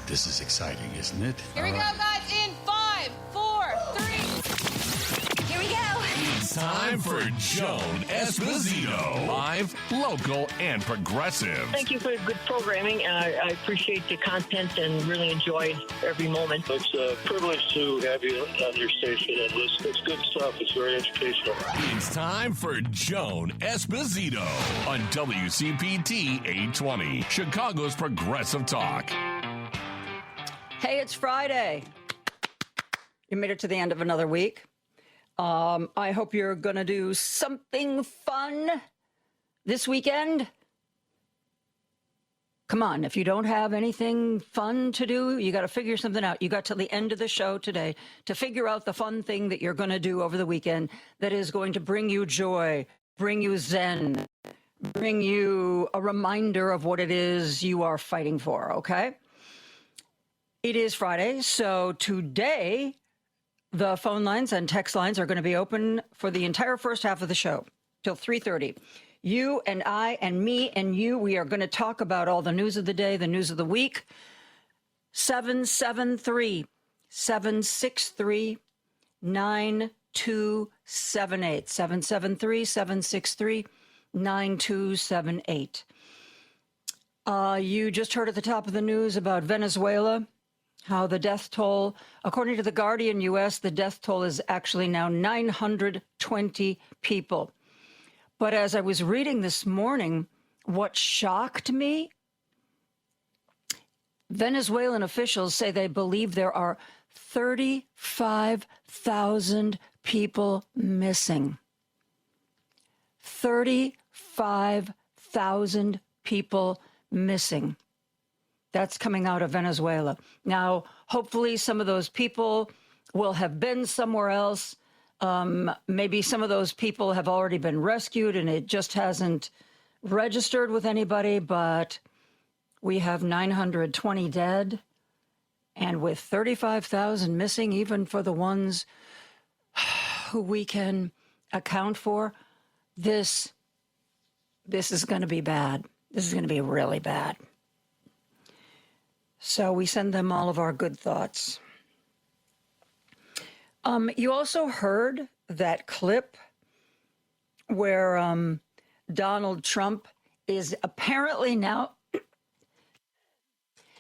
This is exciting, isn't it? Here we go, guys, in 5, 4, 3. Here we go. It's time for Joan Esposito. Live, local, and progressive. Thank you for the good programming. I appreciate the content and really enjoyed every moment. It's a privilege to have you on your station and listen. It's good stuff. It's very educational. It's time for Joan Esposito on WCPT 820, Chicago's Progressive Talk. Hey, it's Friday. You made it to the end of another week. I hope you're going to do something fun this weekend. Come on, if you don't have anything fun to do, you got to figure something out. You got till the end of the show today to figure out the fun thing that you're going to do over the weekend that is going to bring you joy, bring you zen, bring you a reminder of what it is you are fighting for, okay? It is Friday, so today the phone lines and text lines are going to be open for the entire first half of the show till 3:30. You and I and me and you, we are going to talk about all the news of the day, the news of the week. 773-763-9278. 773-763-9278. You just heard at the top of the news about Venezuela, how the death toll, according to the Guardian U.S., the death toll is actually now 920 people. But as I was reading this morning, what shocked me, Venezuelan officials say they believe there are 35,000 people missing. 35,000 people missing. That's coming out of Venezuela. Now, hopefully some of those people will have been somewhere else. Maybe some of those people have already been rescued and it just hasn't registered with anybody, but we have 920 dead. And with 35,000 missing, even for the ones who we can account for, this is going to be bad. This is going to be really bad. So we send them all of our good thoughts. You also heard that clip where Donald Trump is apparently now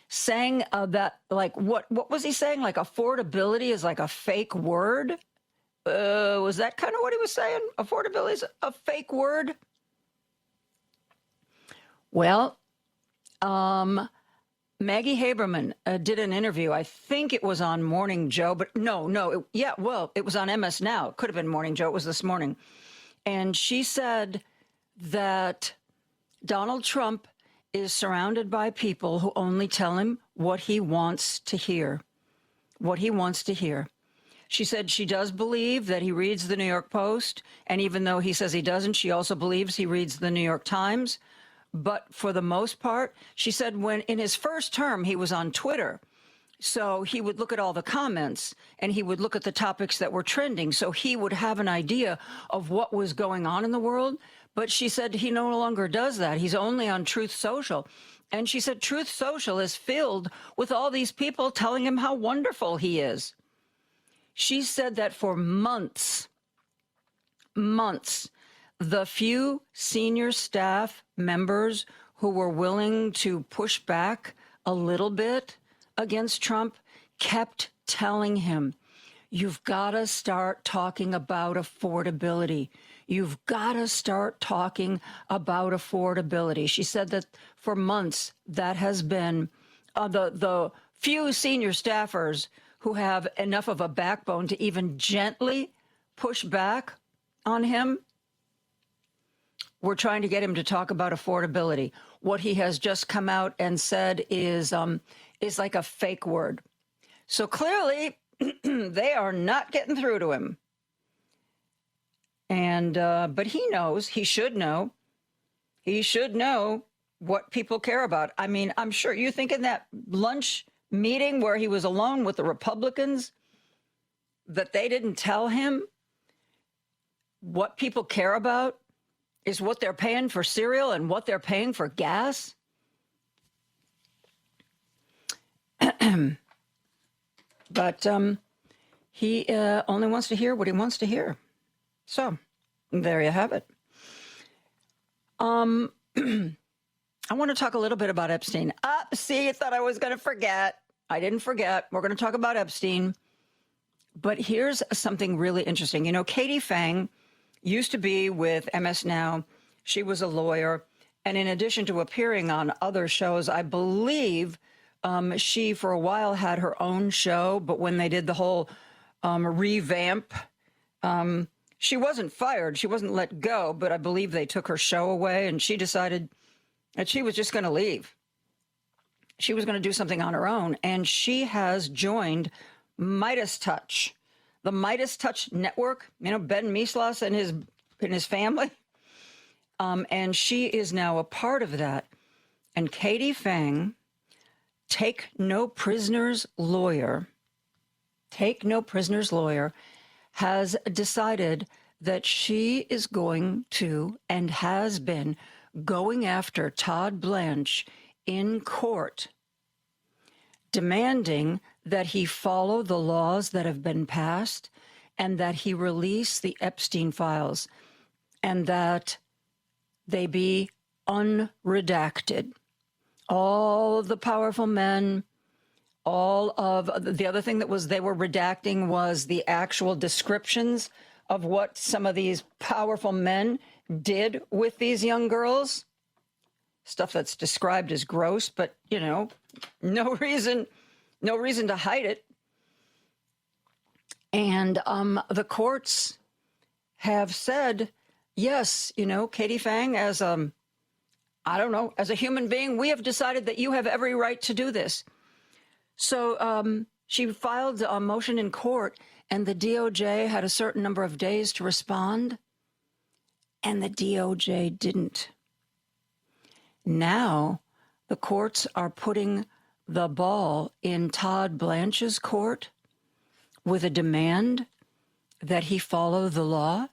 saying that, like, what was he saying? Like affordability is like a fake word? Was that kind of what he was saying? Affordability is a fake word? Well, Maggie Haberman did an interview. I think it was on Morning Joe, but it was on MS Now. It could have been Morning Joe. It was this morning. And she said that Donald Trump is surrounded by people who only tell him what he wants to hear. What he wants to hear. She said she does believe that he reads the New York Post. And even though he says he doesn't, she also believes he reads the New York Times. But for the most part, she said when in his first term, he was on Twitter. So he would look at all the comments and he would look at the topics that were trending. So he would have an idea of what was going on in the world. But she said he no longer does that. He's only on Truth Social. And she said Truth Social is filled with all these people telling him how wonderful he is. She said that for months, the few senior staff members who were willing to push back a little bit against Trump kept telling him, you've got to start talking about affordability. You've got to start talking about affordability. She said that for months that has been the few senior staffers who have enough of a backbone to even gently push back on him. We're trying to get him to talk about affordability. What he has just come out and said is like a fake word. So clearly, they are not getting through to him. And but he knows. He should know. He should know what people care about. I mean, I'm sure you think in that lunch meeting where he was alone with the Republicans that they didn't tell him what people care about is what they're paying for cereal and what they're paying for gas. But he only wants to hear what he wants to hear. So there you have it. I want to talk a little bit about Epstein. See, I thought I was going to forget. I didn't forget. We're going to talk about Epstein. But here's something really interesting. You know, Katie Fang used to be with MS Now. She was a lawyer. And in addition to appearing on other shows, I believe she, for a while, had her own show. But when they did the whole revamp, she wasn't fired. She wasn't let go. But I believe they took her show away. And she decided that she was just going to leave. She was going to do something on her own. And she has joined Midas Touch, the Midas Touch Network, you know, Ben Mislas and his family. And she is now a part of that. And Katie Fang, Take No Prisoners lawyer, has decided that she is going to and has been going after Todd Blanche in court, demanding that he follow the laws that have been passed and that he release the Epstein files and that they be unredacted. All of the powerful men, all of the other thing that was they were redacting was the actual descriptions of what some of these powerful men did with these young girls. Stuff that's described as gross, but, you know, no reason to hide it. And the courts have said, yes, you know, Katie Fang, as a human being, we have decided that you have every right to do this. So she filed a motion in court, and the DOJ had a certain number of days to respond, and the DOJ didn't. Now, the courts are putting the ball in Todd Blanche's court with a demand that he follow the law.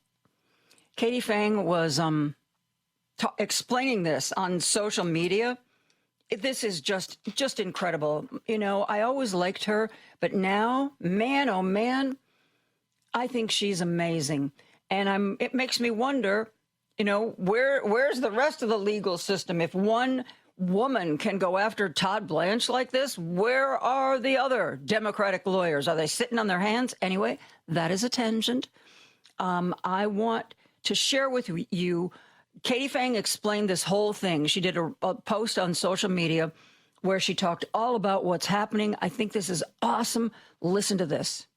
Katie Fang was explaining this on social media. This is just incredible. You know, I always liked her, but now, man, oh man, I think she's amazing. And it makes me wonder, you know, where's the rest of the legal system? If one woman can go after Todd Blanche like this, where are the other Democratic lawyers? Are they sitting on their hands? Anyway, that is a tangent. I want to share with you, Katie Fang explained this whole thing. She did a post on social media where she talked all about what's happening. I think this is awesome. Listen to this.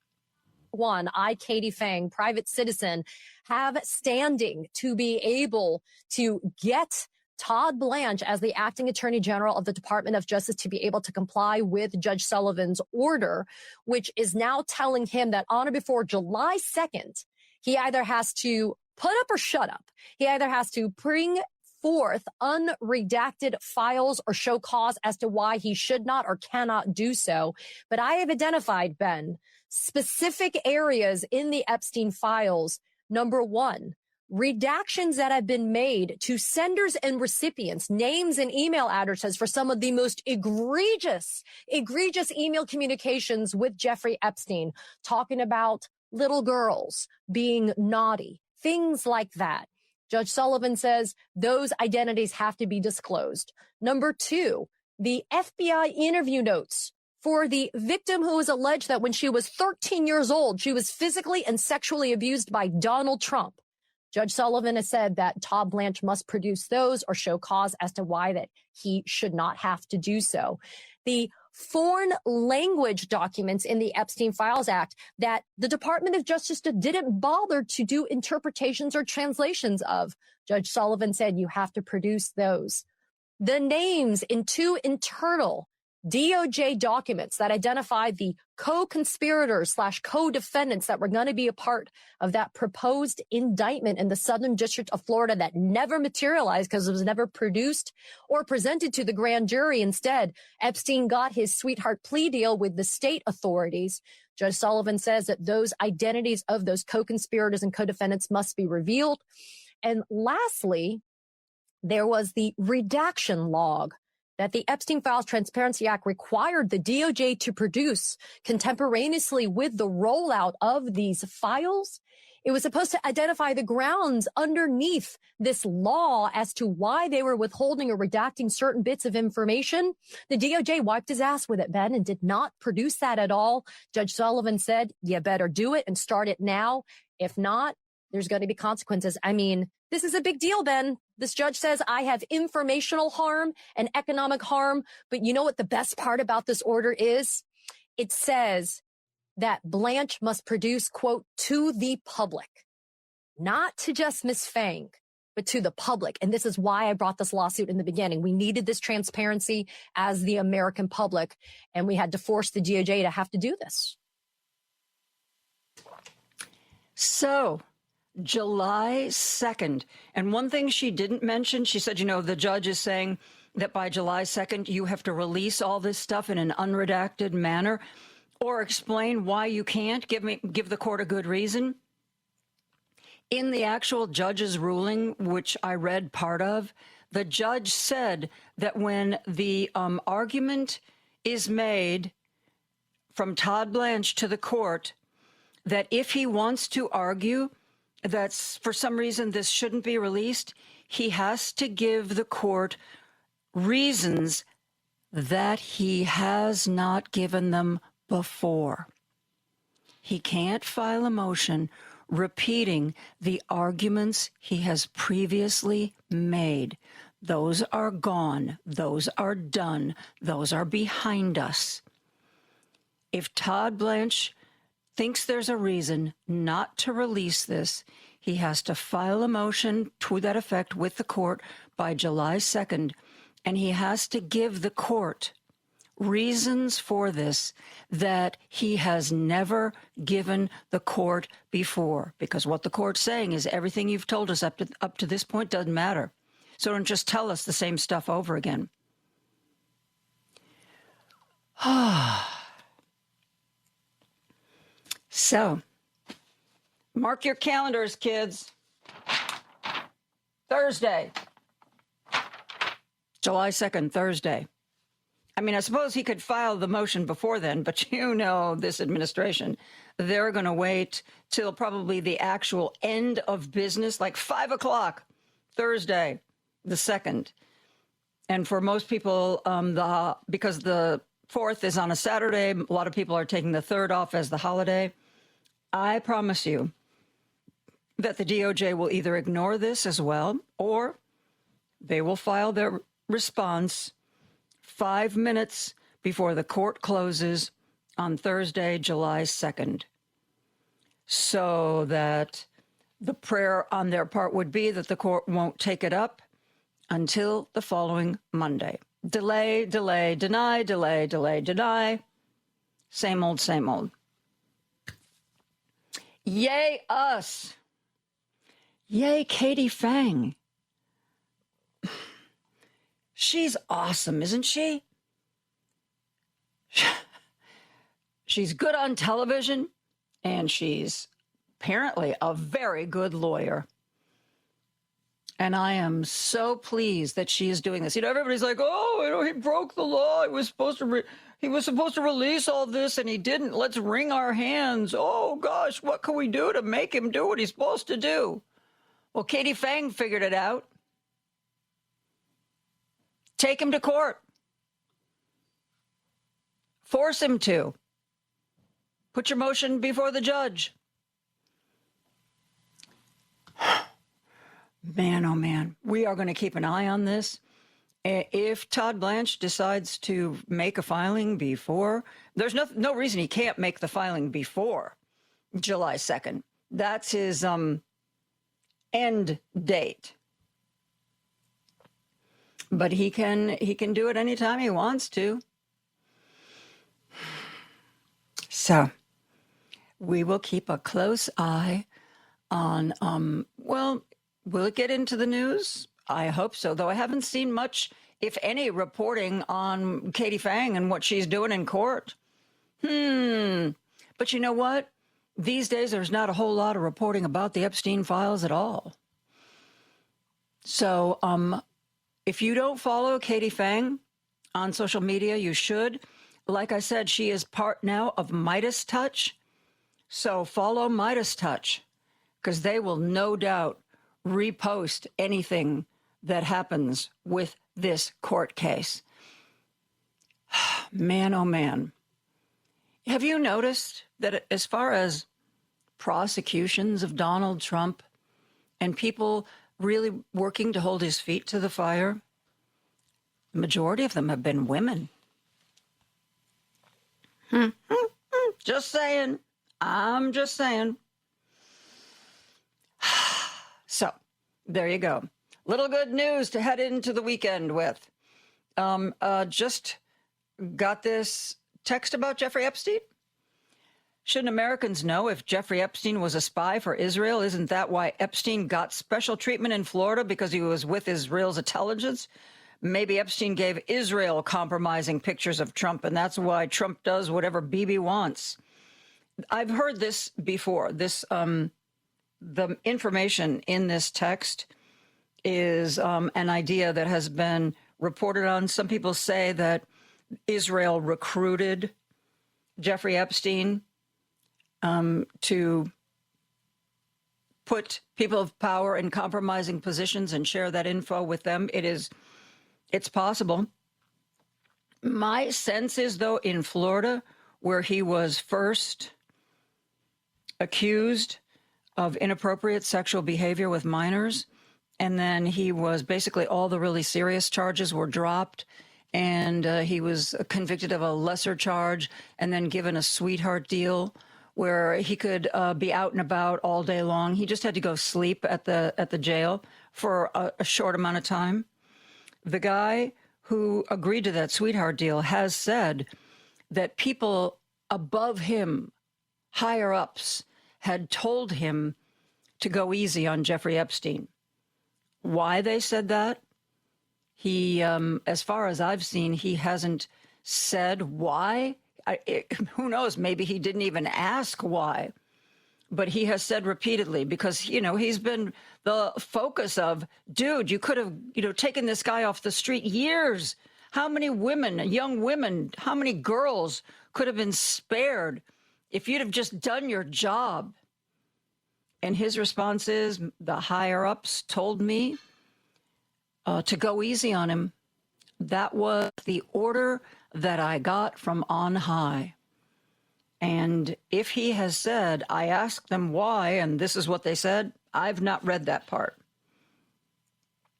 One, I, Katie Fang, private citizen, have standing to be able to get Todd Blanche as the acting attorney general of the Department of Justice to be able to comply with Judge Sullivan's order, which is now telling him that on or before July 2nd, he either has to put up or shut up. He either has to bring forth unredacted files or show cause as to why he should not or cannot do so. But I have identified, Ben, specific areas in the Epstein files. Number one, redactions that have been made to senders and recipients, names and email addresses for some of the most egregious email communications with Jeffrey Epstein, talking about little girls being naughty, things like that. Judge Sullivan says those identities have to be disclosed. Number two, the FBI interview notes for the victim who was alleged that when she was 13 years old, she was physically and sexually abused by Donald Trump. Judge Sullivan has said that Todd Blanche must produce those or show cause as to why that he should not have to do so. The foreign language documents in the Epstein Files Act that the Department of Justice didn't bother to do interpretations or translations of. Judge Sullivan said you have to produce those. The names in two internal DOJ documents that identified the co-conspirators / co-defendants that were going to be a part of that proposed indictment in the Southern District of Florida that never materialized because it was never produced or presented to the grand jury. Instead, Epstein got his sweetheart plea deal with the state authorities. Judge Sullivan says that those identities of those co-conspirators and co-defendants must be revealed. And lastly, there was the redaction log that the Epstein Files Transparency Act required the DOJ to produce contemporaneously with the rollout of these files. It was supposed to identify the grounds underneath this law as to why they were withholding or redacting certain bits of information. The DOJ wiped his ass with it, Ben, and did not produce that at all. Judge Sullivan said, you better do it and start it now. If not, there's going to be consequences. I mean, this is a big deal, Ben. This judge says I have informational harm and economic harm. But you know what the best part about this order is? It says that Blanche must produce, quote, to the public, not to just Ms. Fang, but to the public. And this is why I brought this lawsuit in the beginning. We needed this transparency as the American public, and we had to force the DOJ to have to do this. So, July 2nd. And one thing she didn't mention, she said, you know, the judge is saying that by July 2nd, you have to release all this stuff in an unredacted manner or explain why you can't. Give the court a good reason. In the actual judge's ruling, which I read part of, the judge said that when the argument is made from Todd Blanche to the court, that if he wants to argue that for some reason this shouldn't be released, he has to give the court reasons that he has not given them before. He can't file a motion repeating the arguments he has previously made. Those are gone. Those are done. Those are behind us. If Todd Blanche thinks there's a reason not to release this, he has to file a motion to that effect with the court by July 2nd, and he has to give the court reasons for this that he has never given the court before, because what the court's saying is everything you've told us up to this point doesn't matter. So don't just tell us the same stuff over again. So, mark your calendars, kids. Thursday, July 2nd, Thursday. I mean, I suppose he could file the motion before then, but you know this administration, they're going to wait till probably the actual end of business, like 5 o'clock, Thursday, the 2nd. And for most people, because the 4th is on a Saturday, a lot of people are taking the 3rd off as the holiday. I promise you that the DOJ will either ignore this as well, or they will file their response 5 minutes before the court closes on Thursday, July 2nd. So that the prayer on their part would be that the court won't take it up until the following Monday. Delay, delay, deny, delay, delay, deny. Same old, same old. Yay, us. Yay, Katie Fang. She's awesome, isn't she? She's good on television, and she's apparently a very good lawyer. And I am so pleased that she is doing this. You know, everybody's like, oh, you know, he broke the law. He was supposed to release all this, and he didn't. Let's wring our hands. Oh, gosh, what can we do to make him do what he's supposed to do? Well, Katie Fang figured it out. Take him to court. Force him to. Put your motion before the judge. Man, oh man, we are going to keep an eye on this. If Todd Blanche decides to make a filing before, there's no reason he can't make the filing before July 2nd. That's his end date. But he can do it anytime he wants to. So we will keep a close eye on, will it get into the news? I hope so, though I haven't seen much, if any, reporting on Katie Fang and what she's doing in court. But you know what? These days, there's not a whole lot of reporting about the Epstein files at all. So, if you don't follow Katie Fang on social media. You should. Like I said, she is part now of Midas Touch. So follow Midas Touch, because they will no doubt repost anything that happens with this court case. Man, oh man. Have you noticed that as far as prosecutions of Donald Trump and people really working to hold his feet to the fire, the majority of them have been women? Just saying. I'm just saying. So, there you go. Little good news to head into the weekend with. Just got this text about Jeffrey Epstein. Shouldn't Americans know if Jeffrey Epstein was a spy for Israel? Isn't that why Epstein got special treatment in Florida, because he was with Israel's intelligence? Maybe Epstein gave Israel compromising pictures of Trump, and that's why Trump does whatever Bibi wants. I've heard this before. The information in this text is an idea that has been reported on. Some people say that Israel recruited Jeffrey Epstein to put people of power in compromising positions and share that info with them. It's possible. My sense is, though, in Florida, where he was first accused of inappropriate sexual behavior with minors, and then he was basically, all the really serious charges were dropped, and he was convicted of a lesser charge and then given a sweetheart deal where he could be out and about all day long. He just had to go sleep at the jail for a short amount of time. The guy who agreed to that sweetheart deal has said that people above him, higher ups, had told him to go easy on Jeffrey Epstein. Why they said that? He, as far as I've seen, he hasn't said why. Who knows? Maybe he didn't even ask why. But he has said repeatedly, because, he's been the focus of, dude, you could have, taken this guy off the street years. How many women, young women, how many girls could have been spared if you'd have just done your job? And his response is, the higher-ups told me to go easy on him. That was the order that I got from on high. And if he has said, I asked them why, and this is what they said, I've not read that part.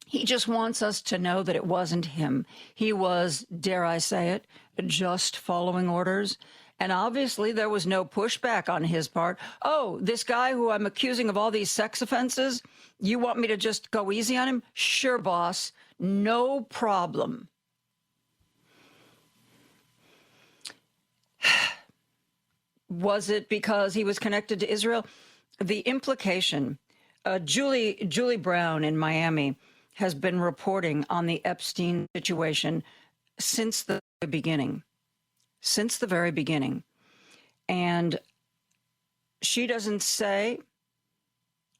He just wants us to know that it wasn't him. He was, dare I say it, just following orders. And obviously there was no pushback on his part. Oh, this guy who I'm accusing of all these sex offenses, you want me to just go easy on him? Sure, boss. No problem. Was it because he was connected to Israel? The implication, Julie Brown in Miami has been reporting on the Epstein situation since the beginning. Since the very beginning. And she doesn't say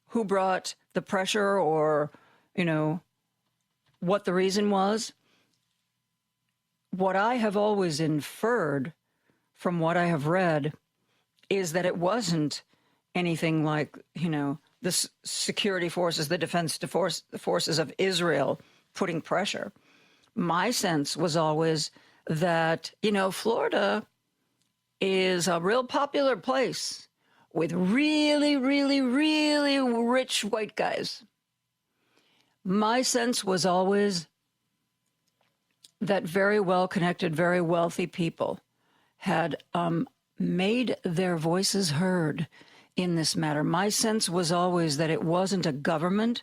who brought the pressure or, what the reason was. What I have always inferred from what I have read is that it wasn't anything like, the security forces, the defense forces of Israel putting pressure. My sense was always that, Florida is a real popular place with really, really, really rich white guys. My sense was always that very well-connected, very wealthy people had made their voices heard in this matter. My sense was always that it wasn't a government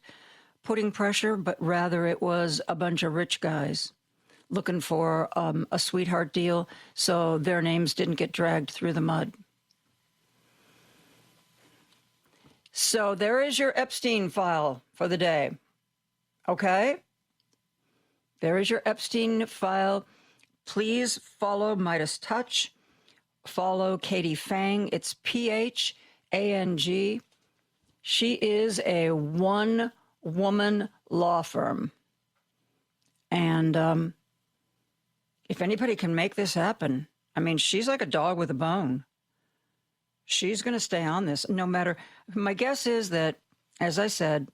putting pressure, but rather it was a bunch of rich guys looking for a sweetheart deal so their names didn't get dragged through the mud. So there is your Epstein file for the day. Okay? There is your Epstein file. Please follow Midas Touch. Follow Katie Fang. It's Phang. She is a one-woman law firm. And if anybody can make this happen, I mean, she's like a dog with a bone. She's going to stay on this no matter. My guess is that, as I said,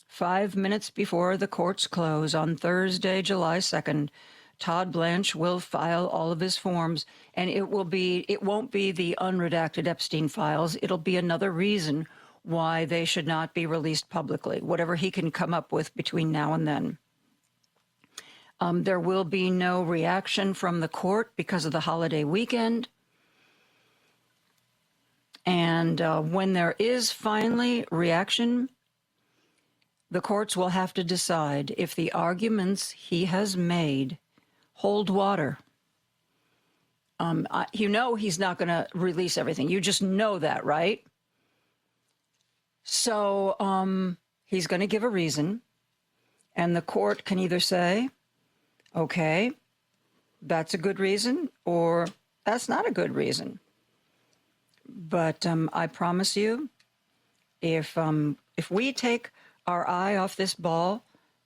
5 minutes before the courts close on Thursday, July 2nd, Todd Blanche will file all of his forms, and it won't be the unredacted Epstein files. It'll be another reason why they should not be released publicly, whatever he can come up with between now and then. There will be no reaction from the court because of the holiday weekend. And when there is finally reaction, the courts will have to decide if the arguments he has made hold water. He's not going to release everything. You just know that, right? So he's going to give a reason, and the court can either say, okay, that's a good reason, or that's not a good reason. But I promise you, if we take our eye off this ball,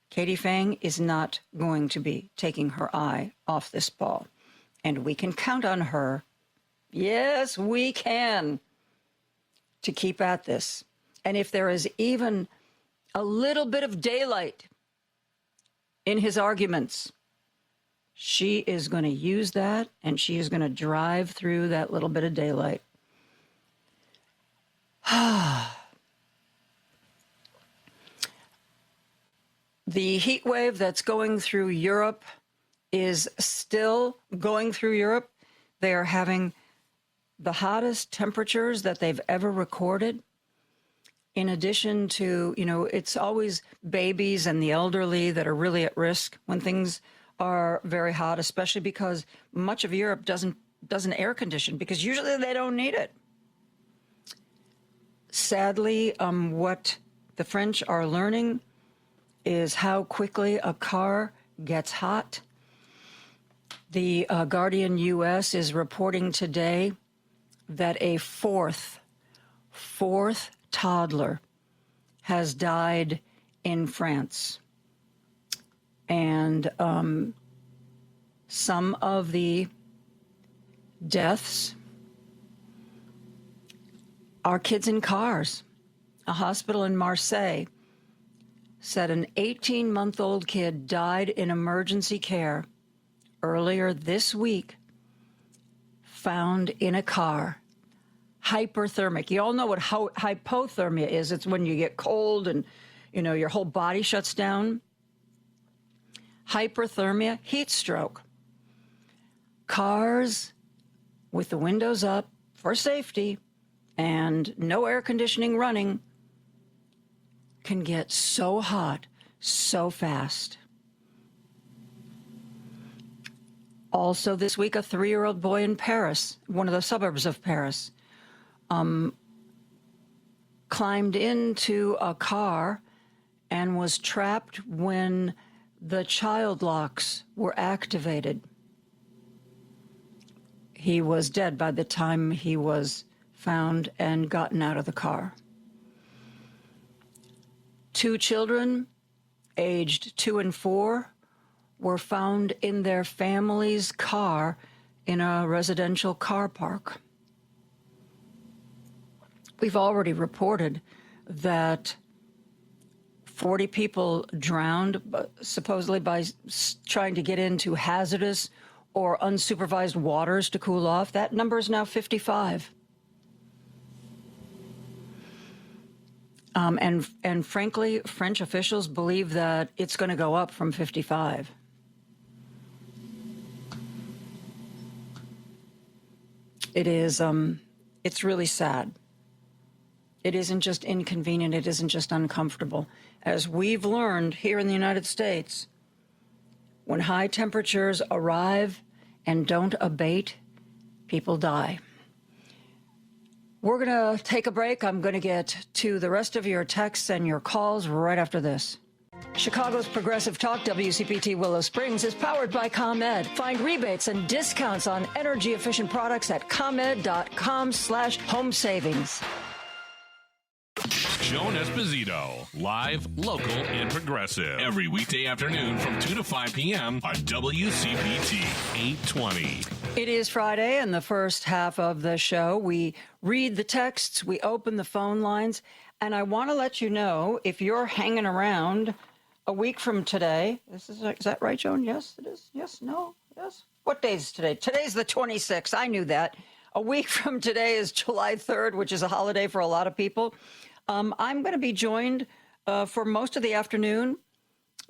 Katie Fang is not going to be taking her eye off this ball. And we can count on her. Yes, we can, to keep at this. And if there is even a little bit of daylight in his arguments, she is going to use that, and she is going to drive through that little bit of daylight. The heat wave that's going through Europe is still going through Europe. They are having the hottest temperatures that they've ever recorded. In addition to, it's always babies and the elderly that are really at risk when things are very hot, especially because much of Europe doesn't air condition, because usually they don't need it. Sadly, what the French are learning is how quickly a car gets hot. The Guardian U.S. is reporting today that a fourth toddler has died in France. And some of the deaths are kids in cars. A hospital in Marseille said an 18-month-old kid died in emergency care earlier this week, found in a car. Hyperthermic. You all know what hypothermia is. It's when you get cold and, your whole body shuts down. Hyperthermia, heat stroke. Cars with the windows up for safety and no air conditioning running can get so hot so fast. Also this week, a 3-year-old boy in Paris, one of the suburbs of Paris, climbed into a car and was trapped when the child locks were activated. He was dead by the time he was found and gotten out of the car. 2 children, aged 2 and 4, were found in their family's car in a residential car park. We've already reported that 40 people drowned, supposedly by trying to get into hazardous or unsupervised waters to cool off. That number is now 55. And frankly, French officials believe that it's going to go up from 55. It is, it's really sad. It isn't just inconvenient. It isn't just uncomfortable. As we've learned here in the United States, when high temperatures arrive and don't abate, people die. We're going to take a break. I'm going to get to the rest of your texts and your calls right after this. Chicago's Progressive Talk, WCPT Willow Springs, is powered by ComEd. Find rebates and discounts on energy-efficient products at ComEd.com/home savings. Joan Esposito. Live, local, and progressive. Every weekday afternoon from 2 to 5 p.m. on WCPT 820. It is Friday, and the first half of the show, we read the texts, we open the phone lines, and I want to let you know, if you're hanging around a week from today, is that right, Joan? Yes, it is. Yes, no, yes. What day is today? Today's the 26th. I knew that. A week from today is July 3rd, which is a holiday for a lot of people. I'm going to be joined for most of the afternoon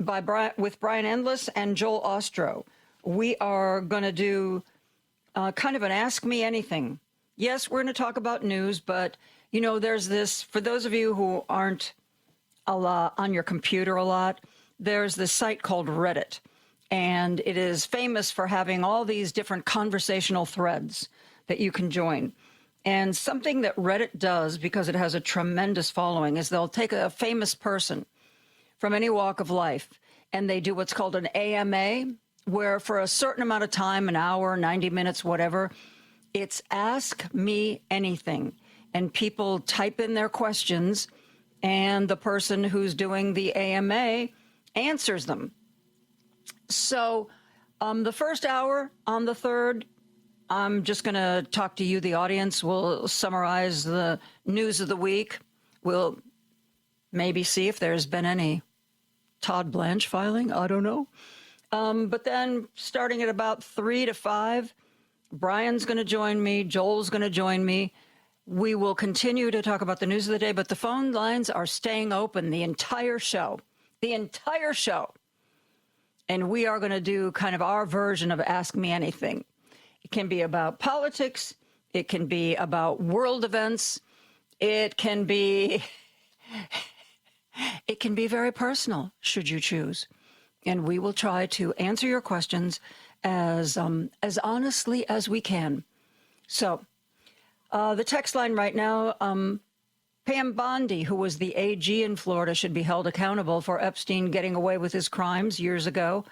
with Brian Endless and Joel Ostro. We are going to do kind of an Ask Me Anything. Yes, we're going to talk about news, but, you know, there's this, for those of you who aren't on your computer a lot, there's this site called Reddit, and it is famous for having all these different conversational threads that you can join. And something that Reddit does, because it has a tremendous following, is they'll take a famous person from any walk of life, and they do what's called an AMA, where for a certain amount of time, an hour, 90 minutes, whatever, it's Ask Me Anything. And people type in their questions, and the person who's doing the AMA answers them. So the first hour, on the third, I'm just going to talk to you, the audience. We'll summarize the news of the week. We'll maybe see if there's been any Todd Blanche filing. I don't know. But then starting at about 3 to 5, Brian's going to join me. Joel's going to join me. We will continue to talk about the news of the day, but the phone lines are staying open the entire show. The entire show. And we are going to do kind of our version of Ask Me Anything. It can be about politics. It can be about world events. It can be very personal, should you choose. And we will try to answer your questions as honestly as we can. So the text line right now, Pam Bondi, who was the AG in Florida, should be held accountable for Epstein getting away with his crimes years ago.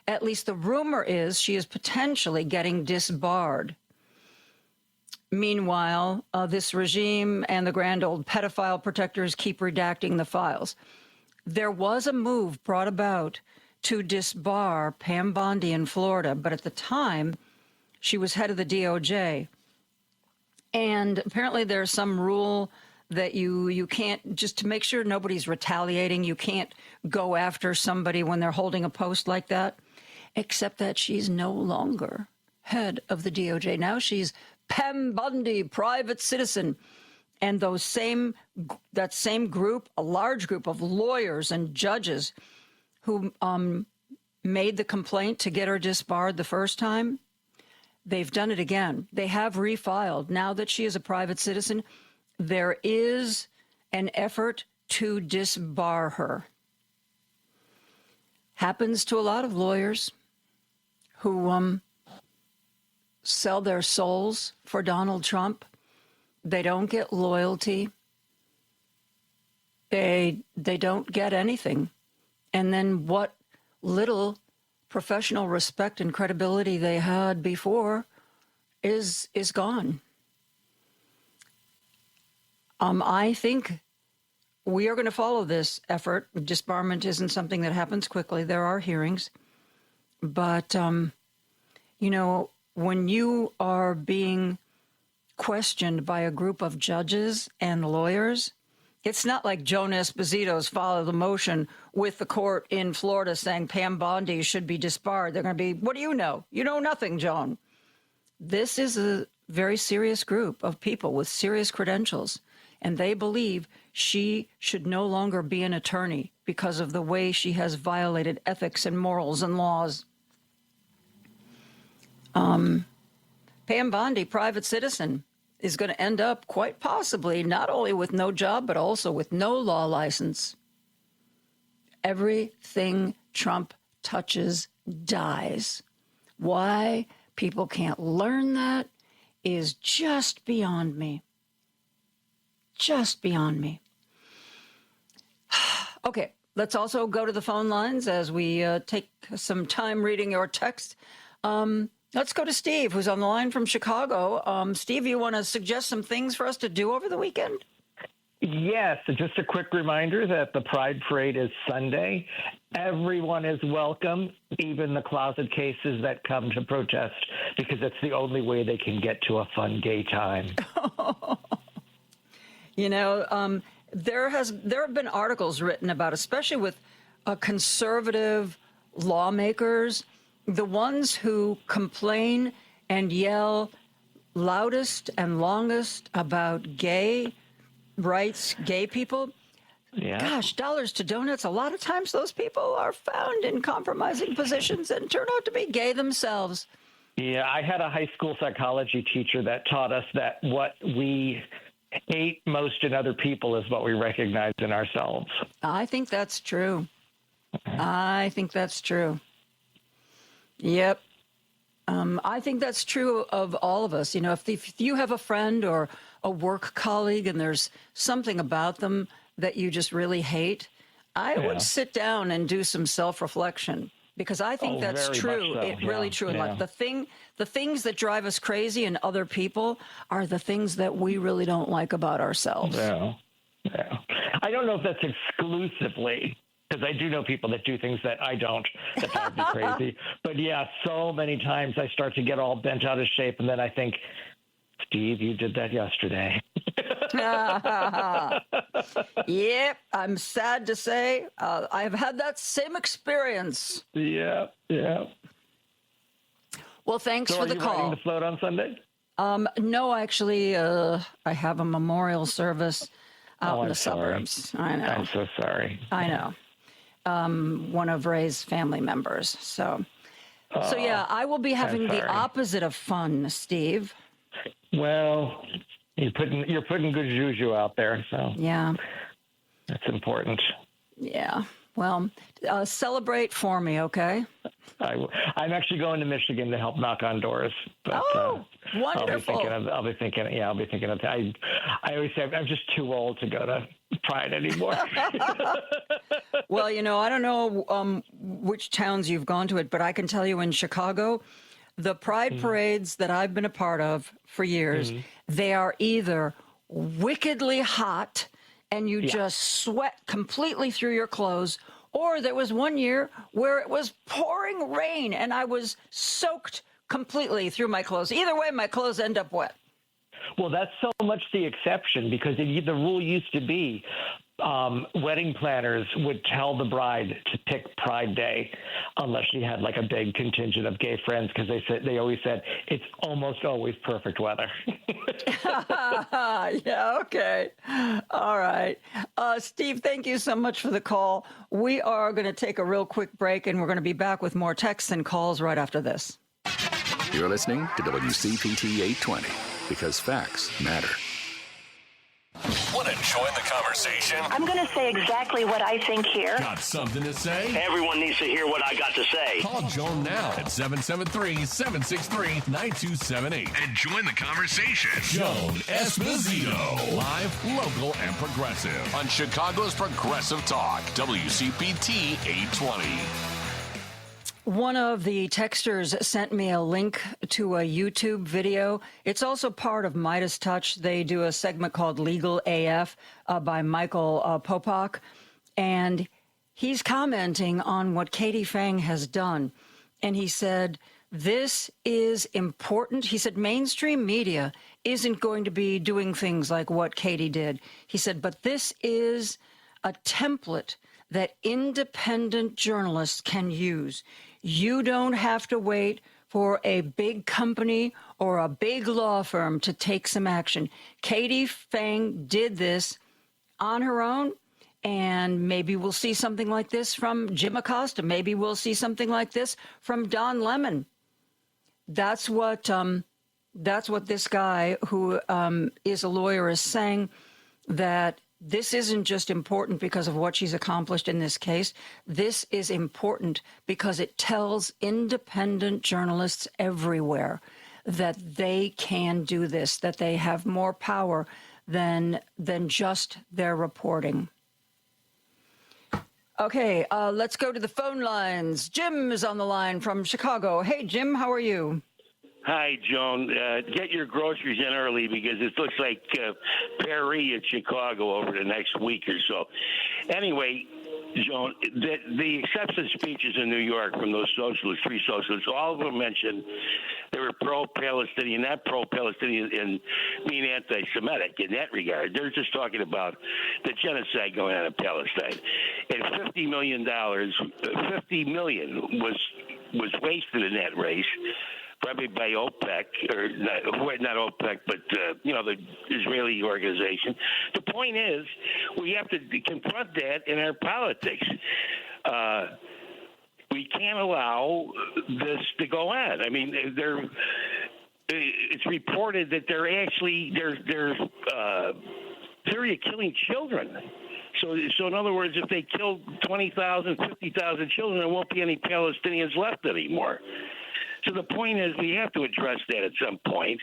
At least the rumor is she is potentially getting disbarred. Meanwhile, this regime and the grand old pedophile protectors keep redacting the files. There was a move brought about to disbar Pam Bondi in Florida, but at the time, she was head of the DOJ. And apparently there's some rule that you can't, just to make sure nobody's retaliating, you can't go after somebody when they're holding a post like that, except that she's no longer head of the DOJ. Now she's Pam Bondi, private citizen. And that same group, a large group of lawyers and judges who made the complaint to get her disbarred the first time, they've done it again. They have refiled. Now that she is a private citizen, there is an effort to disbar her. Happens to a lot of lawyers who sell their souls for Donald Trump. They don't get loyalty. They don't get anything. And then what little professional respect and credibility they had before is gone. I think we are going to follow this effort. Disbarment isn't something that happens quickly. There are hearings. But, when you are being questioned by a group of judges and lawyers, it's not like Joan Esposito's filed the motion with the court in Florida saying Pam Bondi should be disbarred. They're going to be, what do you know? You know nothing, Joan. This is a very serious group of people with serious credentials, and they believe she should no longer be an attorney because of the way she has violated ethics and morals and laws. Pam Bondi, private citizen, is going to end up quite possibly not only with no job, but also with no law license. Everything Trump touches dies. Why people can't learn that is just beyond me. Just beyond me. Okay, let's also go to the phone lines as we take some time reading your text. Let's go to Steve, who's on the line from Chicago. Steve, you want to suggest some things for us to do over the weekend? Yes, just a quick reminder that the Pride Parade is Sunday. Everyone is welcome, even the closet cases that come to protest, because it's the only way they can get to a fun gay time. You know, there have been articles written about, especially with conservative lawmakers, the ones who complain and yell loudest and longest about gay rights, gay people. Yeah. Gosh, dollars to donuts. A lot of times those people are found in compromising positions and turn out to be gay themselves. Yeah, I had a high school psychology teacher that taught us that what we hate most in other people is what we recognize in ourselves. I think that's true. I think that's true. Yep. I think that's true of all of us. You know, if you have a friend or a work colleague and there's something about them that you just really hate, I would sit down and do some self-reflection, because I think that's true. So. Really true. And like the things that drive us crazy in other people are the things that we really don't like about ourselves. Yeah. I don't know if that's exclusively, because I do know people that do things that I don't, that drive me crazy. But yeah, so many times I start to get all bent out of shape, and then I think, Steve, you did that yesterday. Yep, I'm sad to say I've had that same experience. Yeah. Well, thanks for the call. Are you riding the float on Sunday? No, actually, I have a memorial service out in the sorry. suburbs. I know. I'm so sorry. I know. One of Ray's family members. So yeah, I will be having the opposite of fun, Steve. Well, you're putting good juju out there, so yeah, that's important. Yeah. Well, celebrate for me, okay? I'm actually going to Michigan to help knock on doors. But, wonderful! I'll be thinking of. I always say I'm just too old to go to Pride anymore. Well, you know, I don't know which towns you've gone to it, but I can tell you in Chicago, the Pride parades that I've been a part of for years, they are either wickedly hot and you just sweat completely through your clothes, or there was one year where it was pouring rain and I was soaked completely through my clothes. Either way, my clothes end up wet. Well, that's so much the exception, because the rule used to be wedding planners would tell the bride to pick Pride Day unless she had like a big contingent of gay friends, because they always said it's almost always perfect weather. Yeah, okay. All right. Steve, thank you so much for the call. We are going to take a real quick break, and we're going to be back with more texts and calls right after this. You're listening to WCPT 820, because facts matter. Want to join the conversation? I'm going to say exactly what I think here. Got something to say? Everyone needs to hear what I got to say. Call Joan now at 773-763-9278 and join the conversation. Joan Esposito, live, local, and progressive on Chicago's Progressive Talk, WCPT 820. One of the texters sent me a link to a YouTube video. It's also part of Midas Touch. They do a segment called Legal AF by Michael Popak. And he's commenting on what Katie Fang has done. And he said, this is important. He said, mainstream media isn't going to be doing things like what Katie did. He said, but this is a template that independent journalists can use. You don't have to wait for a big company or a big law firm to take some action. Katie Fang did this on her own, and maybe we'll see something like this from Jim Acosta. Maybe we'll see something like this from Don Lemon. That's what this guy who is a lawyer is saying, that this isn't just important because of what she's accomplished in this case. This is important because it tells independent journalists everywhere that they can do this, that they have more power than just their reporting. Okay, let's go to the phone lines. Jim is on the line from Chicago. Hey, Jim, how are you? Hi, Joan. Get your groceries in early because it looks like Perry at Chicago over the next week or so. Anyway, Joan, the acceptance speeches in New York from those socialists, three socialists, all of them mentioned they were pro-Palestinian, not pro-Palestinian in being anti-Semitic in that regard. They're just talking about the genocide going on in Palestine. And $50 million was wasted in that race. Probably by OPEC, or not OPEC, but, the Israeli organization. The point is, we have to confront that in our politics. We can't allow this to go on. I mean, it's reported that they're theory of killing children. So in other words, if they kill 20,000, 50,000 children, there won't be any Palestinians left anymore. So the point is, we have to address that at some point.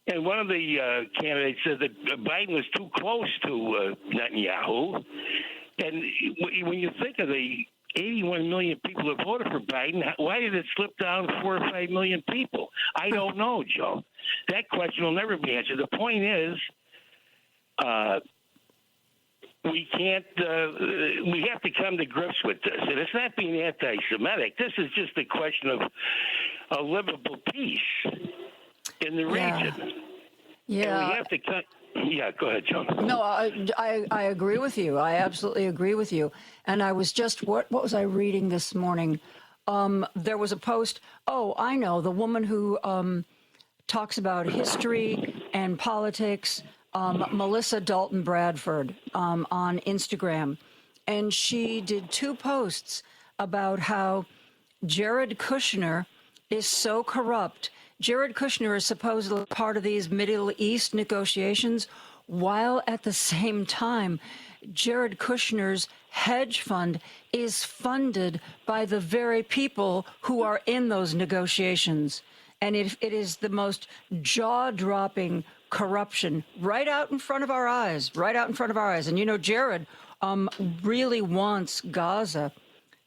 And one of the candidates said that Biden was too close to Netanyahu. And when you think of the 81 million people who voted for Biden, why did it slip down to 4 or 5 million people? I don't know, Joe. That question will never be answered. The point is, we have to come to grips with this. And it's not being anti-Semitic. This is just a question of a livable peace in the region. Yeah. And we have to cut. Yeah, go ahead, Joan. No, I agree with you. I absolutely agree with you. And I was just, what was I reading this morning? There was a post. Oh, I know, the woman who talks about history and politics, Melissa Dalton Bradford on Instagram. And she did 2 posts about how Jared Kushner is so corrupt. Jared Kushner is supposedly part of these Middle East negotiations, while at the same time, Jared Kushner's hedge fund is funded by the very people who are in those negotiations. And it is the most jaw-dropping corruption right out in front of our eyes, And, Jared really wants Gaza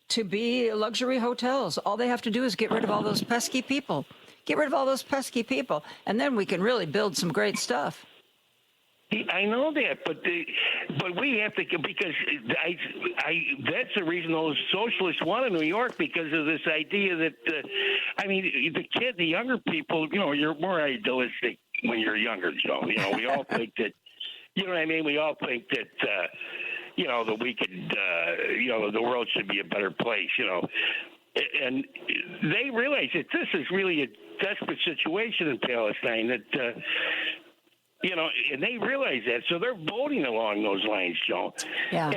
to be luxury hotels. All they have to do is get rid of all those pesky people. And then we can really build some great stuff. I know that, but we have to, because that's the reason those socialists won in New York, because of this idea that, the younger people, you're more idealistic when you're younger, Joe. We all think that, we all think that, that we could, the world should be a better place, And they realize that this is really a desperate situation in Palestine, that, and they realize that, so they're voting along those lines, Joe. Yeah.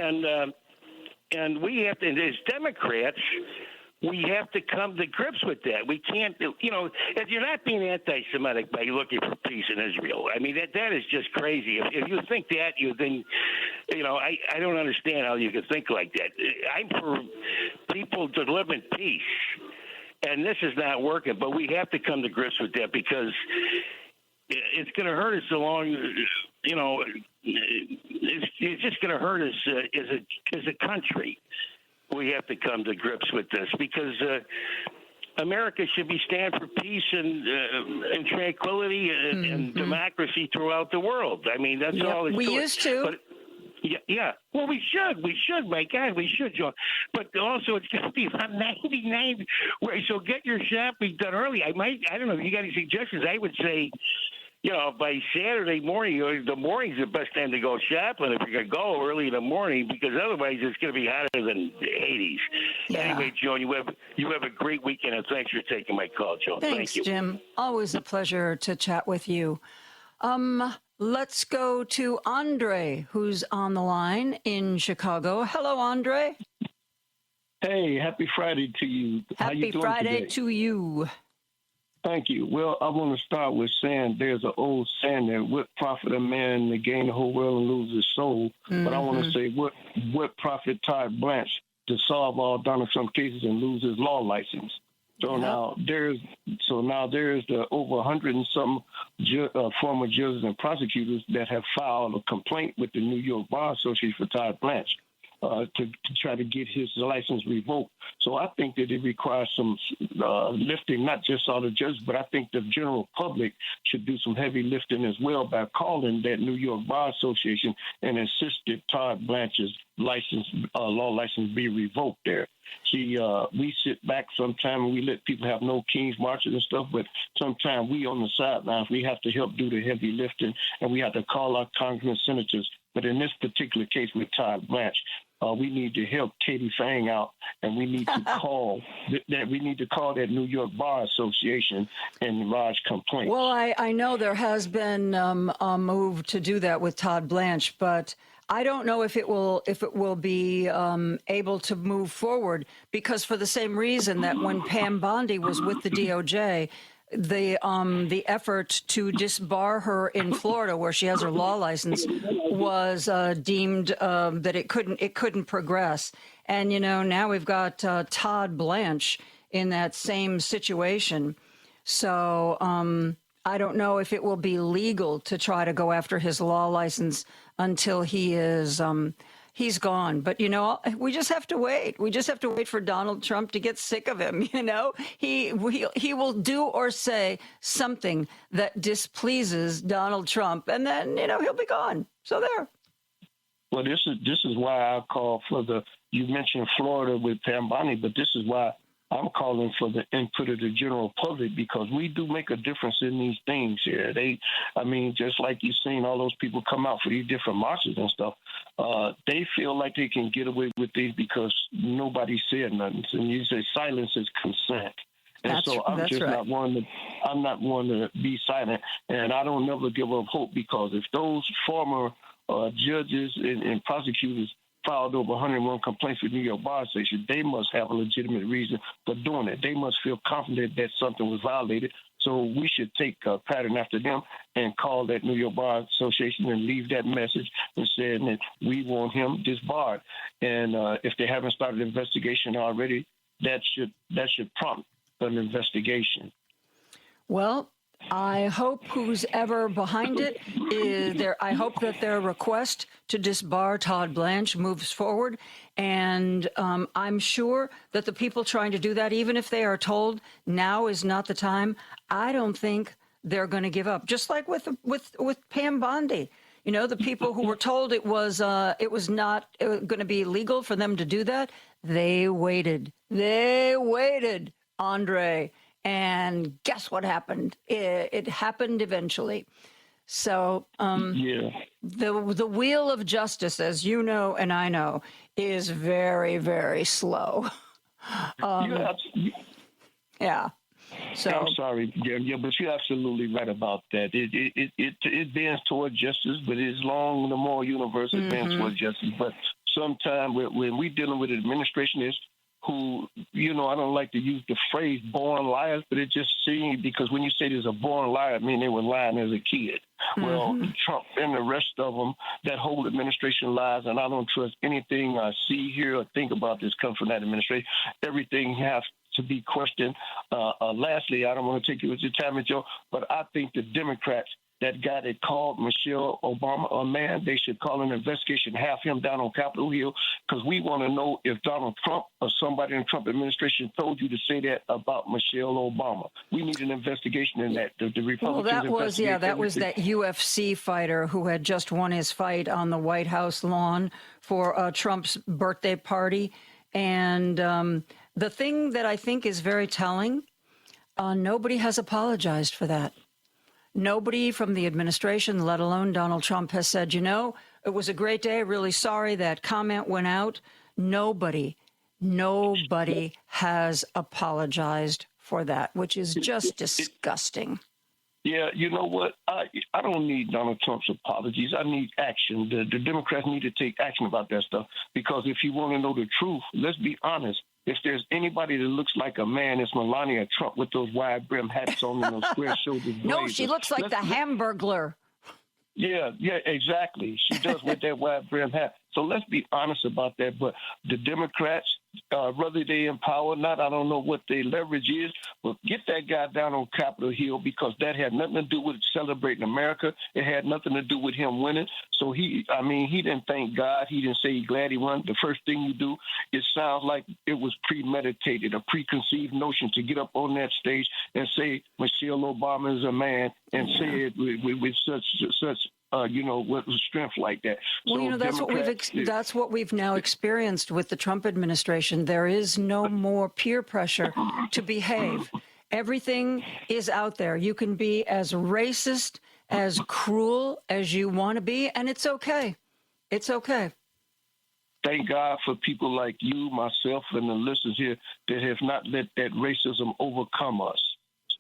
And we have to, as Democrats, we have to come to grips with that. We can't, if you're not being anti-Semitic by looking for peace in Israel, that is just crazy. If you think that, I don't understand how you can think like that. I'm for people to live in peace, and this is not working. But we have to come to grips with that, because it's going to hurt us along. It's just going to hurt us as a country. We have to come to grips with this, because America should be stand for peace and tranquility and democracy throughout the world. That's all. We used to. But, yeah. Well, we should. My God, we should, John. But also, it's going to be about 99. So get your shopping done early. I don't know if you got any suggestions. I would say, by Saturday morning, the morning's the best time to go shopping if you're going to go early in the morning, because otherwise it's going to be hotter than the 80s. Yeah. Anyway, Joan, you have a great weekend, and thanks for taking my call, Joan. Thanks, Thank you. Jim. Always a pleasure to chat with you. Let's go to Andre, who's on the line in Chicago. Hello, Andre. Hey, happy Friday to you. How you Happy doing Friday today? to you. Thank you. Well, I want to start with saying there's an old saying that what profit a man to gain the whole world and lose his soul. Mm-hmm. But I want to say what profit Todd Blanche to solve all Donald Trump cases and lose his law license. So now there's the over 100 and some former judges and prosecutors that have filed a complaint with the New York Bar Association for Todd Blanche. to try to get his license revoked. So I think that it requires some lifting, not just all the judges, but I think the general public should do some heavy lifting as well by calling that New York Bar Association and insist that Todd Blanchard's law license be revoked there. See, we sit back sometime and we let people have no King's marches and stuff, but sometimes we on the sidelines, we have to help do the heavy lifting, and we have to call our congressmen, senators. But in this particular case with Todd Blanche, we need to help Katie Fang out, and we need to call that. We need to call that New York Bar Association and lodge complaints. Well, I know there has been a move to do that with Todd Blanche, but I don't know if it will be able to move forward, because for the same reason that when Pam Bondi was with the DOJ, the effort to disbar her in Florida, where she has her law license, was deemed that it couldn't progress. And now we've got Todd Blanche in that same situation. So I don't know if it will be legal to try to go after his law license until he is he's gone. But we just have to wait. We just have to wait for Donald Trump to get sick of him. He will do or say something that displeases Donald Trump, and then he'll be gone. So there. Well, this is why I call for you mentioned Florida with Pam Bondi, but this is why I'm calling for the input of the general public, because we do make a difference in these things here. Just like you've seen all those people come out for these different marches and stuff, they feel like they can get away with these because nobody said nothing. And you say silence is consent. And so I'm just right. I'm not one to be silent, and I don't never give up hope, because if those former judges and prosecutors filed over 101 complaints with New York Bar Association, they must have a legitimate reason for doing it. They must feel confident that something was violated. So we should take a pattern after them and call that New York Bar Association and leave that message and saying that we want him disbarred. And if they haven't started an investigation already, that should prompt an investigation. Well, I hope who's ever behind it is there. I hope that their request to disbar Todd Blanche moves forward. And I'm sure that the people trying to do that, even if they are told now is not the time, I don't think they're going to give up. Just like with Pam Bondi. The people who were told it was not going to be legal for them to do that, they waited. They waited, Andre. And guess what happened? It happened eventually. So the wheel of justice, as you know and I know, is very, very slow. Yeah. So I'm sorry, yeah, but you're absolutely right about that. It bends toward justice, but it's long the more universe it bends toward justice. But sometimes when we're dealing with administration who, I don't like to use the phrase born liars, but it just seems, because when you say there's a born liar, I mean they were lying as a kid. Well, Trump and the rest of them, that whole administration lies, and I don't trust anything I see, hear, or think about this comes from that administration. Everything has to be questioned. Lastly, I don't want to take you with your time, Joe, but I think the Democrats, that guy that called Michelle Obama a man, they should call an investigation, have him down on Capitol Hill, because we want to know if Donald Trump or somebody in the Trump administration told you to say that about Michelle Obama. We need an investigation in that. The Republicans. Well, that was that UFC fighter who had just won his fight on the White House lawn for Trump's birthday party. And the thing that I think is very telling, nobody has apologized for that. Nobody from the administration, let alone Donald Trump, has said, it was a great day. Really sorry that comment went out. Nobody has apologized for that, which is just disgusting. Yeah, you know what? I don't need Donald Trump's apologies. I need action. The Democrats need to take action about that stuff, because if you want to know the truth, let's be honest. If there's anybody that looks like a man, it's Melania Trump with those wide brim hats on and those square shoulders. No, she looks like the Hamburglar. Yeah, exactly. She does with that wide brim hat. So let's be honest about that. But the Democrats whether they in power or not, I don't know what their leverage is, but get that guy down on Capitol Hill, because that had nothing to do with celebrating America. It had nothing to do with him winning. So he didn't thank God. He didn't say he's glad he won. The first thing you do, it sounds like it was premeditated, a preconceived notion to get up on that stage and say Michelle Obama is a man, and say it with such with strength like that. Well, so that's what we've now experienced with the Trump administration. There is no more peer pressure to behave. Everything is out there. You can be as racist, as cruel as you want to be, and it's okay. It's okay. Thank God for people like you, myself, and the listeners here that have not let that racism overcome us.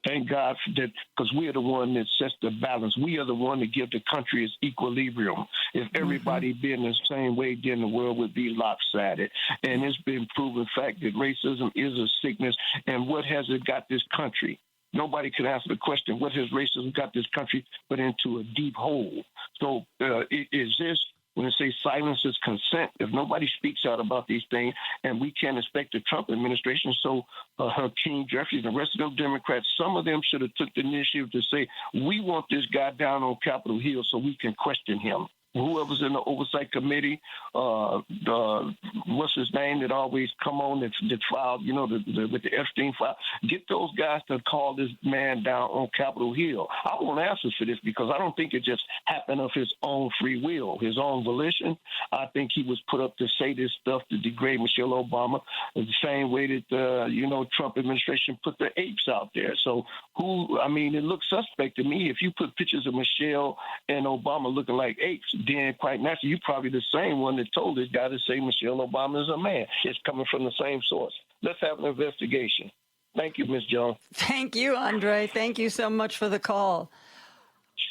Thank God for that, because we are the one that sets the balance. We are the one that give the country its equilibrium. If everybody been the same way, then the world would be lopsided. And it's been proven fact that racism is a sickness. And what has it got this country? Nobody can answer the question, what has racism got this country but into a deep hole? So it exists. When they say silence is consent, if nobody speaks out about these things, and we can't expect the Trump administration, so Hakeem Jeffries and the rest of them Democrats, some of them should have took the initiative to say, we want this guy down on Capitol Hill so we can question him. Whoever's in the oversight committee, what's his name that always come on that filed, with the Epstein file, get those guys to call this man down on Capitol Hill. I want answers for this, because I don't think it just happened of his own free will, his own volition. I think he was put up to say this stuff to degrade Michelle Obama, the same way that Trump administration put the apes out there. So it looks suspect to me. If you put pictures of Michelle and Obama looking like apes, then quite naturally, you're probably the same one that told this guy to say Michelle Obama is a man. It's coming from the same source. Let's have an investigation. Thank you, Ms. Jones. Thank you, Andre. Thank you so much for the call.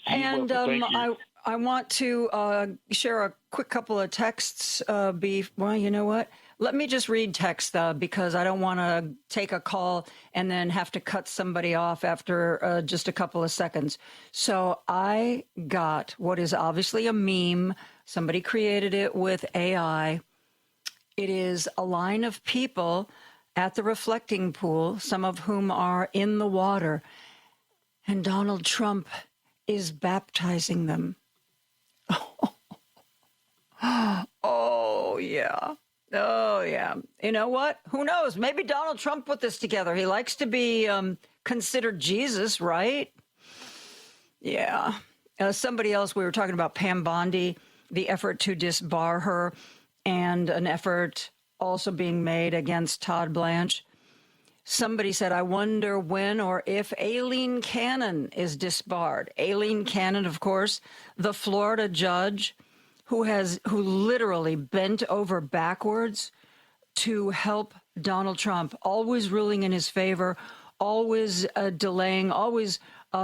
And I want to share a quick couple of texts. Well, you know what? Let me just read text because I don't want to take a call and then have to cut somebody off after just a couple of seconds. So I got what is obviously a meme. Somebody created it with AI. It is a line of people at the reflecting pool, some of whom are in the water, and Donald Trump is baptizing them. Oh, yeah. Oh, yeah. You know what? Who knows? Maybe Donald Trump put this together. He likes to be considered Jesus, right? Yeah. Somebody else, we were talking about Pam Bondi, the effort to disbar her, and an effort also being made against Todd Blanche. Somebody said, I wonder when or if Aileen Cannon is disbarred. Aileen Cannon, of course, the Florida judge who literally bent over backwards to help Donald Trump, always ruling in his favor, always delaying, always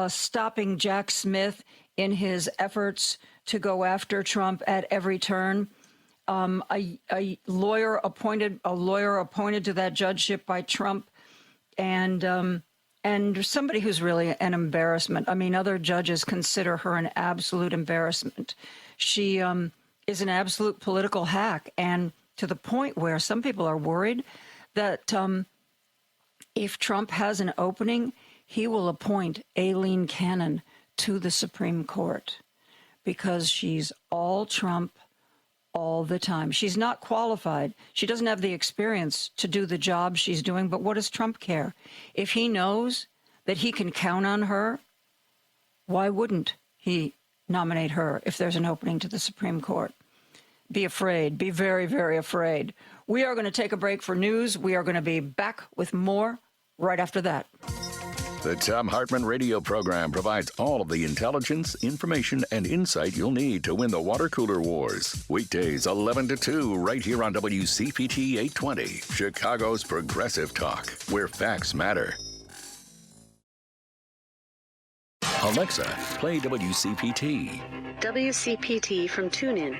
stopping Jack Smith in his efforts to go after Trump at every turn. A lawyer appointed to that judgeship by Trump, and somebody who's really an embarrassment. I mean, other judges consider her an absolute embarrassment. She is an absolute political hack, and to the point where some people are worried that if Trump has an opening, he will appoint Aileen Cannon to the Supreme Court because she's all Trump all the time. She's not qualified. She doesn't have the experience to do the job she's doing, but what does Trump care? If he knows that he can count on her, why wouldn't he nominate her if there's an opening to the Supreme Court? Be afraid. Be very, very afraid. We are going to take a break for news. We are going to be back with more right after that. The Thom Hartmann radio program provides all of the intelligence, information, and insight you'll need to win the water cooler wars. Weekdays 11 to 2 right here on WCPT 820, Chicago's Progressive Talk, where facts matter. Alexa, play WCPT. WCPT from TuneIn.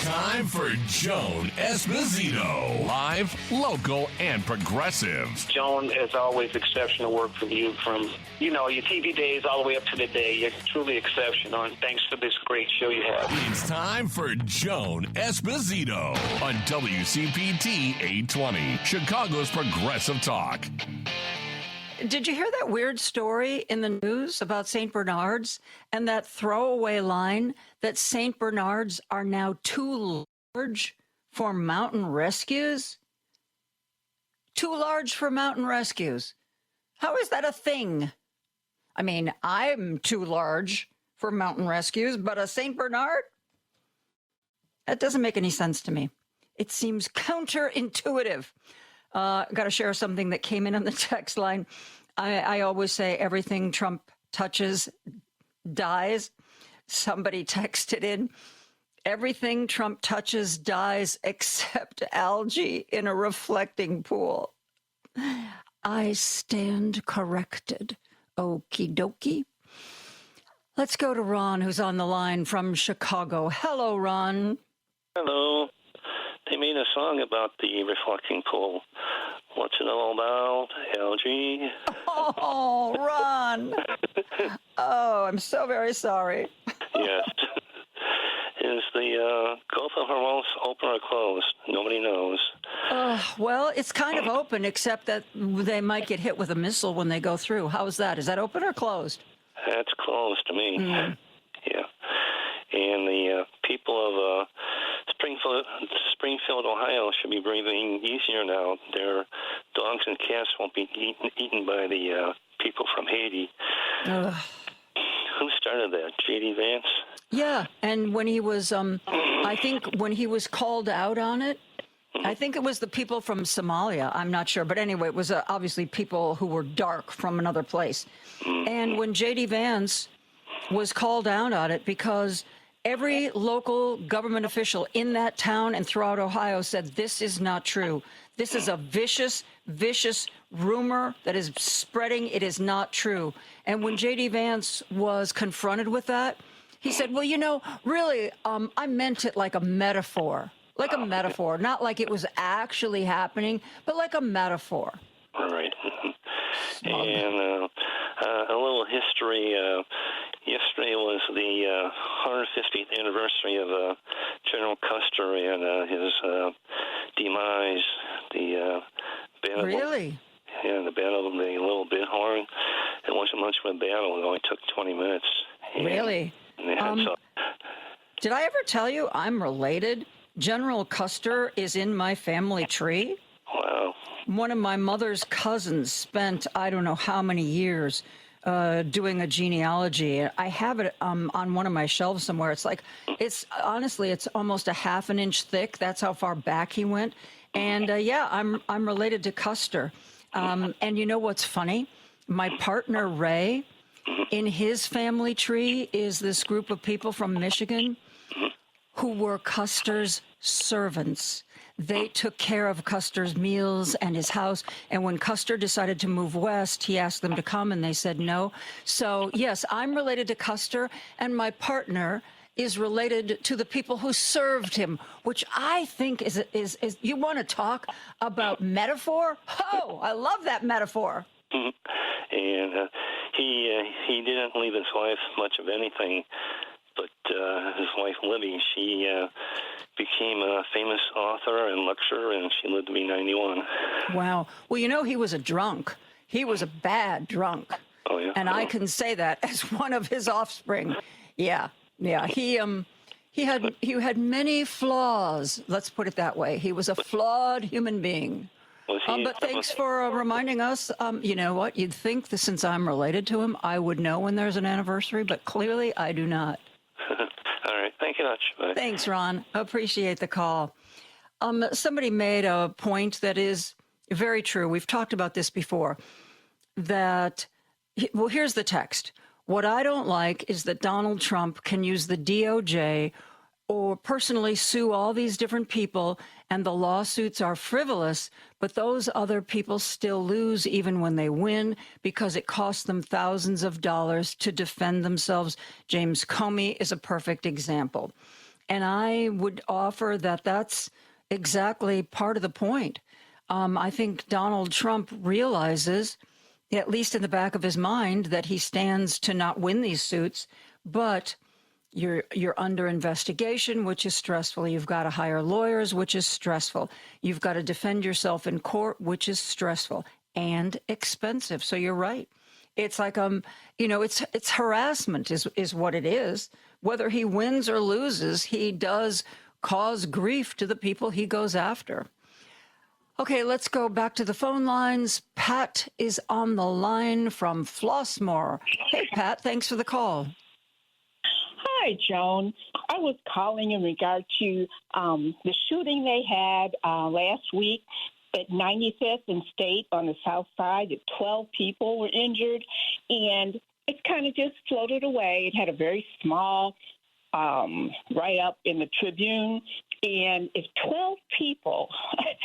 time for Joan Esposito. Live, local, and progressive. Joan, as always, exceptional work from you from, your TV days all the way up to today. You're truly exceptional, and thanks for this great show you have. It's time for Joan Esposito on WCPT 820, Chicago's Progressive Talk. Did you hear that weird story in the news about St. Bernards and that throwaway line that St. Bernards are now too large for mountain rescues? Too large for mountain rescues. How is that a thing? I mean, I'm too large for mountain rescues, but a St. Bernard? That doesn't make any sense to me. It seems counterintuitive. Got to share something that came in on the text line. I always say everything Trump touches dies. Somebody texted in, everything Trump touches dies except algae in a reflecting pool. I stand corrected. Okie dokie. Let's go to Ron, who's on the line from Chicago. Hello, Ron. Hello. They made a song about the reflecting pool. What's it all about? Algae? Oh, Ron. Oh, I'm so very sorry. Yes. Is the Gulf of Hormuz open or closed? Nobody knows. Well, it's kind of open, except that they might get hit with a missile when they go through. How is that? Is that open or closed? That's closed to me. Yeah. And the people of Springfield, Ohio should be breathing easier now. Their dogs and cats won't be eaten by the people from Haiti. Who started that? J.D. Vance? Yeah, and when he was, I think when he was called out on it, I think it was the people from Somalia. I'm not sure. But anyway, it was obviously people who were dark from another place. And when J.D. Vance was called out on it because every local government official in that town and throughout Ohio said, this is not true. This is a vicious, vicious rumor that is spreading. It is not true. And when J.D. Vance was confronted with that, he said, well, really, I meant it like a metaphor. Like a metaphor, not like it was actually happening, but like a metaphor. All right. And a little history. Yesterday was the 150th anniversary of General Custer and his demise. The battle. Really? Yeah, the battle of the Little Bighorn. It wasn't much of a battle. It only took 20 minutes. Really? Did I ever tell you I'm related? General Custer is in my family tree. Wow. One of my mother's cousins spent, I don't know how many years doing a genealogy. I have it on one of my shelves somewhere. It's honestly, it's almost a half an inch thick. That's how far back he went. And yeah, I'm related to Custer. And you know what's funny? My partner, Ray, in his family tree is this group of people from Michigan who were Custer's servants. They took care of Custer's meals and his house. And when Custer decided to move west, he asked them to come, and they said no. So, yes, I'm related to Custer, and my partner is related to the people who served him, which I think is you want to talk about metaphor? Oh, I love that metaphor. And he didn't leave his wife much of anything. But his wife, Libby, she became a famous author and lecturer, and she lived to be 91. Wow. Well, he was a drunk. He was a bad drunk. Oh, yeah. And I can say that as one of his offspring. Yeah. Yeah. He had many flaws. Let's put it that way. He was a flawed human being. But thanks for reminding us. You know what? You'd think that since I'm related to him, I would know when there's an anniversary, but clearly I do not. All right. Thank you much. Bye. Thanks, Ron. Appreciate the call. Somebody made a point that is very true. We've talked about this before. Here's the text. What I don't like is that Donald Trump can use the DOJ or personally sue all these different people, and the lawsuits are frivolous, but those other people still lose even when they win because it costs them thousands of dollars to defend themselves. James Comey is a perfect example. And I would offer that that's exactly part of the point. I think Donald Trump realizes, at least in the back of his mind, that he stands to not win these suits, but you're under investigation, which is stressful. You've got to hire lawyers, which is stressful. You've got to defend yourself in court, which is stressful and expensive. So you're right. It's like, it's harassment is what it is. Whether he wins or loses, he does cause grief to the people he goes after. Okay, let's go back to the phone lines. Pat is on the line from Flossmoor. Hey, Pat, thanks for the call. Hi, Joan. I was calling in regard to the shooting they had last week at 95th and State on the south side. 12 people were injured, and it kind of just floated away. It had a very small write-up in the Tribune. And if 12 people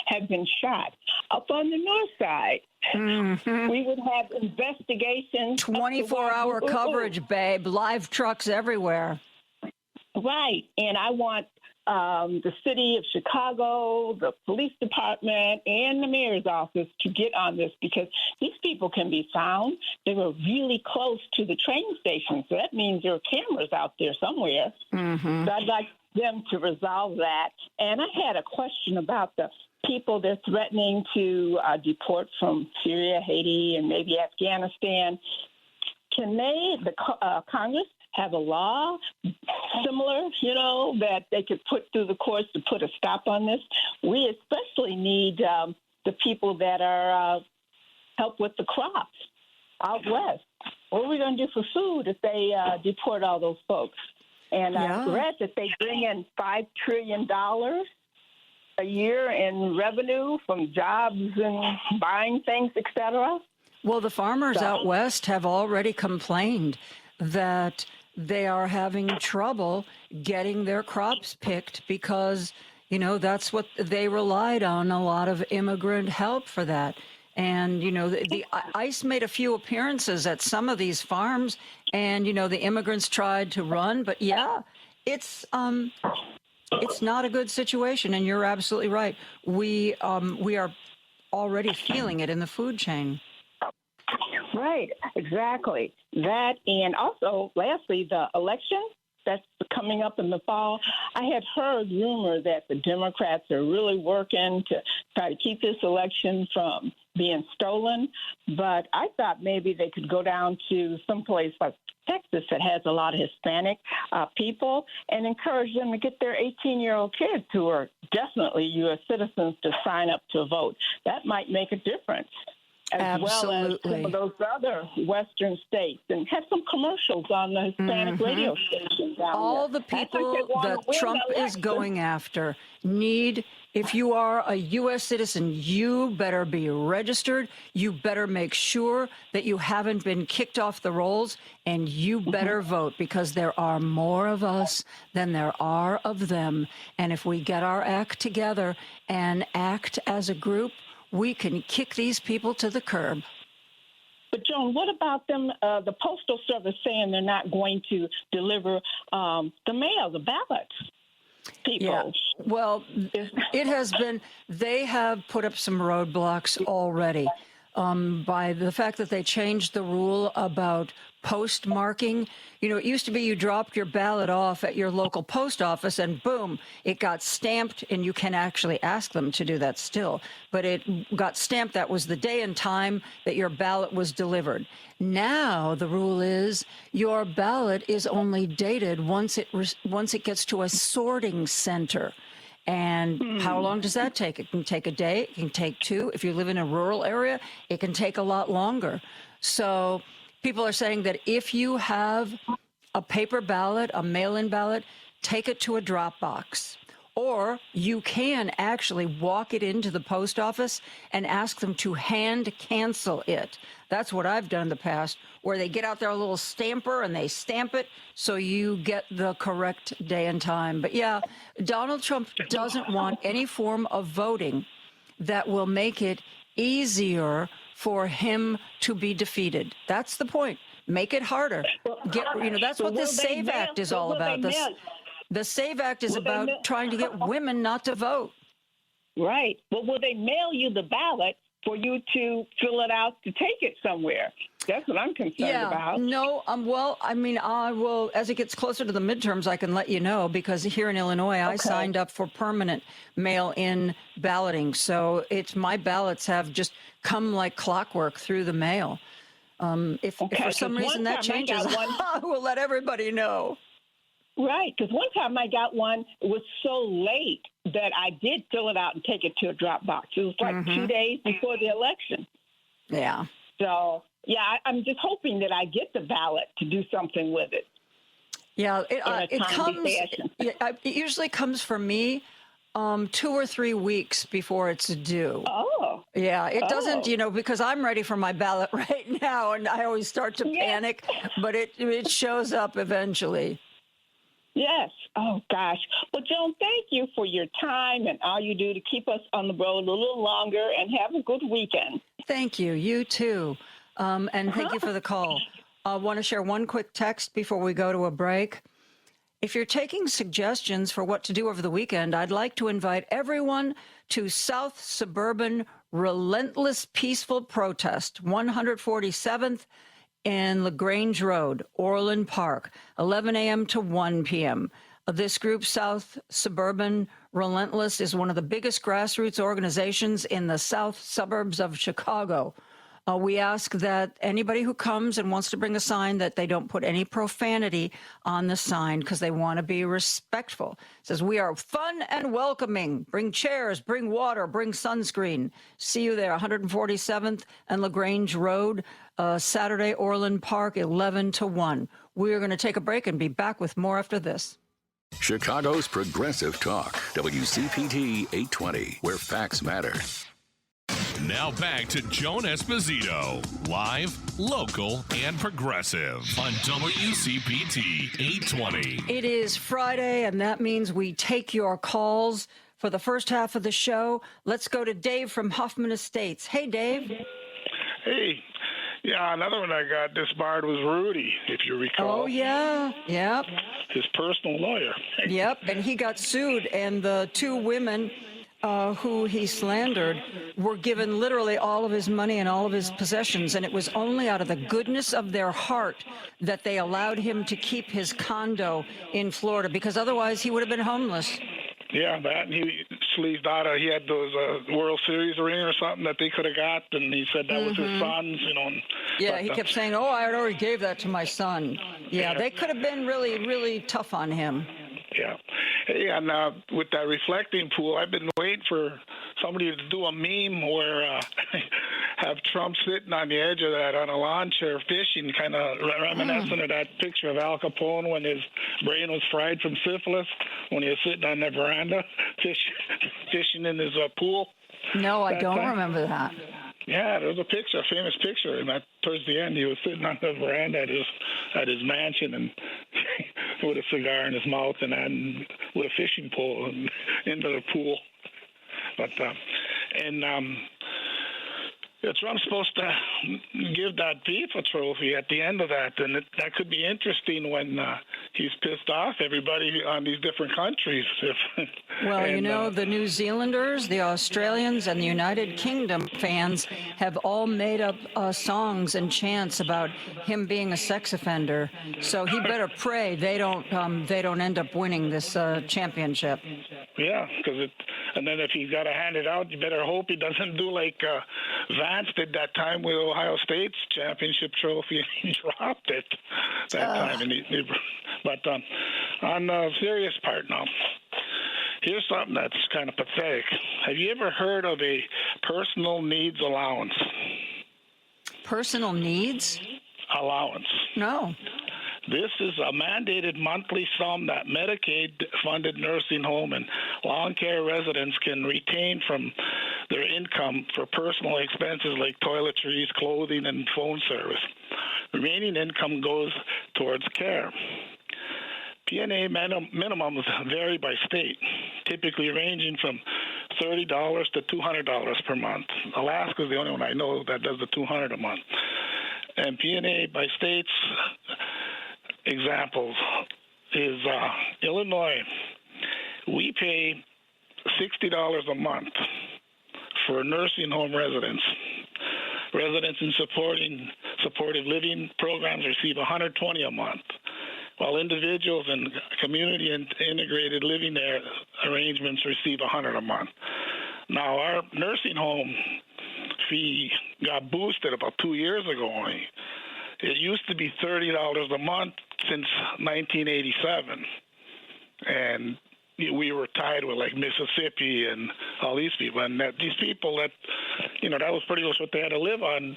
had been shot up on the north side, we would have investigations. 24-hour coverage, babe. Live trucks everywhere. Right. And I want the city of Chicago, the police department, and the mayor's office to get on this, because these people can be found. They were really close to the train station, so that means there are cameras out there somewhere. So I'd like them to resolve that. And I had a question about the people they're threatening to deport from Syria, Haiti, and maybe Afghanistan. Can the Congress have a law similar, that they could put through the courts to put a stop on this? We especially need the people that are help with the crops out west. What are we going to do for food if they deport all those folks? And I read that they bring in $5 trillion a year in revenue from jobs and buying things, et cetera. Well, the farmers out west have already complained that they are having trouble getting their crops picked because, that's what they relied on, a lot of immigrant help for that. And, the ICE made a few appearances at some of these farms, and, the immigrants tried to run. But, it's not a good situation, and you're absolutely right. We are already feeling it in the food chain. Right, exactly. That, and also, lastly, the election that's coming up in the fall. I had heard rumor that the Democrats are really working to try to keep this election from being stolen, but I thought maybe they could go down to someplace like Texas that has a lot of Hispanic people and encourage them to get their 18-year-old kids who are definitely U.S. citizens to sign up to vote. That might make a difference. As well as some of those other Western states, and have some commercials on the Hispanic radio stations down all there. The people that Trump is going after need, if you are a U.S. citizen, you better be registered. You better make sure that you haven't been kicked off the rolls, and you better vote, because there are more of us than there are of them. And if we get our act together and act as a group, we can kick these people to the curb. But, Joan, what about them, the Postal Service saying they're not going to deliver the mail, the ballots? People. Yeah. Well, it has been, they have put up some roadblocks already by the fact that they changed the rule about postmarking. It used to be you dropped your ballot off at your local post office and boom, it got stamped, and you can actually ask them to do that still. But it got stamped. That was the day and time that your ballot was delivered. Now the rule is your ballot is only dated once it gets to a sorting center. And how long does that take? It can take a day. It can take two. If you live in a rural area, it can take a lot longer. So people are saying that if you have a paper ballot, a mail-in ballot, take it to a drop box. Or you can actually walk it into the post office and ask them to hand cancel it. That's what I've done in the past, where they get out their little stamper and they stamp it so you get the correct day and time. But yeah, Donald Trump doesn't want any form of voting that will make it easier for him to be defeated. That's the point. Make it harder. That's what this SAVE Act is all about. The SAVE Act is about trying to get women not to vote. Right. Well, will they mail you the ballot for you to fill it out to take it somewhere? That's what I'm concerned about. No, well, I mean, I will, as it gets closer to the midterms, I can let you know, because here in Illinois, I signed up for permanent mail-in balloting. So my ballots have just come like clockwork through the mail. If for some reason that changes, I will let everybody know. Right, because one time I got one, it was so late that I did fill it out and take it to a drop box. It was like 2 days before the election. Yeah. So, I'm just hoping that I get the ballot to do something with it. Yeah, it usually comes for me 2 or 3 weeks before it's due. Oh. Yeah, it doesn't, because I'm ready for my ballot right now, and I always start to panic, but it shows up eventually. Yes. Oh, gosh. Well, Joan, thank you for your time and all you do to keep us on the road a little longer, and have a good weekend. Thank you. You too. And thank you for the call. I want to share one quick text before we go to a break. If you're taking suggestions for what to do over the weekend, I'd like to invite everyone to South Suburban Relentless Peaceful Protest, 147th and LaGrange Road, Orland Park, 11 a.m. to 1 p.m. This group, South Suburban Relentless, is one of the biggest grassroots organizations in the south suburbs of Chicago. We ask that anybody who comes and wants to bring a sign, that they don't put any profanity on the sign, because they want to be respectful. It says, we are fun and welcoming. Bring chairs, bring water, bring sunscreen. See you there, 147th and LaGrange Road, Saturday, Orland Park, 11 to 1. We are going to take a break and be back with more after this. Chicago's Progressive Talk, WCPT 820, where facts matter. Now back to Joan Esposito, live, local, and progressive on WCPT 820. It is Friday, and that means we take your calls for the first half of the show. Let's go to Dave from Hoffman Estates. Hey, Dave. Hey. Yeah, another one I got disbarred was Rudy, if you recall. Oh, yeah. Yep. His personal lawyer. Yep, and he got sued, and the two women who he slandered were given literally all of his money and all of his possessions, and it was only out of the goodness of their heart that they allowed him to keep his condo in Florida, because otherwise he would have been homeless. Yeah, that, and he sleeved out. He had those World Series ring or something that they could have got, and he said that was his son's, Yeah, he kept saying, I already gave that to my son. Yeah, they could have been really, really tough on him. Yeah. Hey, and with that reflecting pool, I've been waiting for somebody to do a meme where have Trump sitting on the edge of that on a lawn chair fishing, kind of reminiscent of that picture of Al Capone when his brain was fried from syphilis, when he was sitting on the veranda fishing in his pool. No, I don't remember that. Yeah, there was a picture, a famous picture, and towards the end he was sitting on the veranda at his mansion and with a cigar in his mouth and with a fishing pole into the pool. But Trump's supposed to give that FIFA trophy at the end of that, and that could be interesting when he's pissed off everybody on these different countries. Well, the New Zealanders, the Australians, and the United Kingdom fans have all made up songs and chants about him being a sex offender. So he better pray they don't end up winning this championship. Yeah, and then if he's got to hand it out, you better hope he doesn't do like Vance did that time with Ohio State's championship trophy. He dropped it that time. But on the serious part now, here's something that's kind of pathetic. Have you ever heard of a personal needs allowance? Personal needs? Allowance. No. This is a mandated monthly sum that Medicaid-funded nursing home and long care residents can retain from their income for personal expenses like toiletries, clothing, and phone service. Remaining income goes towards care. P&A minimums vary by state, typically ranging from $30 to $200 per month. Alaska is the only one I know that does the $200 a month. And P&A by states, examples, is Illinois. We pay $60 a month for nursing home residents. Residents in supportive living programs receive $120 a month, while individuals in community and integrated living arrangements receive $100 a month. Now, our nursing home fee got boosted about 2 years ago only. It used to be $30 a month since 1987, and we were tied with like Mississippi and all these people, and these people that that was pretty much what they had to live on,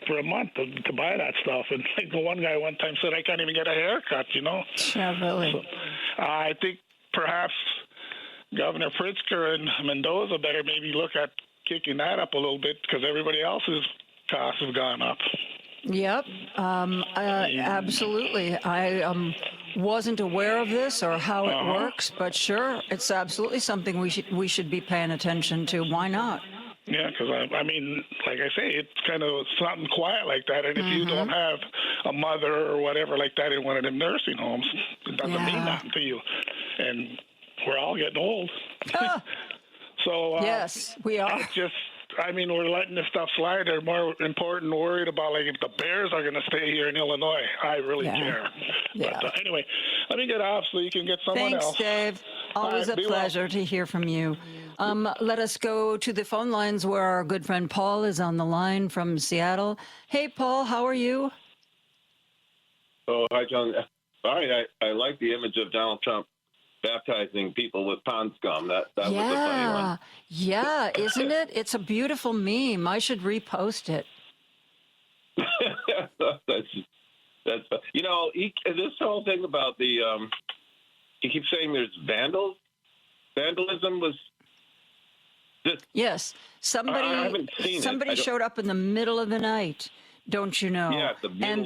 for a month to buy that stuff. And like the one guy one time said, I can't even get a haircut, Yeah, really. So, I think perhaps Governor Pritzker and Mendoza better maybe look at kicking that up a little bit, because everybody else's costs have gone up. Yep, absolutely. I wasn't aware of this or how it works, but sure, it's absolutely something we should be paying attention to. Why not? Yeah, because I mean, like I say, it's kind of something quiet like that. And if you don't have a mother or whatever like that in one of them nursing homes, it doesn't mean nothing to you. And we're all getting old. So yes, we are. We're letting this stuff slide. They're more important worried about like if the Bears are going to stay here in Illinois. I really care. Yeah. But anyway, let me get off so you can get someone Thanks, else. Dave. Always a pleasure to hear from you. Let us go to the phone lines where our good friend Paul is on the line from Seattle. Hey, Paul, how are you? Oh, hi, John. Sorry, I like the image of Donald Trump baptizing people with pond scum. That was a funny one. Yeah, isn't it? It's a beautiful meme. I should repost it. That's this whole thing about the he keeps saying there's vandalism was just somebody I haven't seen somebody showed up in the middle of the night, don't you know? Yeah, in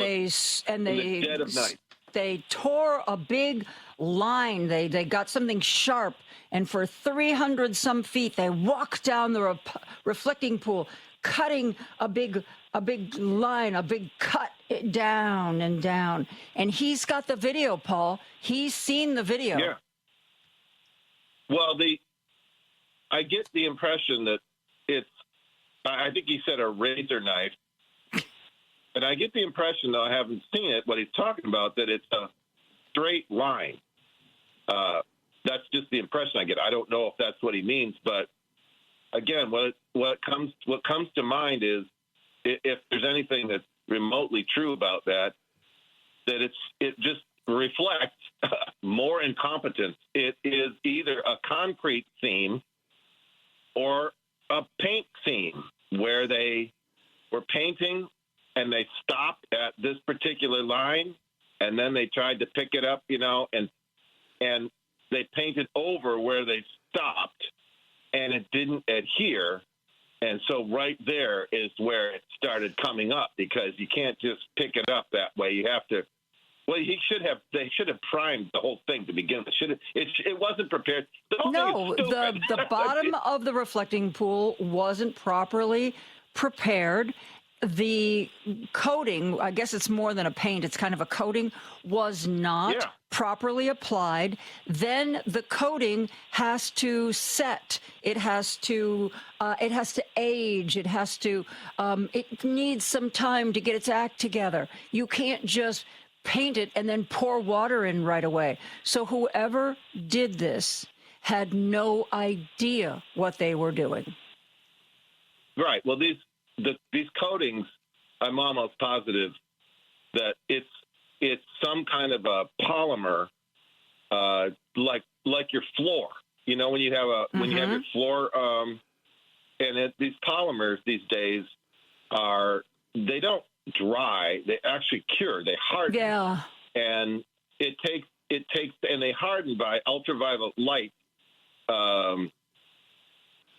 the dead of night. They tore a big line. They got something sharp, and for 300 some feet, they walked down the reflecting pool, cutting a big line, a big cut down and down. And he's got the video, Paul. He's seen the video. Yeah. Well, I get the impression that I think he said a razor knife. And I get the impression, though I haven't seen it, what he's talking about, that it's a straight line. That's just the impression I get. I don't know if that's what he means, but again, what comes to mind is if there's anything that's remotely true about that it just reflects more incompetence. It is either a concrete seam or a paint seam where they were painting and they stopped at this particular line, and then they tried to pick it up, and they painted over where they stopped, and it didn't adhere. And so right there is where it started coming up, because you can't just pick it up that way. You have to. Well, they should have primed the whole thing to begin with. It wasn't prepared. The bottom of the reflecting pool wasn't properly prepared. The coating, I guess it's more than a paint, it's kind of a coating, was not properly applied. Then the coating has to set. It has to age. It needs some time to get its act together. You can't just paint it and then pour water in right away. So whoever did this had no idea what they were doing. Right. Well, these coatings, I'm almost positive that it's some kind of a polymer, like your floor. When you have when you have your floor, and these polymers these days they don't dry; they actually cure. They harden. Yeah. And it takes, and they harden by ultraviolet light.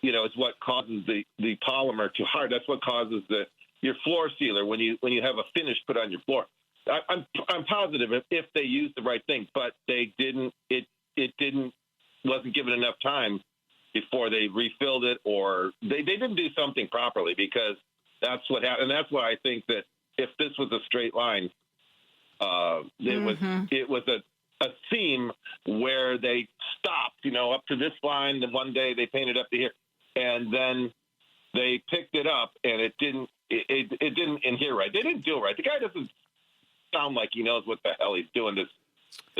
Is what causes the polymer to harden. That's what causes your floor sealer when you have a finish put on your floor. I'm positive if they used the right thing, but they didn't. It wasn't given enough time before they refilled it, or they didn't do something properly, because that's what happened. And that's why I think that if this was a straight line, it was a seam where they stopped, up to this line. And one day they painted up to here, and then they picked it up, and it didn't adhere right. They didn't do it right. The guy doesn't sound like he knows what the hell he's doing. This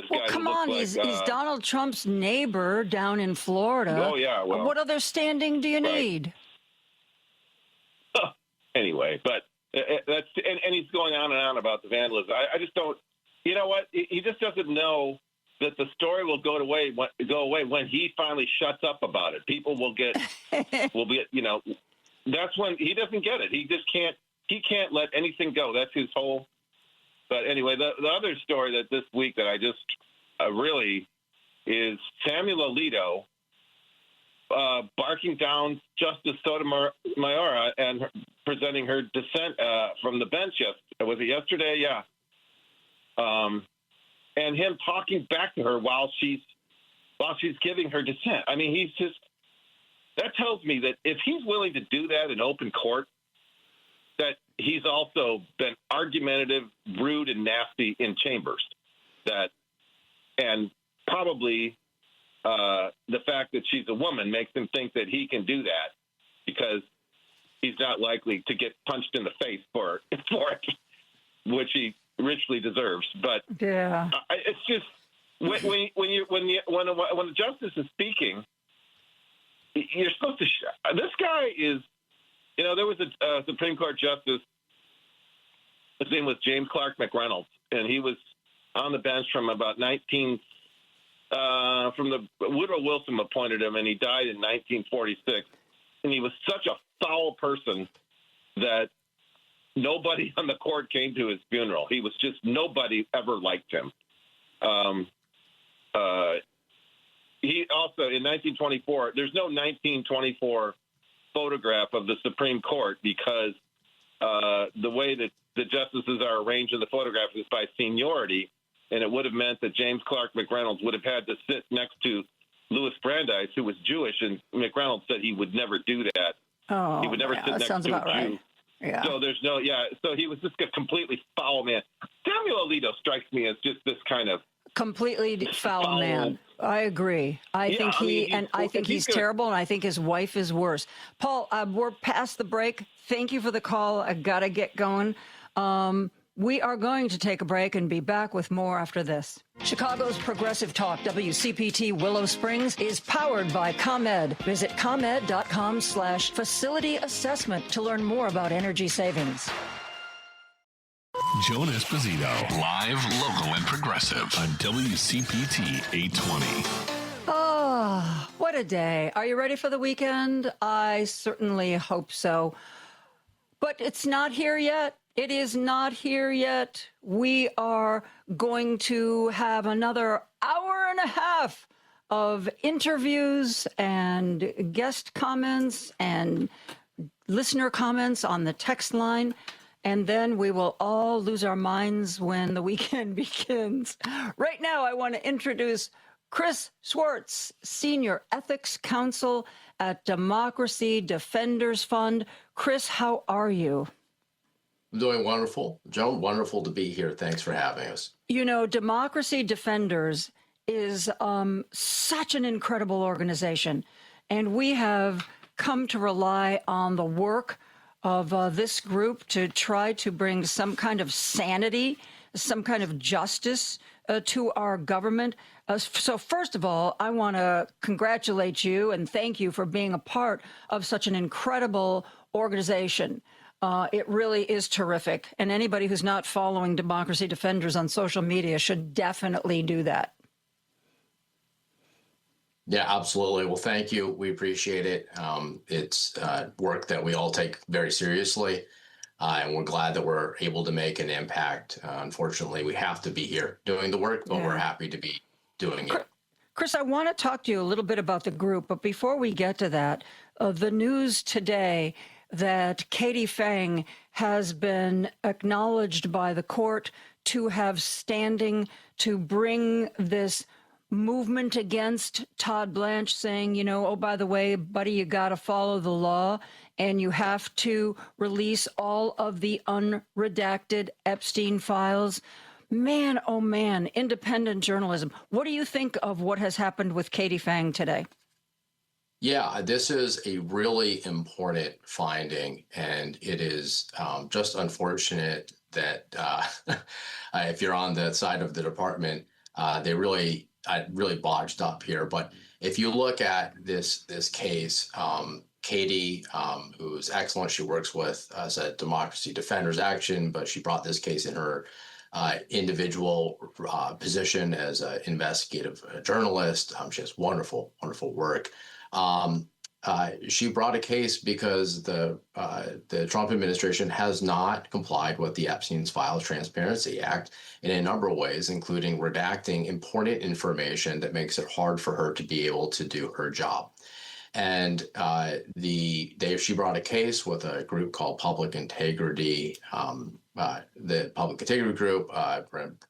well, guy come looks on, like, he's Donald Trump's neighbor down in Florida. Oh yeah. Well, what other standing do you need? Anyway, but that's and he's going on and on about the vandalism. I just don't. You know what? He just doesn't know that the story will go away when he finally shuts up about it. People will be. That's when he doesn't get it. He just can't. He can't let anything go. That's his whole. But anyway, the other story that this week that I just really is Samuel Alito barking down Justice Sotomayor and presenting her dissent from the bench. Was it yesterday? Yeah. And him talking back to her while she's giving her dissent. I mean, that tells me that if he's willing to do that in open court, that he's also been argumentative, rude, and nasty in chambers. And probably the fact that she's a woman makes him think that he can do that because he's not likely to get punched in the face for it, which he richly deserves. But yeah, it's just when the justice is speaking, you're supposed to. This guy is. There was a Supreme Court justice. His name was James Clark McReynolds, and he was on the bench from about Woodrow Wilson appointed him, and he died in 1946. And he was such a foul person that nobody on the court came to his funeral. He was just nobody ever liked him. He also in 1924. There's no 1924 photograph of the Supreme Court because the way that the justices are arranged in the photograph is by seniority, and it would have meant that James Clark McReynolds would have had to sit next to Louis Brandeis, who was Jewish, and McReynolds said he would never do that. Oh, he would never sit next to a Jew. Right. Yeah. So there's no, so he was just a completely foul man. Samuel Alito strikes me as just this kind of completely foul man. I agree. I think he's terrible, and I think his wife is worse. Paul, we're past the break. Thank you for the call. I got to get going. We are going to take a break and be back with more after this. Chicago's Progressive Talk, WCPT Willow Springs, is powered by ComEd. Visit ComEd.com/facility assessment to learn more about energy savings. Joan Esposito, live, local, and progressive on WCPT 820. Oh, what a day. Are you ready for the weekend? I certainly hope so. But it's not here yet. It is not here yet. We are going to have another hour and a half of interviews and guest comments and listener comments on the text line. And then we will all lose our minds when the weekend begins. Right now, I want to introduce Chris Schwartz, Senior Ethics Counsel at Democracy Defenders Fund. Chris, how are you? I'm doing wonderful. Joan, wonderful to be here. Thanks for having us. Democracy Defenders is such an incredible organization, and we have come to rely on the work of this group to try to bring some kind of sanity, some kind of justice to our government. So first of all, I want to congratulate you and thank you for being a part of such an incredible organization. It really is terrific. And anybody who's not following Democracy Defenders on social media should definitely do that. Yeah, absolutely. Well, thank you. We appreciate it. It's work that we all take very seriously, and we're glad that we're able to make an impact. Unfortunately, we have to be here doing the work, but we're happy to be doing it. Chris, I want to talk to you a little bit about the group, but before we get to that, the news today that Katie Fang has been acknowledged by the court to have standing to bring this movement against Todd Blanche, saying, oh, by the way, buddy, you got to follow the law and you have to release all of the unredacted Epstein files. Man, oh man, independent journalism. What do you think of what has happened with Katie Fang today? Yeah, this is a really important finding, and it is just unfortunate that if you're on the side of the department, they really botched up here. But if you look at this case, Katie, who's excellent, she works with us at Democracy Defenders Action, but she brought this case in her individual position as an investigative journalist. She has wonderful work. She brought a case because the Trump administration has not complied with the Epstein's Files Transparency Act in a number of ways, including redacting important information that makes it hard for her to be able to do her job. And she brought a case with a group called Public Integrity, the Public Integrity Group,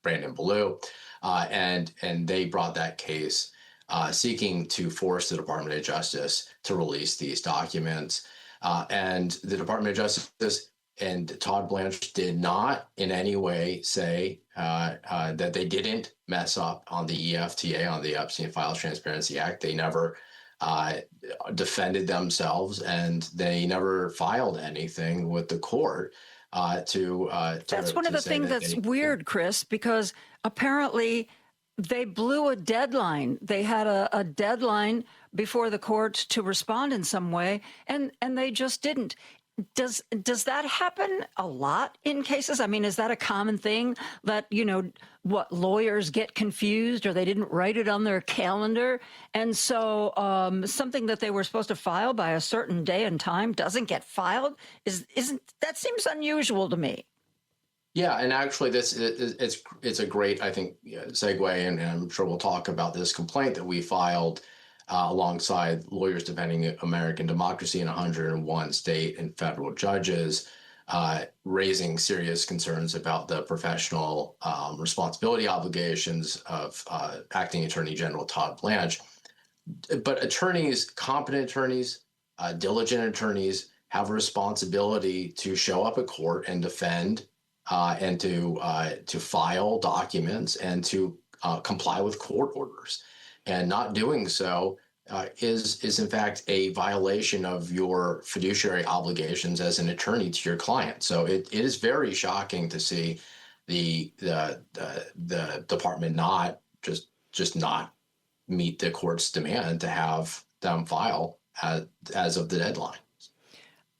Brandon Ballou, and they brought that case seeking to force the Department of Justice to release these documents. And the Department of Justice and Todd Blanche did not in any way say that they didn't mess up on the EFTA, on the Epstein Files Transparency Act. They never defended themselves, and they never filed anything with the court That's one of the things that's weird, Chris, because apparently they blew a deadline. They had a deadline before the court to respond in some way, and they just didn't. Does that happen a lot in cases? I mean, is that a common thing that, lawyers get confused or they didn't write it on their calendar? And so something that they were supposed to file by a certain day and time doesn't get filed? That seems unusual to me. Yeah, and actually it's a great, I think, segue, and I'm sure we'll talk about this complaint that we filed alongside Lawyers Defending American Democracy in 101 state and federal judges, raising serious concerns about the professional responsibility obligations of Acting Attorney General Todd Blanche. But attorneys, competent attorneys, diligent attorneys have a responsibility to show up at court and defend and to file documents and to comply with court orders. And not doing so is in fact a violation of your fiduciary obligations as an attorney to your client. So it is very shocking to see the department not just not meet the court's demand to have them file as of the deadline.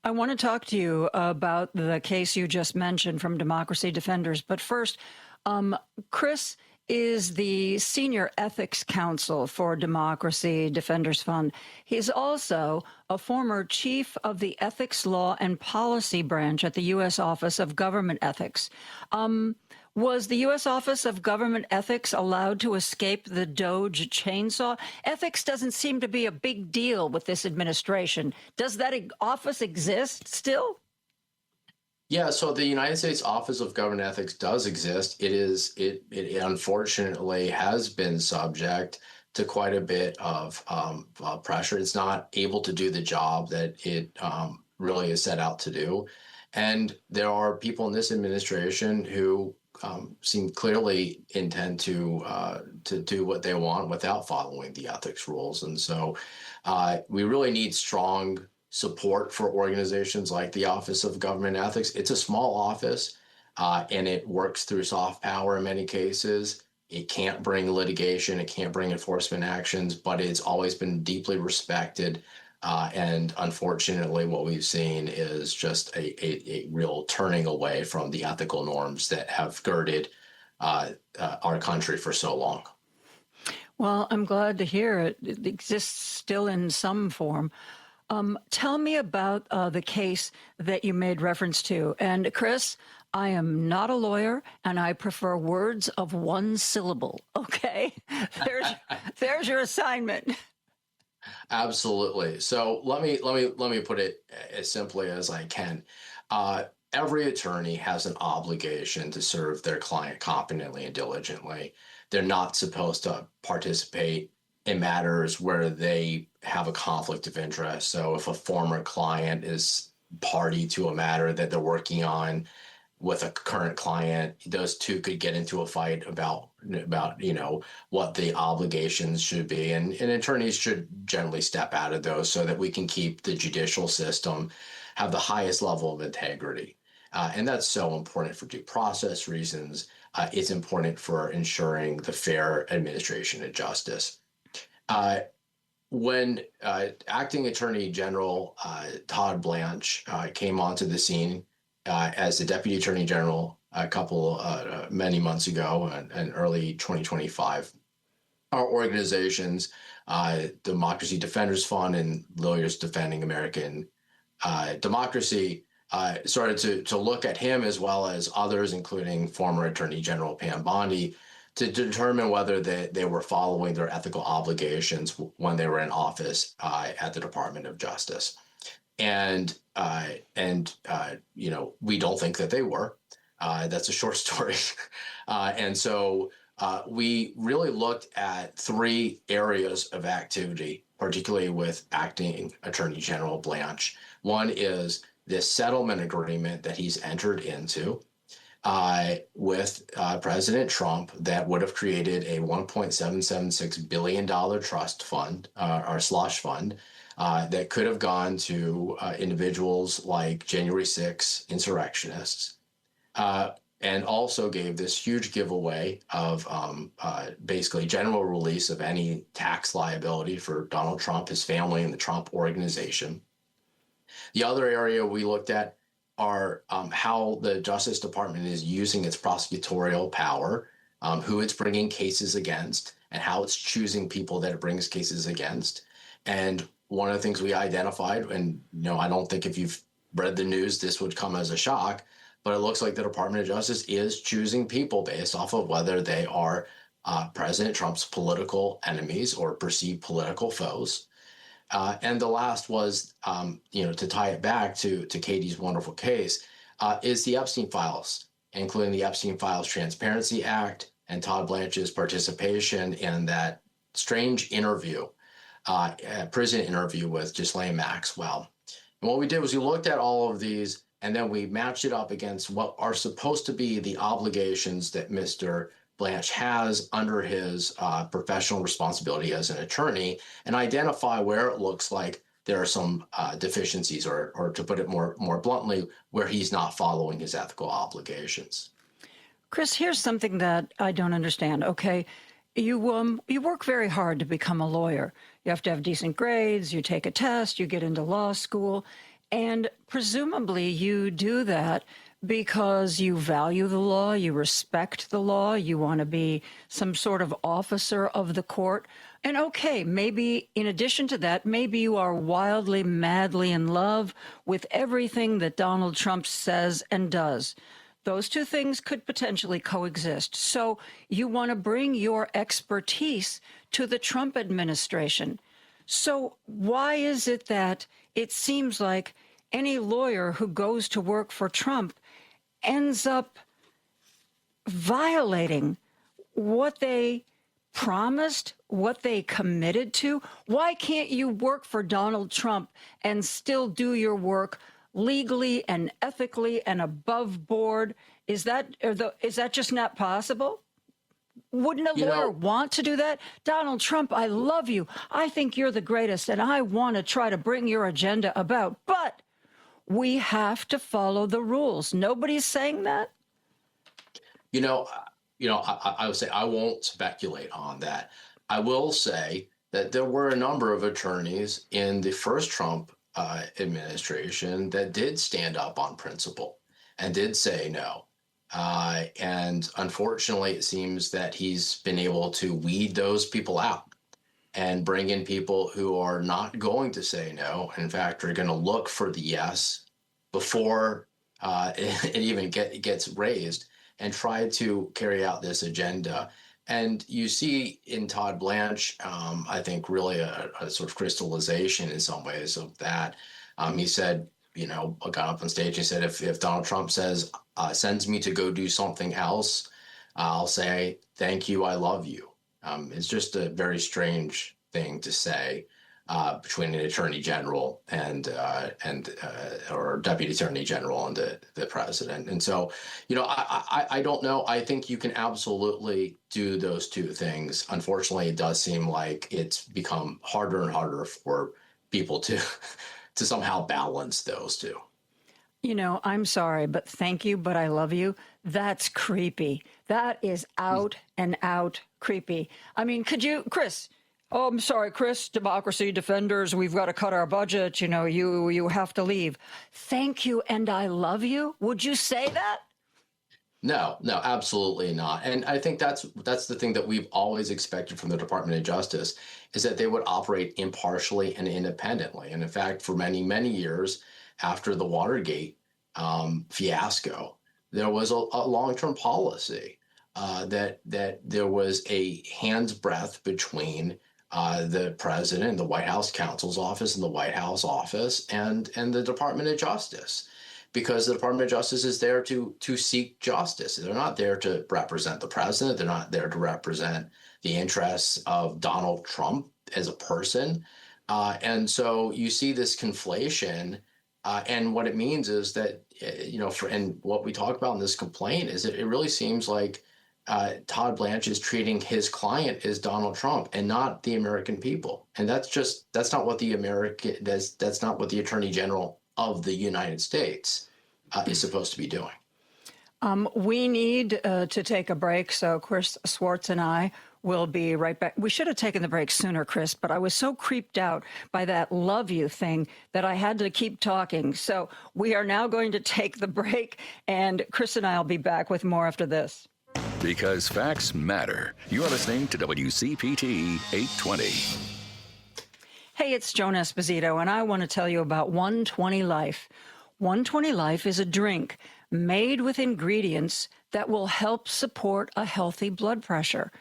I want to talk to you about the case you just mentioned from Democracy Defenders. But first, Chris is the senior ethics counsel for Democracy Defenders Fund. He's also a former chief of the Ethics Law and Policy Branch at the U.S. Office of Government Ethics. Was the U.S. Office of Government Ethics allowed to escape the Doge chainsaw? Ethics doesn't seem to be a big deal with this administration. Does that office exist still? Yeah, so the United States Office of Government Ethics does exist. It unfortunately has been subject to quite a bit of pressure. It's not able to do the job that it really is set out to do. And there are people in this administration who seem clearly intend to do what they want without following the ethics rules. And so we really need strong support for organizations like the Office of Government Ethics. It's a small office, and it works through soft power in many cases. It can't bring litigation, it can't bring enforcement actions, but it's always been deeply respected. And unfortunately, what we've seen is just a real turning away from the ethical norms that have girded our country for so long. Well, I'm glad to hear it exists still in some form. Tell me about the case that you made reference to. And Chris, I am not a lawyer, and I prefer words of one syllable. Okay, there's your assignment. Absolutely. So let me put it as simply as I can. Every attorney has an obligation to serve their client competently and diligently. They're not supposed to participate in matters where they have a conflict of interest. So if a former client is party to a matter that they're working on, with a current client, those two could get into a fight about what the obligations should be, and attorneys should generally step out of those so that we can keep the judicial system have the highest level of integrity. And that's so important for due process reasons. It's important for ensuring the fair administration of justice. When Acting Attorney General Todd Blanche came onto the scene as the Deputy Attorney General many months ago in early 2025, our organizations, Democracy Defenders Fund and Lawyers Defending American Democracy, started to look at him as well as others, including former Attorney General Pam Bondi, to determine whether they were following their ethical obligations when they were in office at the Department of Justice. And we don't think that they were. That's a short story. And so we really looked at three areas of activity, particularly with Acting Attorney General Blanche. One is this settlement agreement that he's entered into with President Trump that would have created a $1.776 billion trust fund or slush fund that could have gone to individuals like January 6 insurrectionists, and also gave this huge giveaway of basically general release of any tax liability for Donald Trump, his family, and the Trump organization. The other area we looked at are how the Justice Department is using its prosecutorial power, who it's bringing cases against, and how it's choosing people that it brings cases against. And one of the things we identified, and I don't think if you've read the news, this would come as a shock, but it looks like the Department of Justice is choosing people based off of whether they are President Trump's political enemies or perceived political foes. And the last was, to tie it back to Katie's wonderful case, is the Epstein Files, including the Epstein Files Transparency Act and Todd Blanche's participation in that strange interview, prison interview with Ghislaine Maxwell. And what we did was we looked at all of these, and then we matched it up against what are supposed to be the obligations that Mr. Blanche has under his professional responsibility as an attorney, and identify where it looks like there are some deficiencies, or to put it more bluntly, where he's not following his ethical obligations. Chris, here's something that I don't understand. Okay, you work very hard to become a lawyer. You have to have decent grades. You take a test. You get into law school, and presumably you do that because you value the law, you respect the law, you want to be some sort of officer of the court. And okay, maybe in addition to that, maybe you are wildly, madly in love with everything that Donald Trump says and does. Those two things could potentially coexist. So you want to bring your expertise to the Trump administration. So why is it that it seems like any lawyer who goes to work for Trump ends up violating what they promised, what they committed to? Why can't you work for Donald Trump and still do your work legally and ethically and above board? Is that just not possible? Wouldn't a lawyer want to do that? Donald Trump, I love you. I think you're the greatest, and I want to try to bring your agenda about. But we have to follow the rules. Nobody's saying that. I would say I won't speculate on that. I will say that there were a number of attorneys in the first Trump administration that did stand up on principle and did say no. And unfortunately, it seems that he's been able to weed those people out and bring in people who are not going to say no. In fact, are going to look for the yes before it even gets raised, and try to carry out this agenda. And you see in Todd Blanche, I think really a sort of crystallization in some ways of that. He said, got up on stage and said, if Donald Trump sends me to go do something else, I'll say, thank you, I love you. It's just a very strange thing to say. between an attorney general and or deputy attorney general and the president. And so, I don't know. I think you can absolutely do those two things. Unfortunately, it does seem like it's become harder and harder for people to somehow balance those two. I'm sorry, but thank you, but I love you. That's creepy. That is out and out creepy. I mean, could you, Chris? Oh, I'm sorry, Chris, democracy defenders, we've got to cut our budget. You have to leave. Thank you, and I love you. Would you say that? No, absolutely not. And I think that's the thing that we've always expected from the Department of Justice, is that they would operate impartially and independently. And in fact, for many, many years after the Watergate fiasco, there was a long-term policy that there was a hand's breadth between the president, the White House counsel's office, and the White House office, and the Department of Justice, because the Department of Justice is there to seek justice. They're not there to represent the president. They're not there to represent the interests of Donald Trump as a person. And so you see this conflation. And what it means is that, and what we talk about in this complaint is that it really seems like Todd Blanche is treating his client as Donald Trump and not the American people. And that's not what the that's not what the Attorney General of the United States is supposed to be doing. We need to take a break. So Chris Swartz and I will be right back. We should have taken the break sooner, Chris, but I was so creeped out by that love you thing that I had to keep talking. So we are now going to take the break, and Chris and I will be back with more after this. Because facts matter. You're listening to WCPT 820. Hey, it's Joan Esposito, and I want to tell you about 120 Life. 120 Life is a drink made with ingredients that will help support a healthy blood pressure.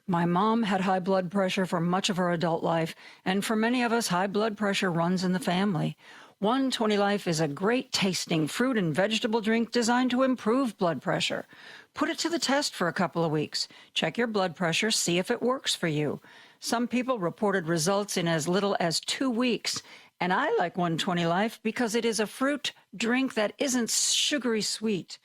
My mom had high blood pressure for much of her adult life, and for many of us, high blood pressure runs in the family. 120 Life is a great tasting fruit and vegetable drink designed to improve blood pressure. Put it to the test for a couple of weeks. Check your blood pressure, see if it works for you. Some people reported results in as little as 2 weeks. And I like 120 Life because it is a fruit drink that isn't sugary sweet.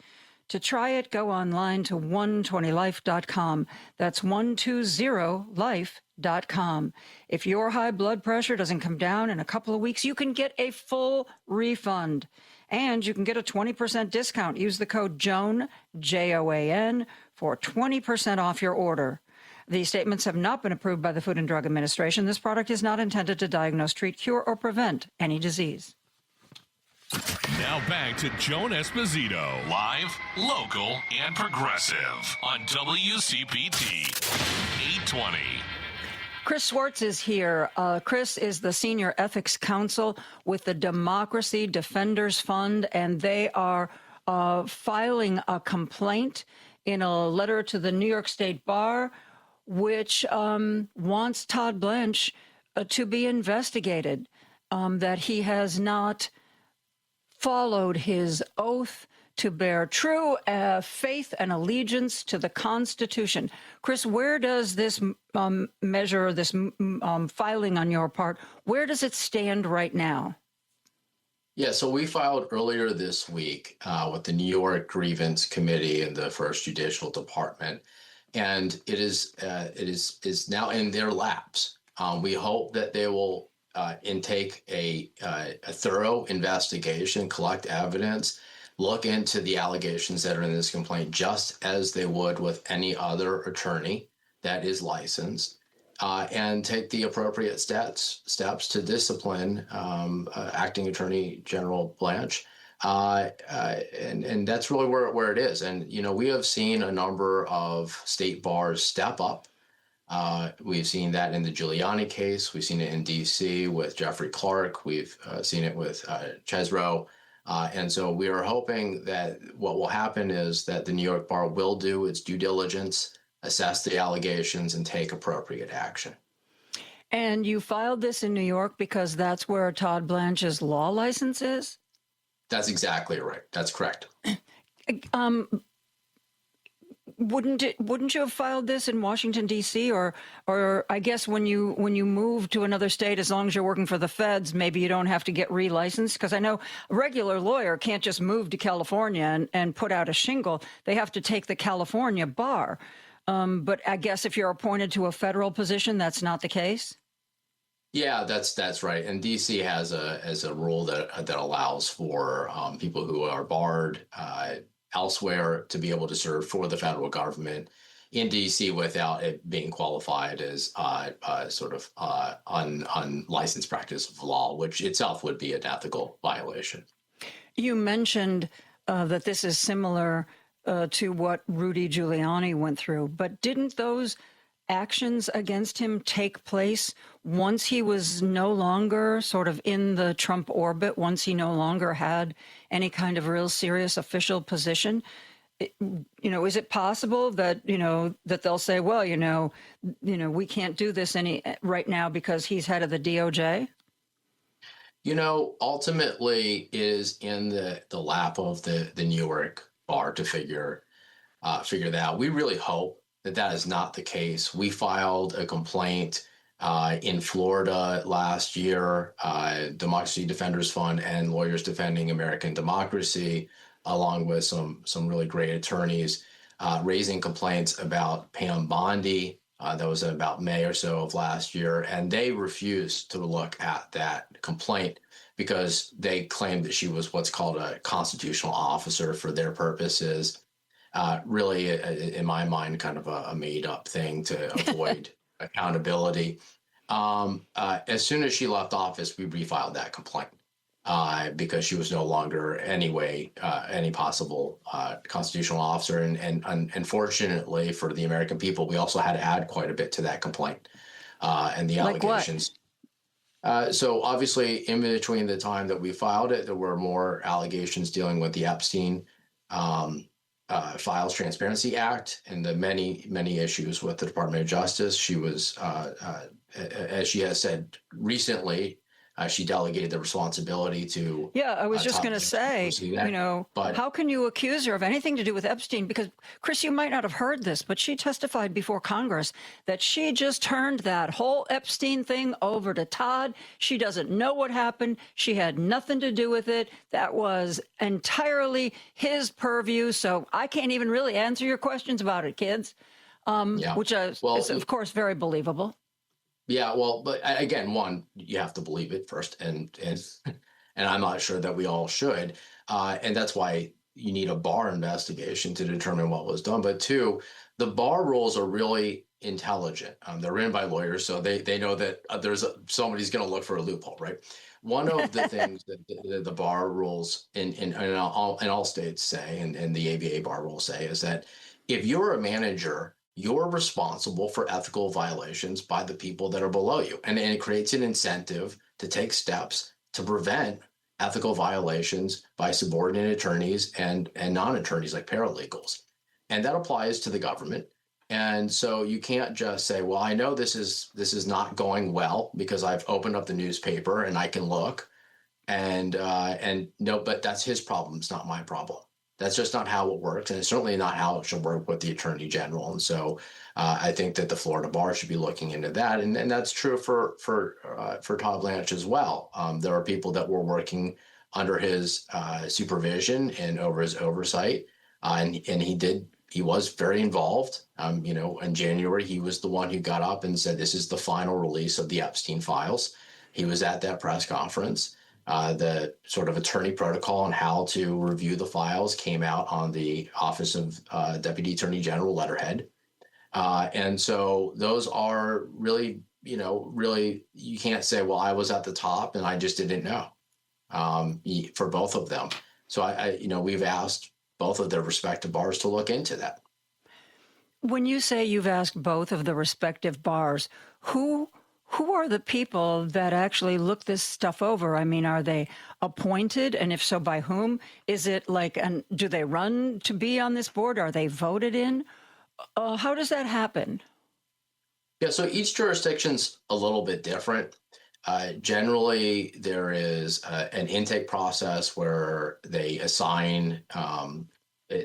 To try it, go online to 120life.com. That's 120life.com. If your high blood pressure doesn't come down in a couple of weeks, you can get a full refund. And you can get a 20% discount. Use the code JOAN, JOAN, for 20% off your order. These statements have not been approved by the Food and Drug Administration. This product is not intended to diagnose, treat, cure, or prevent any disease. Now back to Joan Esposito, live, local, and progressive on WCPT 820. Chris Swartz is here. Chris is the Senior Ethics Counsel with the Democracy Defenders Fund, and they are filing a complaint in a letter to the New York State Bar, which wants Todd Blanche to be investigated, that he has not followed his oath to bear true faith and allegiance to the Constitution. Chris, where does this measure, this filing on your part, where does it stand right now? Yeah, so we filed earlier this week with the New York Grievance Committee and the First Judicial Department, and it is now in their laps. We hope that they will intake a thorough investigation, collect evidence, look into the allegations that are in this complaint, just as they would with any other attorney that is licensed, and take the appropriate steps to discipline Acting Attorney General Blanche. And that's really where it is. And, we have seen a number of state bars step up. We've seen that in the Giuliani case. We've seen it in D.C. with Jeffrey Clark. We've seen it with Chesrow. And so we are hoping that what will happen is that the New York Bar will do its due diligence, assess the allegations, and take appropriate action. And you filed this in New York because that's where Todd Blanche's law license is? That's exactly right. That's correct. Wouldn't you have filed this in Washington, D.C., or I guess when you move to another state, as long as you're working for the feds, maybe you don't have to get relicensed? Because I know a regular lawyer can't just move to California and put out a shingle. They have to take the California bar. But I guess if you're appointed to a federal position, that's not the case? Yeah, that's right. And DC has a rule that allows for people who are barred elsewhere to be able to serve for the federal government in DC without it being qualified as sort of unlicensed practice of law, which itself would be an ethical violation. You mentioned that this is similar to what Rudy Giuliani went through, but didn't those actions against him take place once he was no longer sort of in the Trump orbit, once he no longer had any kind of real serious official position? Is it possible that, that they'll say, well, we can't do this right now because he's head of the DOJ? Ultimately it is in the lap of the New York bar to figure that out. We really hope that is not the case. We filed a complaint in Florida last year, Democracy Defenders Fund and Lawyers Defending American Democracy, along with some really great attorneys, raising complaints about Pam Bondi. That was in about May or so of last year, and they refused to look at that complaint because they claimed that she was what's called a constitutional officer for their purposes. Really, in my mind, kind of a made-up thing to avoid accountability. As soon as she left office, we refiled that complaint because she was no longer any possible constitutional officer. And unfortunately for the American people, we also had to add quite a bit to that complaint and the allegations. So obviously, in between the time that we filed it, there were more allegations dealing with the Epstein Files Transparency Act and the many issues with the Department of Justice. She was, as she has said recently, she delegated the responsibility to. Yeah, I was just going to say, but how can you accuse her of anything to do with Epstein? Because, Chris, you might not have heard this, but she testified before Congress that she just turned that whole Epstein thing over to Todd. She doesn't know what happened. She had nothing to do with it. That was entirely his purview. So I can't even really answer your questions about it, kids, which is, of course, very believable. Yeah, well, but again, one, you have to believe it first, and I'm not sure that we all should, and that's why you need a bar investigation to determine what was done. But two, the bar rules are really intelligent. They're written by lawyers, so they know that somebody's going to look for a loophole, right? One of the things that the bar rules in all states say, and the ABA bar rules say, is that if you're a manager, you're responsible for ethical violations by the people that are below you. And it creates an incentive to take steps to prevent ethical violations by subordinate attorneys and non-attorneys like paralegals. And that applies to the government. And so you can't just say, well, I know this is not going well because I've opened up the newspaper and I can look and no, but that's his problem. It's not my problem. That's just not how it works, and it's certainly not how it should work with the Attorney General. And so, I think that the Florida bar should be looking into that, and that's true for Todd Blanche as well. There are people that were working under his supervision and over his oversight, and he was very involved. In January, he was the one who got up and said, "This is the final release of the Epstein files." He was at that press conference. The sort of attorney protocol on how to review the files came out on the Office of Deputy Attorney General letterhead. And so those are really, you can't say, well, I was at the top and I just didn't know for both of them. So we've asked both of their respective bars to look into that. When you say you've asked both of the respective bars, who are the people that actually look this stuff over? I mean, are they appointed? And if so, by whom? Is it do they run to be on this board? Are they voted in? How does that happen? Yeah, so each jurisdiction's a little bit different. Generally, there is an intake process where they assign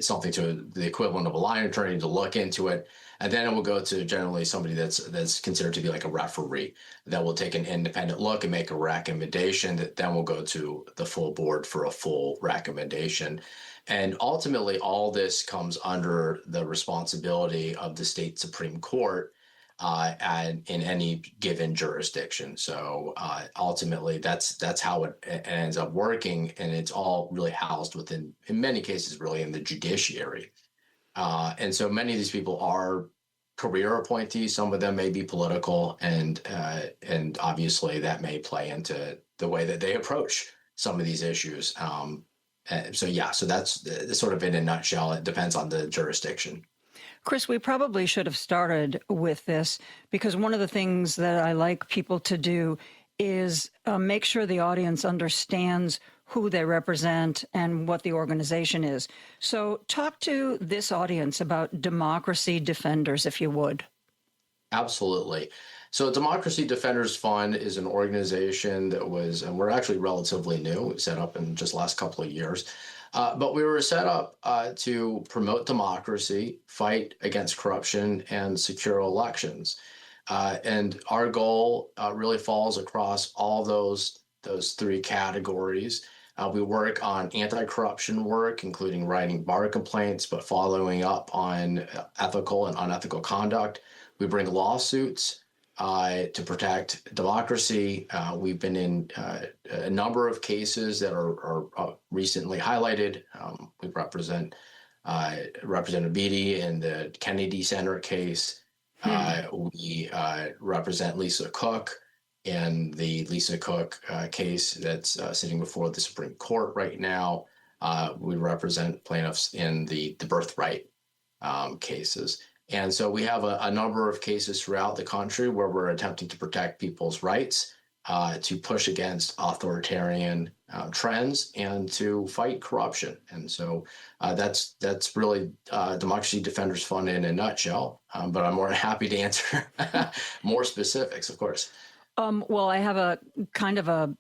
something to the equivalent of a line attorney to look into it. And then it will go to generally somebody that's considered to be like a referee that will take an independent look and make a recommendation that then will go to the full board for a full recommendation. And ultimately, all this comes under the responsibility of the state Supreme Court and in any given jurisdiction. So ultimately, that's how it ends up working, and it's all really housed within, in many cases, really in the judiciary. And so many of these people are career appointees. Some of them may be political, and obviously that may play into the way that they approach some of these issues. So that's sort of in a nutshell. It depends on the jurisdiction. Chris, we probably should have started with this because one of the things that I like people to do is make sure the audience understands who they represent and what the organization is. So talk to this audience about Democracy Defenders, if you would. Absolutely. So Democracy Defenders Fund is an organization that was, and we're actually relatively new, set up in just the last couple of years. But we were set up to promote democracy, fight against corruption, and secure elections. And our goal really falls across all those three categories. We work on anti-corruption work, including writing bar complaints, but following up on ethical and unethical conduct. We bring lawsuits to protect democracy. We've been in a number of cases that are recently highlighted. We represent Representative Beatty in the Kennedy Center case. We represent Lisa Cook in the Lisa Cook case that's sitting before the Supreme Court right now. We represent plaintiffs in the birthright cases. And so we have a number of cases throughout the country where we're attempting to protect people's rights, to push against authoritarian trends, and to fight corruption. And so that's really Democracy Defenders Fund in a nutshell. But I'm more than happy to answer more specifics, of course. Well, I have a kind of a,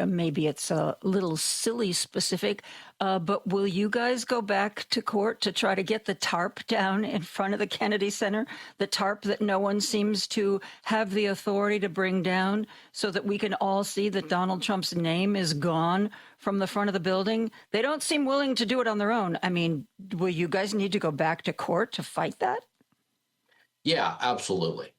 maybe it's a little silly specific, but will you guys go back to court to try to get the tarp down in front of the Kennedy Center, the tarp that no one seems to have the authority to bring down, so that we can all see that Donald Trump's name is gone from the front of the building? They don't seem willing to do it on their own. I mean, will you guys need to go back to court to fight that? Yeah, absolutely.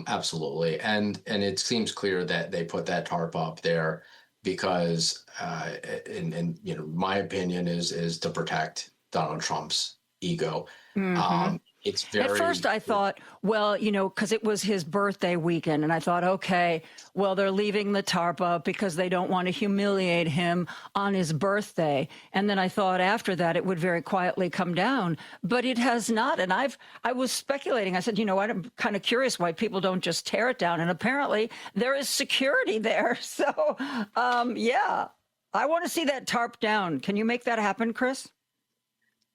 Absolutely. And it seems clear that they put that tarp up there because, and you know, my opinion is to protect Donald Trump's ego. Mm-hmm. It's very. At first I thought, well, you know, because it was his birthday weekend, and I thought, okay, well, they're leaving the tarp up because they don't want to humiliate him on his birthday. And then I thought after that it would very quietly come down, but it has not. And I was speculating. I said, you know what, I'm kind of curious why people don't just tear it down. And apparently there is security there. So, yeah, I want to see that tarp down. Can you make that happen, Chris?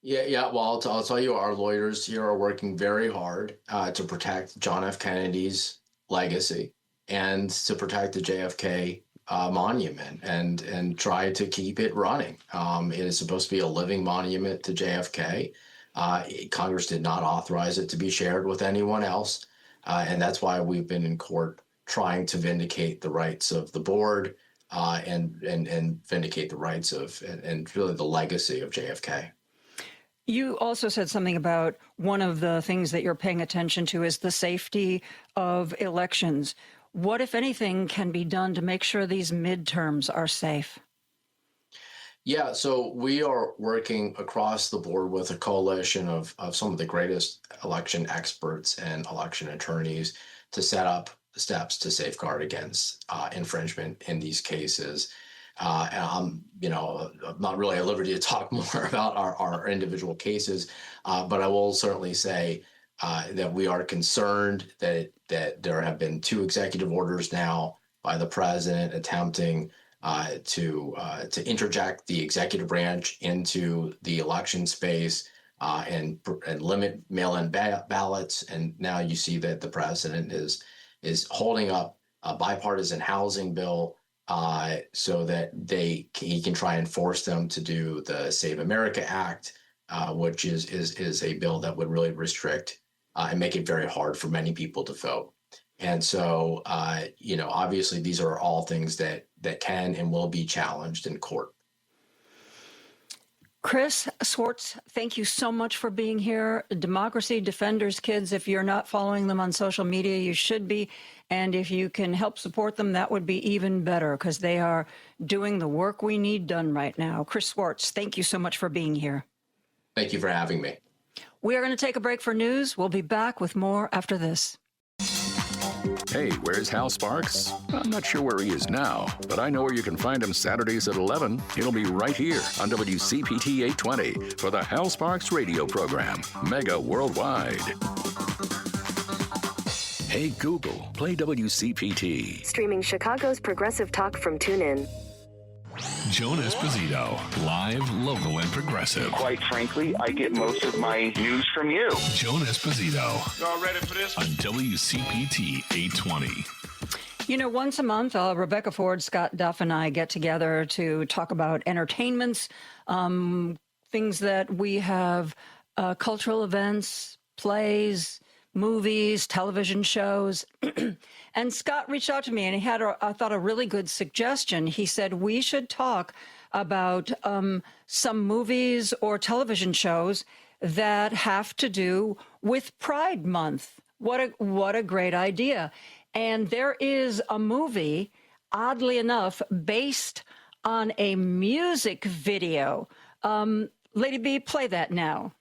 Yeah. Well, I'll tell you, our lawyers here are working very hard to protect John F. Kennedy's legacy and to protect the JFK monument and try to keep it running. It is supposed to be a living monument to JFK. Congress did not authorize it to be shared with anyone else. And that's why we've been in court trying to vindicate the rights of the board and vindicate the rights of and really the legacy of JFK. You also said something about one of the things that you're paying attention to is the safety of elections. What, if anything, can be done to make sure these midterms are safe? Yeah, so we are working across the board with a coalition of some of the greatest election experts and election attorneys to set up steps to safeguard against infringement in these cases. And I'm not really at liberty to talk more about our individual cases, but I will certainly say that we are concerned that there have been 2 executive orders now by the president attempting to interject the executive branch into the election space and limit mail-in ballots. And now you see that the president is holding up a bipartisan housing bill so that he can try and force them to do the Save America Act which is a bill that would really restrict and make it very hard for many people to vote. And so, obviously, these are all things that can and will be challenged in court. Chris Swartz, thank you so much for being here. Democracy Defenders Kids, if you're not following them on social media, you should be. And if you can help support them, that would be even better because they are doing the work we need done right now. Chris Swartz, thank you so much for being here. Thank you for having me. We are going to take a break for news. We'll be back with more after this. Hey, where's Hal Sparks? I'm not sure where he is now, but I know where you can find him Saturdays at 11. He'll be right here on WCPT 820 for the Hal Sparks radio program, Mega Worldwide. Hey, Google, play WCPT. Streaming Chicago's progressive talk from TuneIn. Joan Esposito, live, local, and progressive. Quite frankly, I get most of my news from you. Joan Esposito. Y'all ready for this? On WCPT 820. You know, once a month, Rebecca Ford, Scott Duff, and I get together to talk about entertainments, things that we have, cultural events, plays, movies, television shows. And Scott reached out to me and he had, I thought, a really good suggestion. He said we should talk about some movies or television shows that have to do with Pride Month. What a great idea. And there is a movie, oddly enough, based on a music video. Lady B, play that now.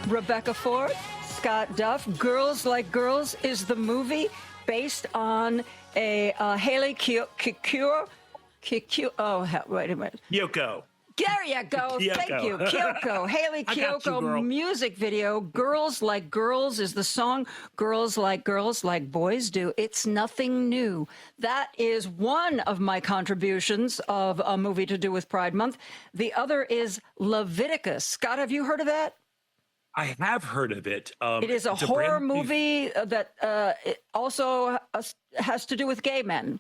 Rebecca Ford, Scott Duff, Girls Like Girls is the movie based on a Haley Kiyoko. Oh, wait a minute. Yoko. There you go. Kyoko. Thank you. Kyoko. Haley Kiyoko music video. Girls Like Girls is the song. Girls like boys do. It's nothing new. That is one of my contributions of a movie to do with Pride Month. The other is Leviticus. Scott, have you heard of that? I have heard of it. It is a horror movie that it also has to do with gay men.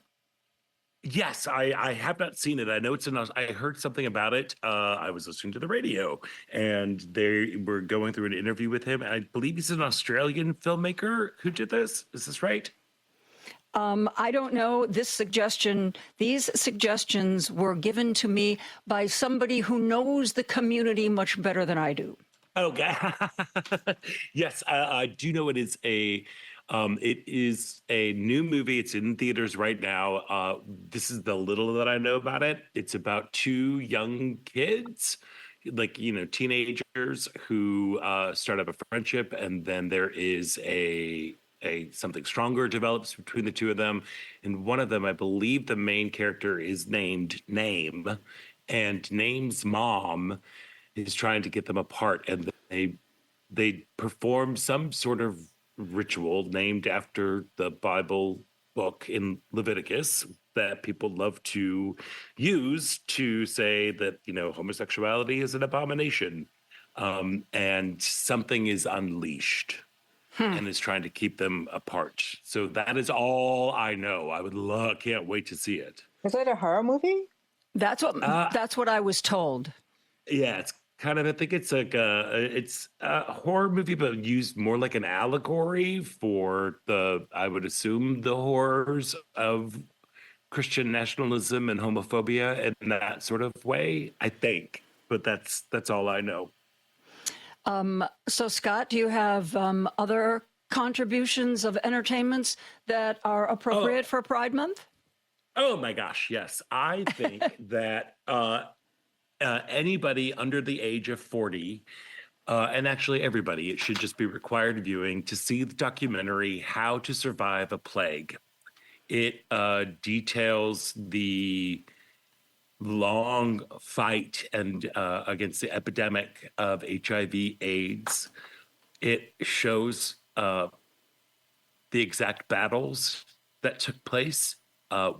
Yes, I have not seen it. I know it's I heard something about it. I was listening to the radio, and they were going through an interview with him. I believe he's an Australian filmmaker who did this. Is this right? I don't know. These suggestions were given to me by somebody who knows the community much better than I do. Okay. Yes, I do know it is a new movie. It's in theaters right now. This is the little that I know about it. It's about two young kids, teenagers who start up a friendship, and then there is a something stronger develops between the two of them. And one of them, I believe the main character is named Name, and Name's mom is trying to get them apart, and they perform some sort of ritual named after the Bible book in Leviticus that people love to use to say that, homosexuality is an abomination, and something is unleashed and is trying to keep them apart. So that is all I know. Can't wait to see it. Is it a horror movie? That's what I was told. Yeah, it's kind of, I think it's it's a horror movie, but used more like an allegory for I would assume, the horrors of Christian nationalism and homophobia in that sort of way, I think. But that's all I know. So, Scott, do you have other contributions of entertainments that are appropriate for Pride Month? Oh, my gosh, yes. I think that anybody under the age of 40, and actually everybody, it should just be required viewing to see the documentary How to Survive a Plague. It details the long fight and against the epidemic of HIV/AIDS. It shows the exact battles that took place,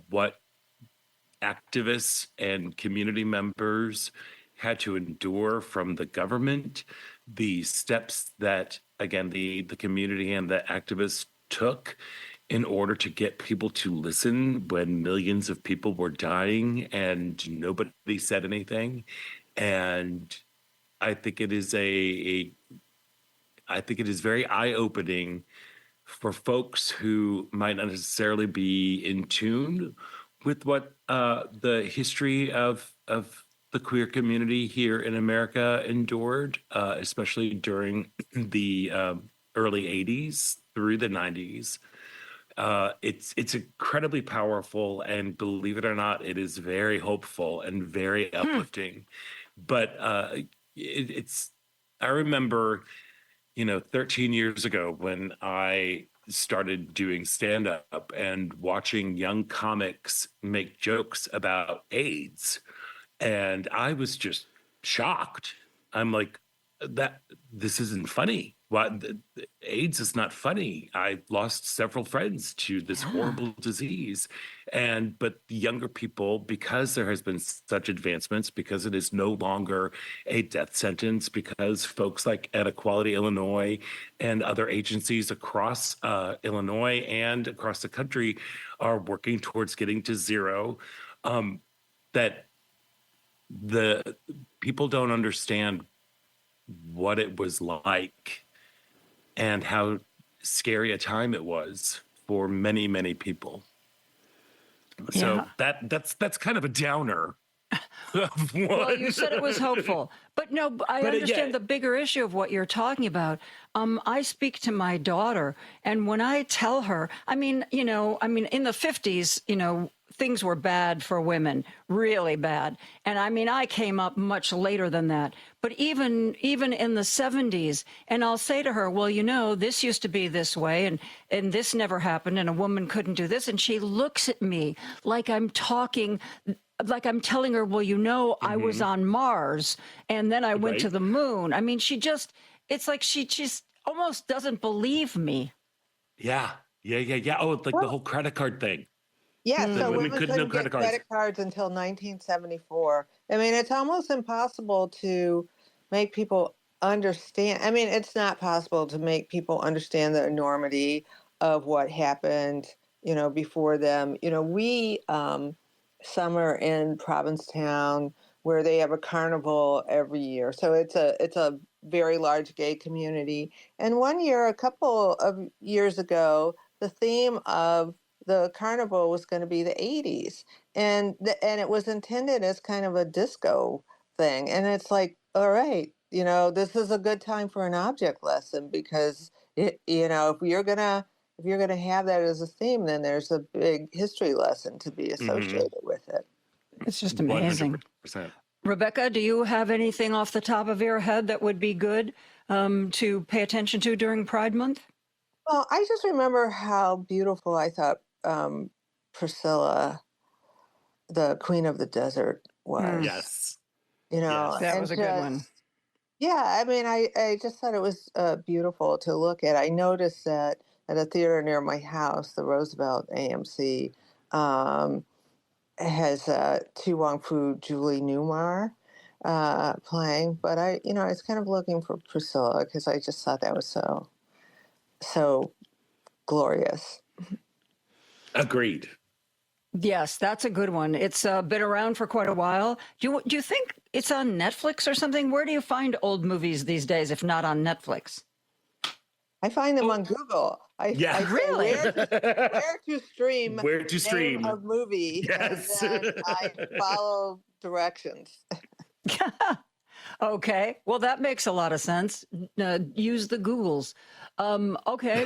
what activists and community members had to endure from the government, the steps that, again, the community and the activists took in order to get people to listen when millions of people were dying and nobody said anything. And I think it is I think it is very eye-opening for folks who might not necessarily be in tune with what the history of the queer community here in America endured, especially during the early 80s through the 90s. It's incredibly powerful, and believe it or not, it is very hopeful and very uplifting. But it's I remember, 13 years ago when I started doing stand-up and watching young comics make jokes about AIDS, and I was just shocked. I'm like, this isn't funny. AIDS is not funny. I lost several friends to this horrible disease. But the younger people, because there has been such advancements, because it is no longer a death sentence, because folks like at Equality Illinois and other agencies across Illinois and across the country are working towards getting to zero, that the people don't understand what it was like and how scary a time it was for many, many people. So that's kind of a downer. Well, you said it was hopeful, but no, I understand the bigger issue of what you're talking about. I speak to my daughter, and when I tell her, in the 50s, things were bad for women, really bad. And I came up much later than that. But even in the 70s, and I'll say to her, well, this used to be this way, and this never happened, and a woman couldn't do this. And she looks at me like I'm telling her, I was on Mars, and then I went to the moon. It's like she just almost doesn't believe me. Yeah. Oh, it's like the whole credit card thing. Yeah, so women couldn't get credit cards until 1974. It's almost impossible to make people understand. It's not possible to make people understand the enormity of what happened, before them. We summer in Provincetown, where they have a carnival every year. So it's a very large gay community. And one year, a couple of years ago, the theme of the carnival was going to be the 80s, and it was intended as kind of a disco thing. And it's like, all right, this is a good time for an object lesson, because if you're gonna have that as a theme, then there's a big history lesson to be associated with it. It's just amazing. 100%. Rebecca, do you have anything off the top of your head that would be good to pay attention to during Pride Month? Well, I just remember how beautiful I thought Priscilla, the Queen of the Desert, was. Yes. That was a good one. Yeah, I just thought it was beautiful to look at. I noticed that at a theater near my house, the Roosevelt AMC, has Tu Wong Fu, Julie Newmar playing. But I was kind of looking for Priscilla, because I just thought that was so glorious. Agreed. Yes, that's a good one. It's been around for quite a while. Do you think it's on Netflix or something? Where do you find old movies these days, if not on Netflix? I find them on Google. Really? Where to stream name of movie. Yes. And then I follow directions. Okay. Well, that makes a lot of sense. Use the Googles. Okay.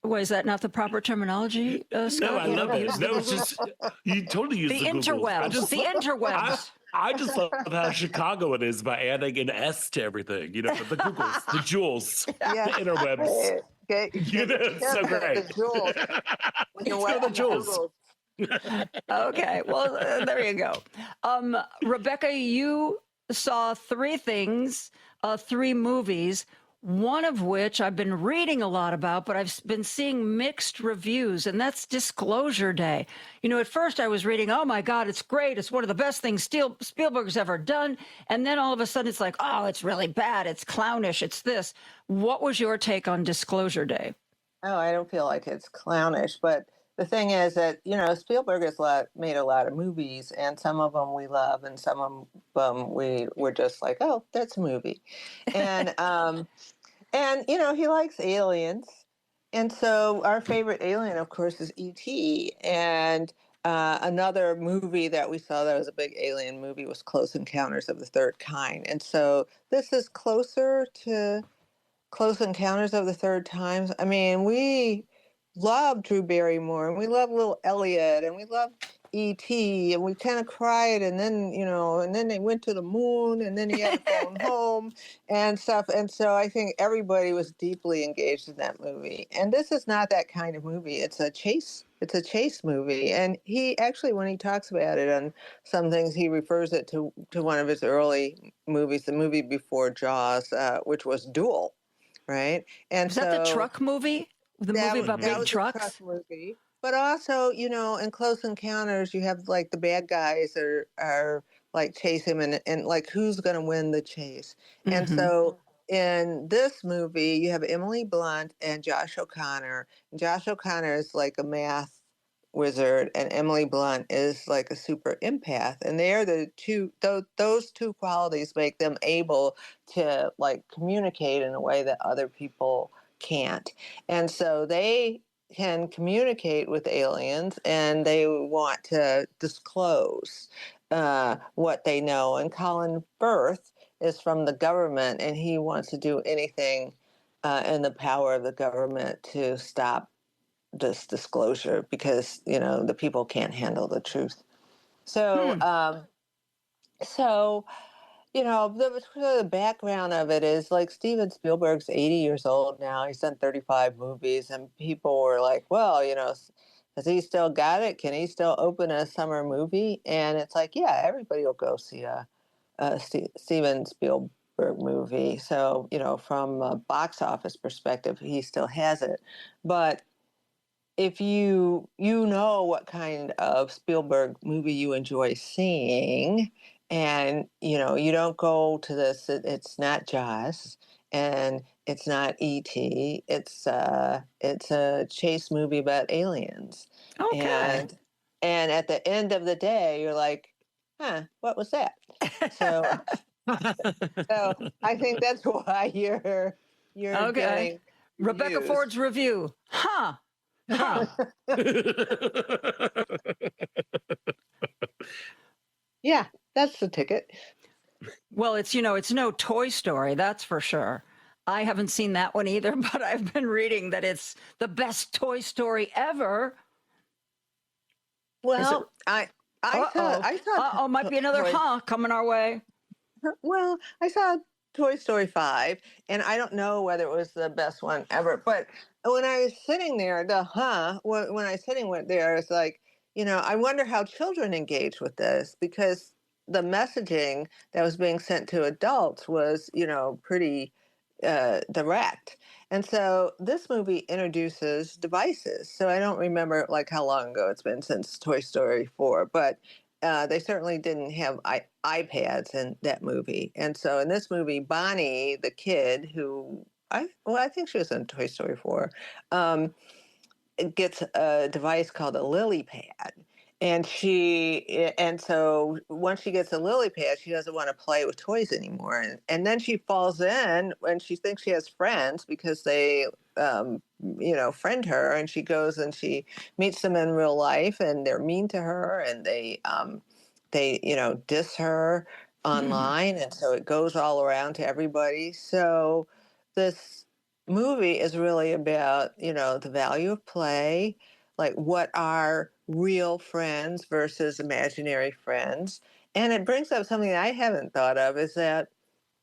Is that not the proper terminology, Scott? No, I love it. No, it's just, you totally use the interwebs. The interwebs. I just love how Chicago it is by adding an S to everything. The Googles, the jewels, the interwebs. It's so great. The jewels. The jewels. Okay, well, there you go. Rebecca, you saw 3 things, 3 movies. one of which I've been reading a lot about, but I've been seeing mixed reviews, and that's Disclosure Day. You know, at first I was reading, oh my God, it's great. It's one of the best things Spielberg's ever done. And then all of a sudden it's like, oh, it's really bad. It's clownish. It's this. What was your take on Disclosure Day? Oh, I don't feel like it's clownish, but the thing is that, you know, Spielberg has made a lot of movies, and some of them we love, and some of them we're just like, oh, that's a movie. And and you know, he likes aliens, and so our favorite alien, of course, is E.T. And another movie that we saw that was a big alien movie was Close Encounters of the Third Kind, and so this is closer to Close Encounters of the Third Times. I mean, we love Drew Barrymore, and we love Little Elliot, and we love E.T., and we kind of cried, and then, you know, and then they went to the moon, and then he had to phone home and stuff. And so I think everybody was deeply engaged in that movie. And this is not that kind of movie. It's a chase movie. And he actually, when he talks about it on some things, he refers it to one of his early movies, the movie before Jaws, which was Duel. Right. And Was that the truck movie? The movie about big trucks? Truck movie. But also, you know, in Close Encounters, you have like the bad guys are like chase him, and like who's going to win the chase. And so in this movie, you have Emily Blunt and Josh O'Connor. And Josh O'Connor is like a math wizard, and Emily Blunt is like a super empath, and they're the two. Those two qualities make them able to like communicate in a way that other people can't. And so they can communicate with aliens, and they want to disclose what they know. And Colin Firth is from the government, and he wants to do anything in the power of the government to stop this disclosure, because, you know, the people can't handle the truth. So so, you know, the background of it is like Steven Spielberg's 80 years old now. He's done 35 movies, and people were like, well, you know, has he still got it? Can he still open a summer movie? And it's like, yeah, everybody will go see a Steven Spielberg movie. So, you know, from a box office perspective, he still has it. But if you know what kind of Spielberg movie you enjoy seeing, and you know you don't go to this, it's not Jaws, and it's not E.T. It's a chase movie about aliens. Okay. And at the end of the day, you're like, huh, what was that? So so I think that's why you're Okay. getting Rebecca views. Ford's review. Huh. Yeah, that's the ticket. Well, it's, you know, it's no Toy Story, that's for sure. I haven't seen that one either, but I've been reading that it's the best Toy Story ever. Well, I thought might be another coming our way. Well, I saw Toy Story 5, and I don't know whether it was the best one ever, but when I was sitting there, when I was sitting there, it's like, you know, I wonder how children engage with this, because the messaging that was being sent to adults was, you know, pretty direct. And so this movie introduces devices. So I don't remember like how long ago it's been since Toy Story 4, but they certainly didn't have iPads in that movie. And so in this movie, Bonnie, the kid who I think she was in Toy Story 4, gets a device called a lily pad. And so once she gets a lily pad, she doesn't want to play with toys anymore. And then she falls in when she thinks she has friends, because they, you know, friend her, and she goes and she meets them in real life, and they're mean to her, and they, you know, diss her online. And so it goes all around to everybody. So this movie is really about, you know, the value of play, like what are real friends versus imaginary friends. And it brings up something that I haven't thought of, is that,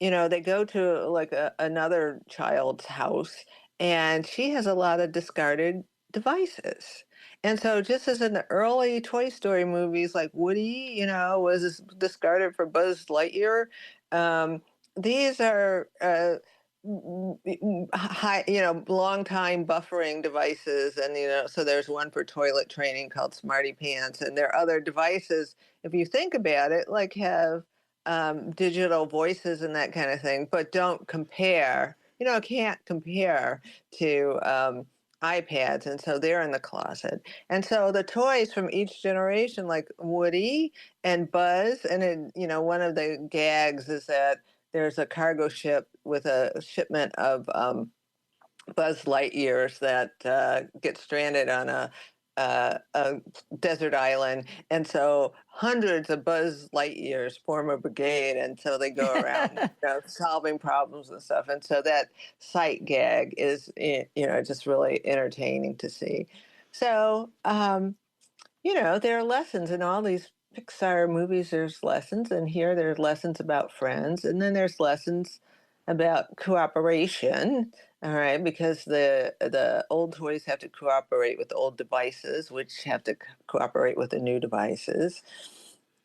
you know, they go to like another child's house, and she has a lot of discarded devices. And so just as in the early Toy Story movies, like Woody, you know, was discarded for Buzz Lightyear, these are high, long time buffering devices. And, so there's one for toilet training called Smarty Pants. And there are other devices, if you think about it, like have digital voices and that kind of thing, but don't compare, can't compare to iPads. And so they're in the closet. And so the toys from each generation, like Woody and Buzz, and one of the gags is that there's a cargo ship with a shipment of Buzz Lightyears that gets stranded on a desert island, and so hundreds of Buzz Lightyears form a brigade, and so they go around, solving problems and stuff. And so that sight gag is, just really entertaining to see. So, there are lessons in all these Pixar movies. There's lessons, and here there's lessons about friends, and then there's lessons about cooperation. All right, because the old toys have to cooperate with the old devices, which have to cooperate with the new devices,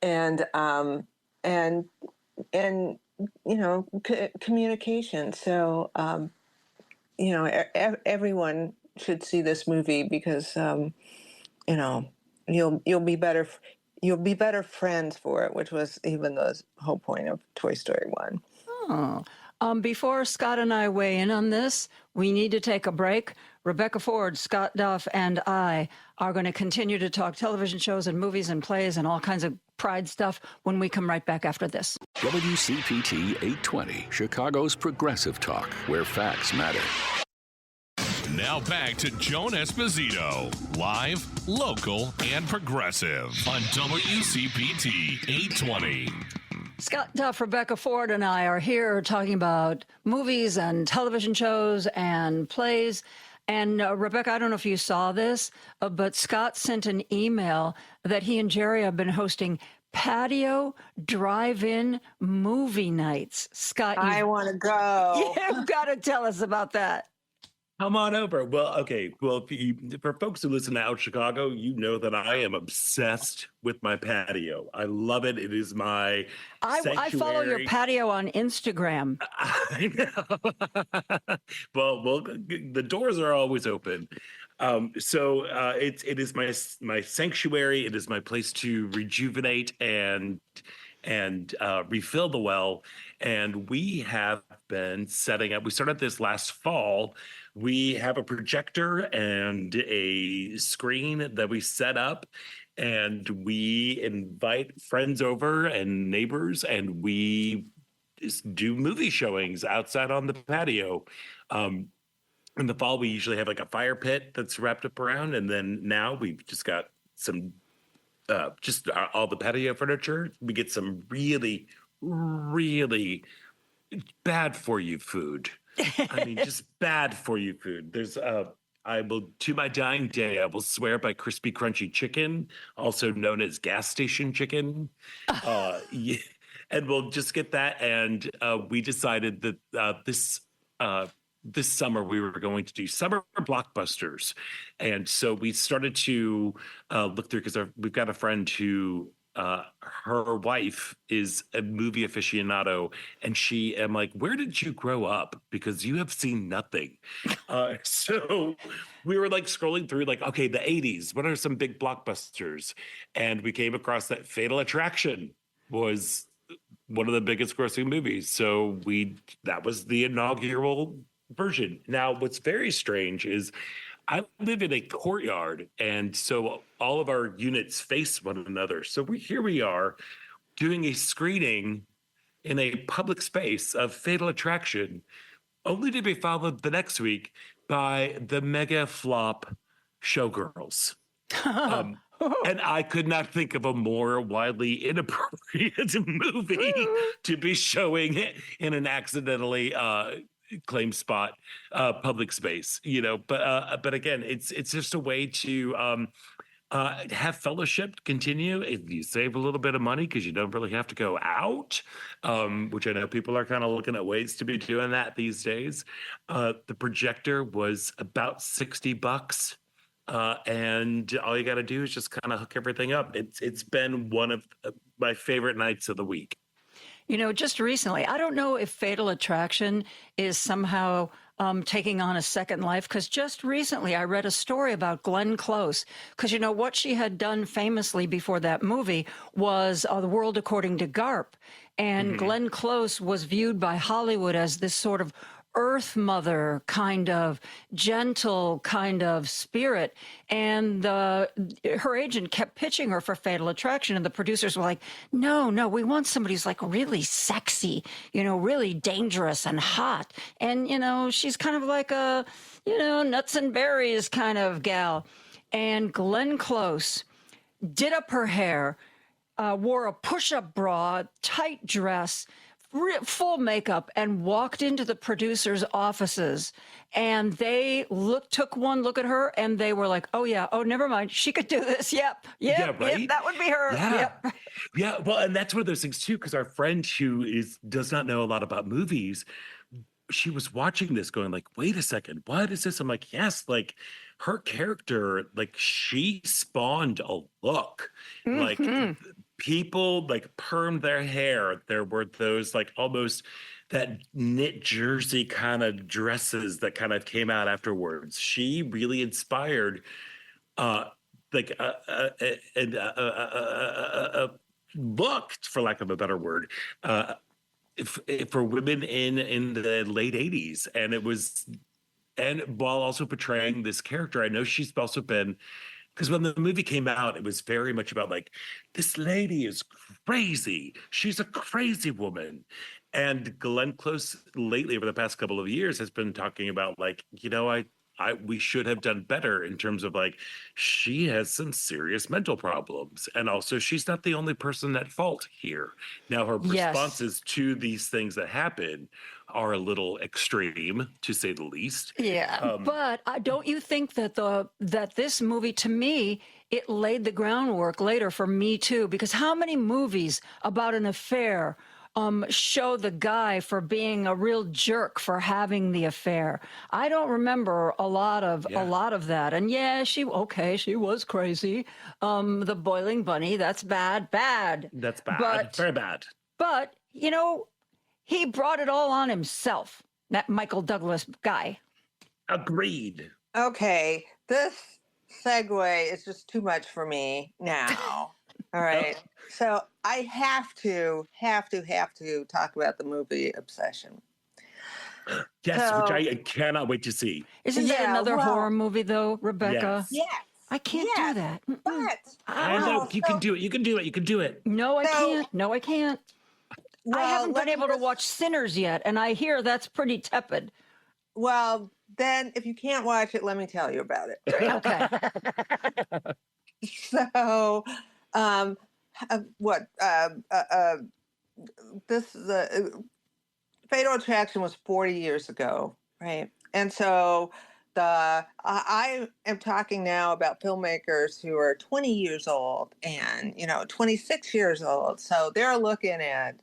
and communication. So everyone should see this movie because you'll be better friends for it, which was even the whole point of Toy Story 1. Oh. Before Scott and I weigh in on this, we need to take a break. Rebecca Ford, Scott Duff, and I are going to continue to talk television shows and movies and plays and all kinds of Pride stuff when we come right back after this. WCPT 820, Chicago's progressive talk, where facts matter. Now back to Joan Esposito, live, local, and progressive on WCPT 820. Scott Duff, Rebecca Ford, and I are here talking about movies and television shows and plays. And Rebecca, I don't know if you saw this, but Scott sent an email that he and Jerry have been hosting patio drive-in movie nights. Scott, I want to go. You've got to tell us about that. Come on over. Well, okay. Well, for folks who listen to Out Chicago, you know that I am obsessed with my patio. I love it. It is my sanctuary. I follow your patio on Instagram. I know. well, the doors are always open. It is my sanctuary. It is my place to rejuvenate and refill the well. And we have been setting up. We started this last fall. We have a projector and a screen that we set up, and we invite friends over and neighbors, and we just do movie showings outside on the patio. In the fall, we usually have like a fire pit that's wrapped up around, and then now we've just got some all the patio furniture. We get some really, really bad for you food. I mean, just bad for you food. There's I will, to my dying day, I will swear by crispy, crunchy chicken, also known as gas station chicken. Yeah, and we'll just get that. And we decided that this summer we were going to do summer blockbusters. And so we started to look through, because we've got a friend who her wife is a movie aficionado, and I'm like, where did you grow up? Because you have seen nothing. So we were like scrolling through, like, okay, the 80s, what are some big blockbusters? And we came across that Fatal Attraction was one of the biggest grossing movies. So that was the inaugural version. Now, what's very strange is I live in a courtyard, and so all of our units face one another. So here we are doing a screening in a public space of Fatal Attraction, only to be followed the next week by the mega flop Showgirls. And I could not think of a more wildly inappropriate movie to be showing in an accidentally claim spot public space, but again, it's just a way to have fellowship continue. You save a little bit of money because you don't really have to go out, which I know people are kind of looking at ways to be doing that these days. The projector was about $60, and all you got to do is just kind of hook everything up. It's been one of my favorite nights of the week. You know, just recently, I don't know if Fatal Attraction is somehow taking on a second life, because just recently I read a story about Glenn Close, because you know what she had done famously before that movie was The World According to Garp, and Glenn Close was viewed by Hollywood as this sort of Earth Mother kind of gentle kind of spirit, and her agent kept pitching her for Fatal Attraction, and the producers were like, no, we want somebody who's like really sexy, you know, really dangerous and hot, and you know, she's kind of like a, you know, nuts and berries kind of gal. And Glenn Close did up her hair, wore a push-up bra, tight dress, full makeup, and walked into the producers' offices, and they took one look at her, and they were like, oh never mind, she could do this. Yep, that would be her. Yeah, well, and that's one of those things too, because our friend who does not know a lot about movies, she was watching this going like, wait a second, what is this? I'm like, yes, like her character, like she spawned a look. Like people like permed their hair. There were those like almost that knit jersey kind of dresses that kind of came out afterwards. She really inspired like a look, for lack of a better word, for women in the late 80s. And it was, and while also portraying this character, I know she's also been, because when the movie came out, it was very much about like, this lady is crazy. She's a crazy woman. And Glenn Close lately, over the past couple of years, has been talking about like, you know, we should have done better in terms of like, she has some serious mental problems. And also she's not the only person at fault here. Now her responses to these things that happen are a little extreme, to say the least. Yeah, but don't you think that that this movie, to me, it laid the groundwork later for Me Too? Because how many movies about an affair show the guy for being a real jerk for having the affair? I don't remember a lot of that. And yeah, she was crazy. The boiling bunny, that's bad. That's bad, very bad. But you know, he brought it all on himself, that Michael Douglas guy. Agreed. Okay, this segue is just too much for me now. All right. So I have to talk about the movie Obsession. Yes, which I cannot wait to see. Isn't that another horror movie, though, Rebecca? Yes. I can't do that. But I know you can do it. You can do it. You can do it. No, I can't. No, I can't. I haven't been able to watch Sinners yet, and I hear that's pretty tepid. Well, then, if you can't watch it, let me tell you about it. Okay. So, Fatal Attraction was 40 years ago, right? And so I am talking now about filmmakers who are 20 years old and, 26 years old. So they're looking at,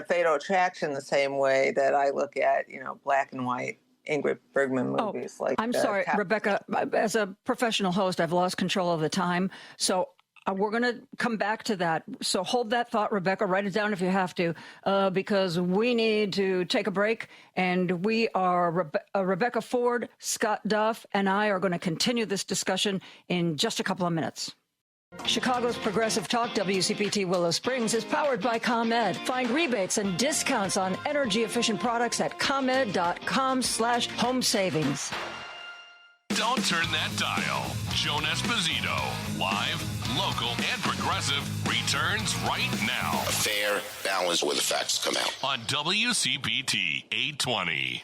Fatal Attraction the same way that I look at, black and white Ingrid Bergman movies. I'm sorry, Rebecca, as a professional host, I've lost control of the time. So we're going to come back to that. So hold that thought, Rebecca. Write it down if you have to, because we need to take a break. And we are Rebecca Ford, Scott Duff, and I are going to continue this discussion in just a couple of minutes. Chicago's Progressive Talk, WCPT Willow Springs, is powered by ComEd. Find rebates and discounts on energy-efficient products at ComEd.com/home savings. Don't turn that dial. Joan Esposito, live, local, and progressive, returns right now. A fair balance where the facts come out. On WCPT 820.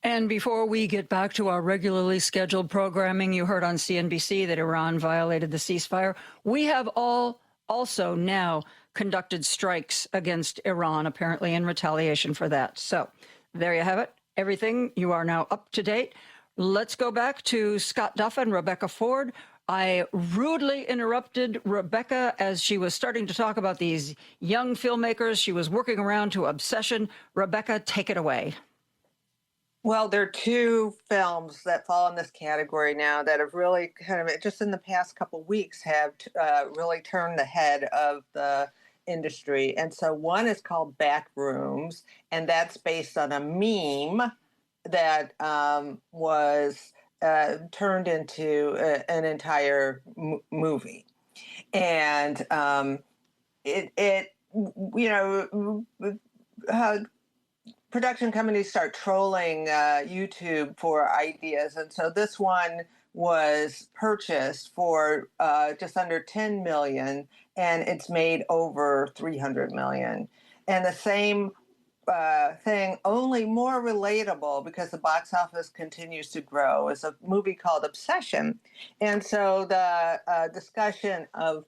And before we get back to our regularly scheduled programming, you heard on CNBC that Iran violated the ceasefire. We have also now conducted strikes against Iran, apparently in retaliation for that. So there you have it. Everything, you are now up to date. Let's go back to Scott Duff and Rebecca Ford. I rudely interrupted Rebecca as she was starting to talk about these young filmmakers she was working around to Obsession. Rebecca, take it away. Well, there are two films that fall in this category now that have really kind of, just in the past couple of weeks, have really turned the head of the industry. And so one is called Backrooms, and that's based on a meme that was turned into an entire movie. And production companies start trolling YouTube for ideas. And so this one was purchased for just under 10 million, and it's made over 300 million. And the same thing, only more relatable because the box office continues to grow, is a movie called Obsession. And so the discussion of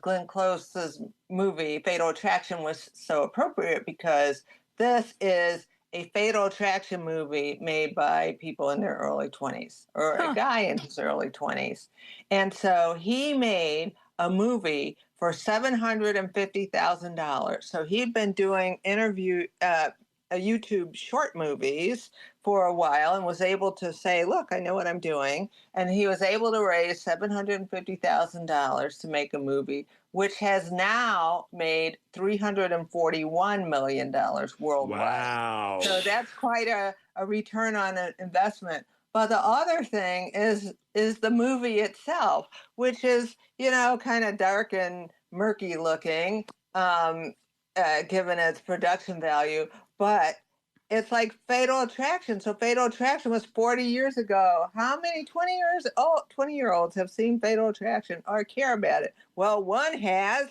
Glenn Close's movie Fatal Attraction was so appropriate because this is a Fatal Attraction movie made by people in their early 20s, or a guy in his early 20s. And so he made a movie for $750,000. So he'd been doing YouTube short movies for a while and was able to say, look, I know what I'm doing. And he was able to raise $750,000 to make a movie, which has now made $341 million worldwide. Wow. So that's quite a return on an investment. But the other thing is the movie itself, which is, kind of dark and murky looking, given its production value. But it's like Fatal Attraction. So Fatal Attraction was 40 years ago. How many 20-year-olds have seen Fatal Attraction or care about it? Well, one has.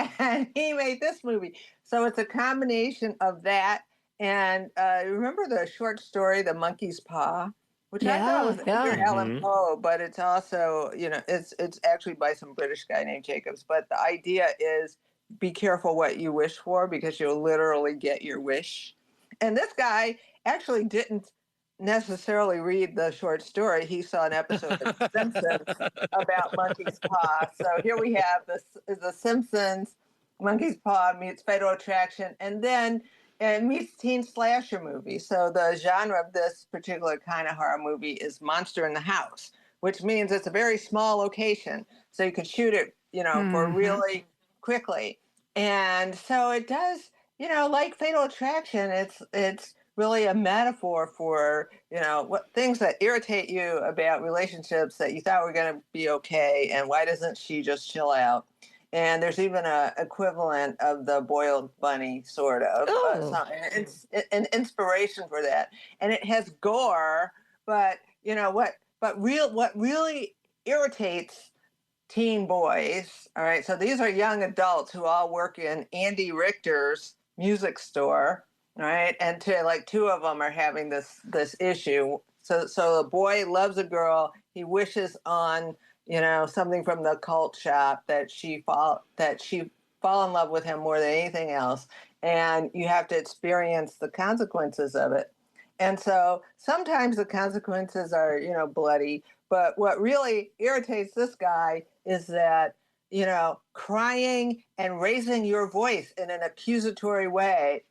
And he made this movie. So it's a combination of that. And remember the short story, The Monkey's Paw? Which I thought was Edgar Allan Poe, but it's also, it's actually by some British guy named Jacobs. But the idea is, be careful what you wish for because you'll literally get your wish. And this guy actually didn't necessarily read the short story. He saw an episode of The Simpsons about Monkey's Paw. So here we have The Simpsons, Monkey's Paw meets Fatal Attraction, and then it meets teen slasher movie. So the genre of this particular kind of horror movie is Monster in the House, which means it's a very small location. So you can shoot it, for really quickly. And so it does, like Fatal Attraction, it's really a metaphor for, what things that irritate you about relationships that you thought were going to be okay. And why doesn't she just chill out? And there's even an equivalent of the boiled bunny, sort of. It's an inspiration for that. And it has gore, but, what really irritates teen boys, all right, so these are young adults who all work in Andy Richter's music store, all right, and two of them are having this issue. So the boy loves a girl, he wishes on something from the cult shop that she fall in love with him more than anything else, and you have to experience the consequences of it. And so sometimes the consequences are bloody, but what really irritates this guy is that crying and raising your voice in an accusatory way,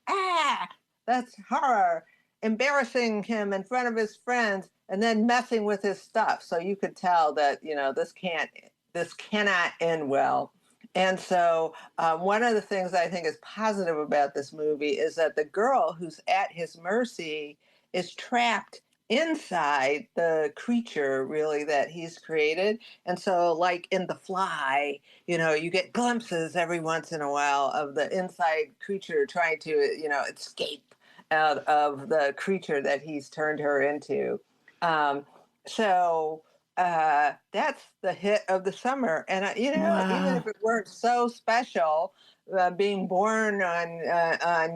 that's horror, embarrassing him in front of his friends, and then messing with his stuff. So you could tell that, this cannot end well. And so one of the things I think is positive about this movie is that the girl who's at his mercy is trapped inside the creature, really, that he's created. And so, like in The Fly, you get glimpses every once in a while of the inside creature trying to, escape out of the creature that he's turned her into. So that's the hit of the summer. And, even if it weren't so special, being born on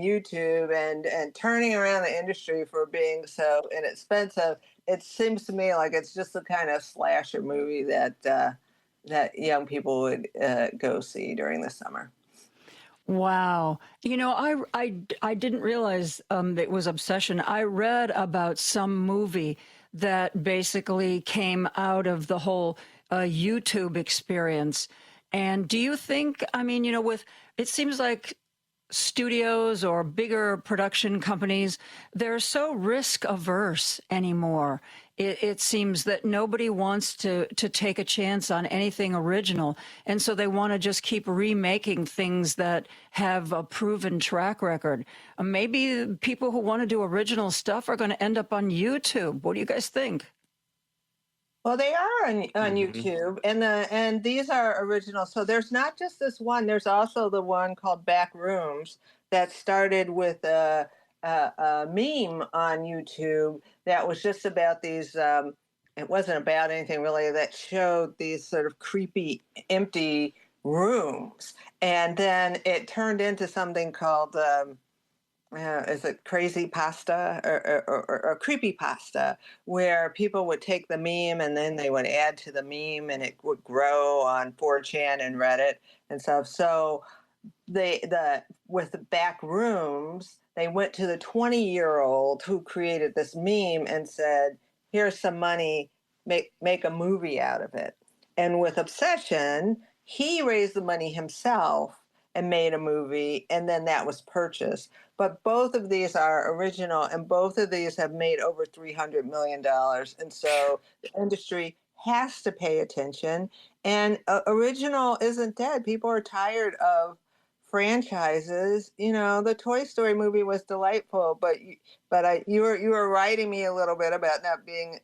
YouTube and turning around the industry for being so inexpensive, it seems to me like it's just the kind of slasher movie that young people would go see during the summer. Wow. I didn't realize it was Obsession. I read about some movie that basically came out of the whole YouTube experience. And do you think, it seems like studios or bigger production companies, they're so risk averse anymore. It seems that nobody wants to take a chance on anything original. And so they want to just keep remaking things that have a proven track record. Maybe people who want to do original stuff are going to end up on YouTube. What do you guys think? Well, they are on YouTube, and these are original. So there's not just this one. There's also the one called Back Rooms that started with a meme on YouTube that was just about these. It wasn't about anything really. That showed these sort of creepy, empty rooms, and then it turned into something called. Is it crazy pasta or creepy pasta, where people would take the meme and then they would add to the meme and it would grow on 4chan and Reddit and stuff. So with the Back Rooms, they went to the 20-year-old who created this meme and said, here's some money, make a movie out of it. And with Obsession, he raised the money himself and made a movie, and then that was purchased. But both of these are original, and both of these have made over $300 million. And so the industry has to pay attention. And original isn't dead. People are tired of franchises. You know, the Toy Story movie was delightful, but you were writing me a little bit about not being,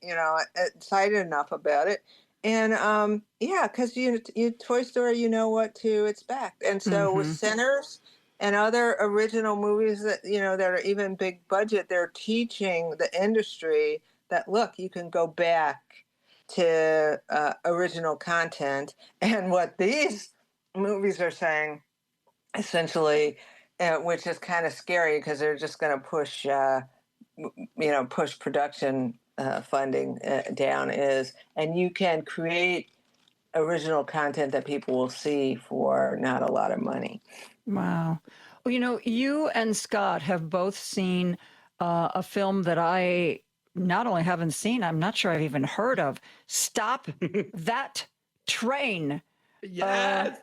excited enough about it. And because you Toy Story, you know what to expect. And so with Sinners and other original movies that that are even big budget, they're teaching the industry that look, you can go back to original content. And what these movies are saying, essentially, which is kind of scary because they're just going to push production funding down, and you can create original content that people will see for not a lot of money. Wow. Well, you and Scott have both seen a film that I not only haven't seen, I'm not sure I've even heard of. Stop That Train. Yes.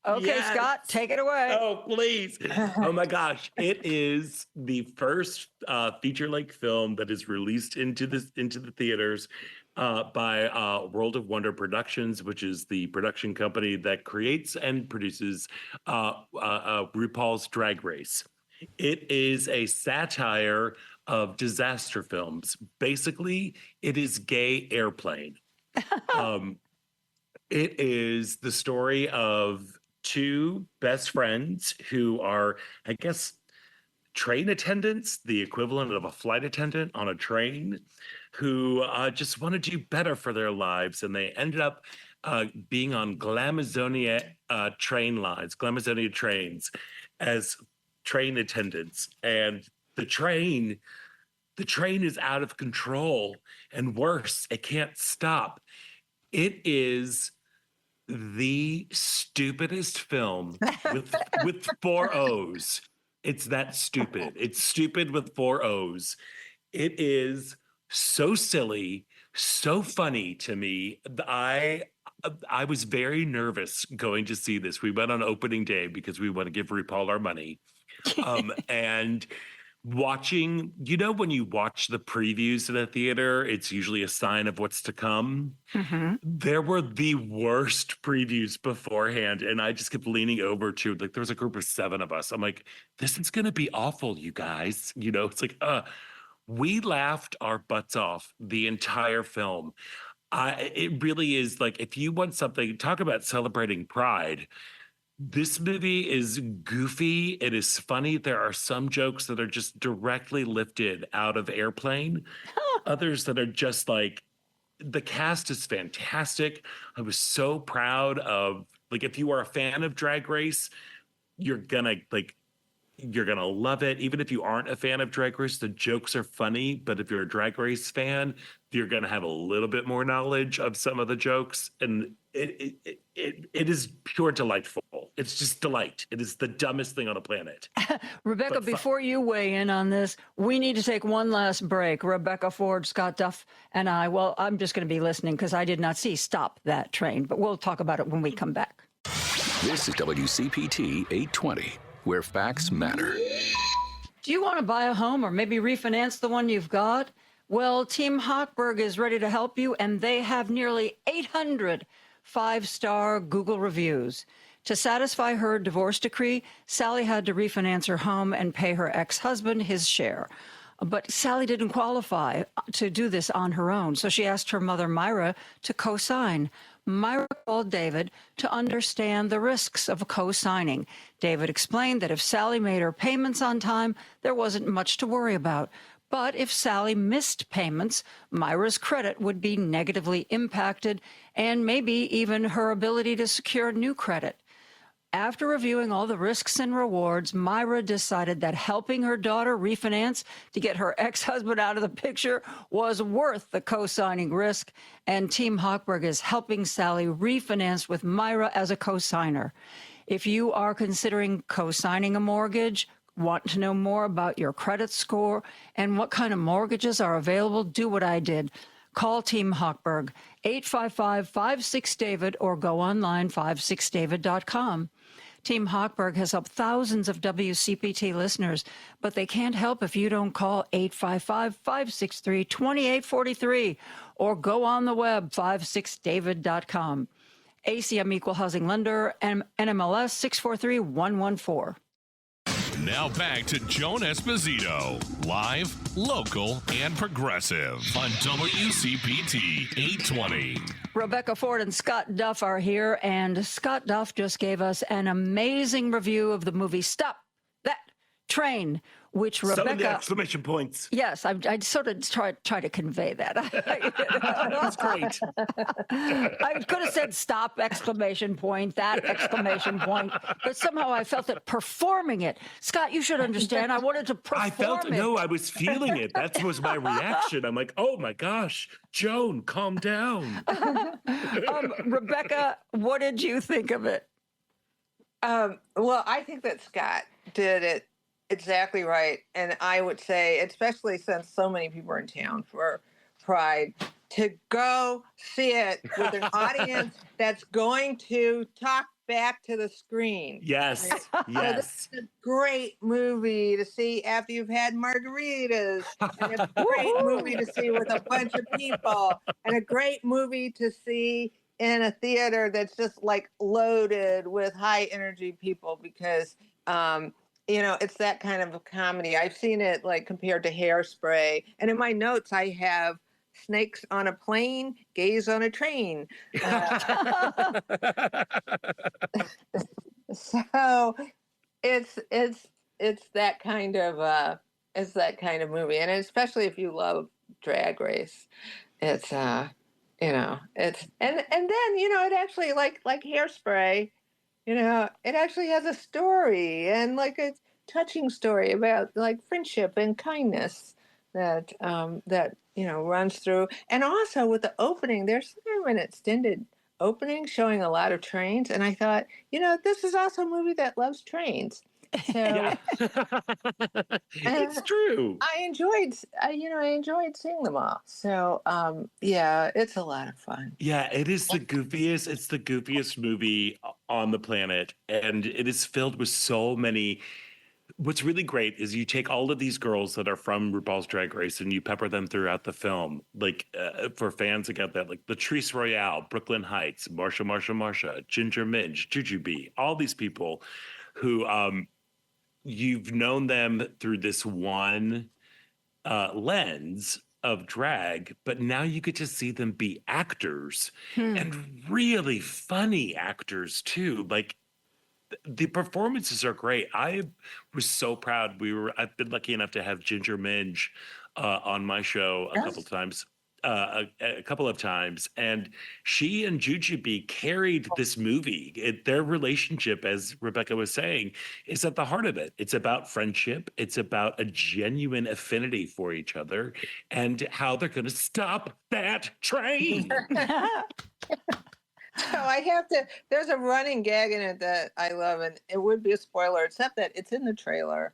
Okay, yes. Scott, take it away. Oh, please. Oh, my gosh. It is the first feature-length film that is released into the theaters by World of Wonder Productions, which is the production company that creates and produces RuPaul's Drag Race. It is a satire of disaster films. Basically, it is Gay Airplane. It is the story of two best friends who are, I guess, train attendants, the equivalent of a flight attendant on a train, who just want to do better for their lives. And they ended up being on Glamazonia trains as train attendants. And the train is out of control, and worse, it can't stop. It is the stupidest film with 4 O's. It's that stupid. It's stupid with 4 O's. It is so silly, so funny to me. I was very nervous going to see this. We went on opening day because we want to give RuPaul our money. And watching, when you watch the previews in a theater, it's usually a sign of what's to come. Mm-hmm. There were the worst previews beforehand, and I just kept leaning over to, there was a group of 7 of us. I'm like, this is going to be awful, you guys. It's like, we laughed our butts off the entire film. It really is like, if you want something, talk about celebrating Pride. This movie is goofy. It is funny. There are some jokes that are just directly lifted out of Airplane. Others that are just like, the cast is fantastic. I was so proud of, if you are a fan of Drag Race, you're gonna love it. Even if you aren't a fan of Drag Race, the jokes are funny. But if you're a Drag Race fan, you're gonna have a little bit more knowledge of some of the jokes. And it is pure delightful. It's just delight. It is the dumbest thing on the planet. Rebecca, before you weigh in on this, we need to take one last break. Rebecca Ford, Scott Duff, and I'm just going to be listening because I did not see Stop That Train, but we'll talk about it when we come back. This is WCPT 820. where facts matter. Do you want to buy a home or maybe refinance the one you've got? Well, Team Hochberg is ready to help you, and they have nearly 800 five-star Google reviews. To satisfy her divorce decree, Sally had to refinance her home and pay her ex-husband his share. But Sally didn't qualify to do this on her own, so she asked her mother, Myra, to co-sign. Myra called David to understand the risks of co-signing. David explained that if Sally made her payments on time, there wasn't much to worry about. But if Sally missed payments, Myra's credit would be negatively impacted and maybe even her ability to secure new credit. After reviewing all the risks and rewards, Myra decided that helping her daughter refinance to get her ex-husband out of the picture was worth the co-signing risk, and Team Hochberg is helping Sally refinance with Myra as a co-signer. If you are considering co-signing a mortgage, want to know more about your credit score and what kind of mortgages are available, do what I did. Call Team Hochberg, 855-56-DAVID, or go online, 56david.com. Team Hochberg has helped thousands of WCPT listeners, but they can't help if you don't call 855-563-2843 or go on the web, 56david.com. ACM Equal Housing Lender, NMLS 643114. Now back to Joan Esposito, live, local, and progressive on WCPT 820. Rebecca Ford and Scott Duff are here, and Scott Duff just gave us an amazing review of the movie Stop That Train, which Rebecca... Some of the exclamation points. Yes, I sort of try to convey that. That's great. I could have said stop, exclamation point, that exclamation point, but somehow I felt it performing it. Scott, you should understand, I wanted to perform it. No, I was feeling it. That was my reaction. I'm like, oh my gosh, Joan, calm down. Rebecca, what did you think of it? Well, I think that Scott did it exactly right. And I would say, especially since so many people are in town for Pride, to go see it with an audience that's going to talk back to the screen. Yes, right? yes. So this is a great movie to see after you've had margaritas, and a great movie to see with a bunch of people, and a great movie to see in a theater that's just like loaded with high energy people because, it's that kind of a comedy. I've seen it like compared to Hairspray. And in my notes, I have snakes on a plane, gays on a train. So it's that kind of movie. And especially if you love Drag Race, it's, and then, it actually like Hairspray, it actually has a story and like a touching story about like friendship and kindness that runs through. And also with the opening, there's kind of an extended opening showing a lot of trains. And I thought, this is also a movie that loves trains. So Yeah. It's true. I enjoyed seeing them all. So it's a lot of fun. Yeah, it is the goofiest. It's the goofiest movie on the planet, and it is filled with so many. What's really great is you take all of these girls that are from RuPaul's Drag Race and you pepper them throughout the film. Like for fans that get that, like Latrice Royale, Brooklyn Heights, Marsha, Ginger Minj, Jujubee, all these people who you've known them through this one lens of drag, but now you get to see them be actors and really funny actors too. Like the performances are great. I was so proud. I've been lucky enough to have Ginger Minj on my show a couple of times, and she and Jujubee carried this movie. Their relationship, as Rebecca was saying, is at the heart of it. It's about friendship. It's about a genuine affinity for each other and how they're going to stop that train. So there's a running gag in it that I love, and it would be a spoiler, except that it's in the trailer.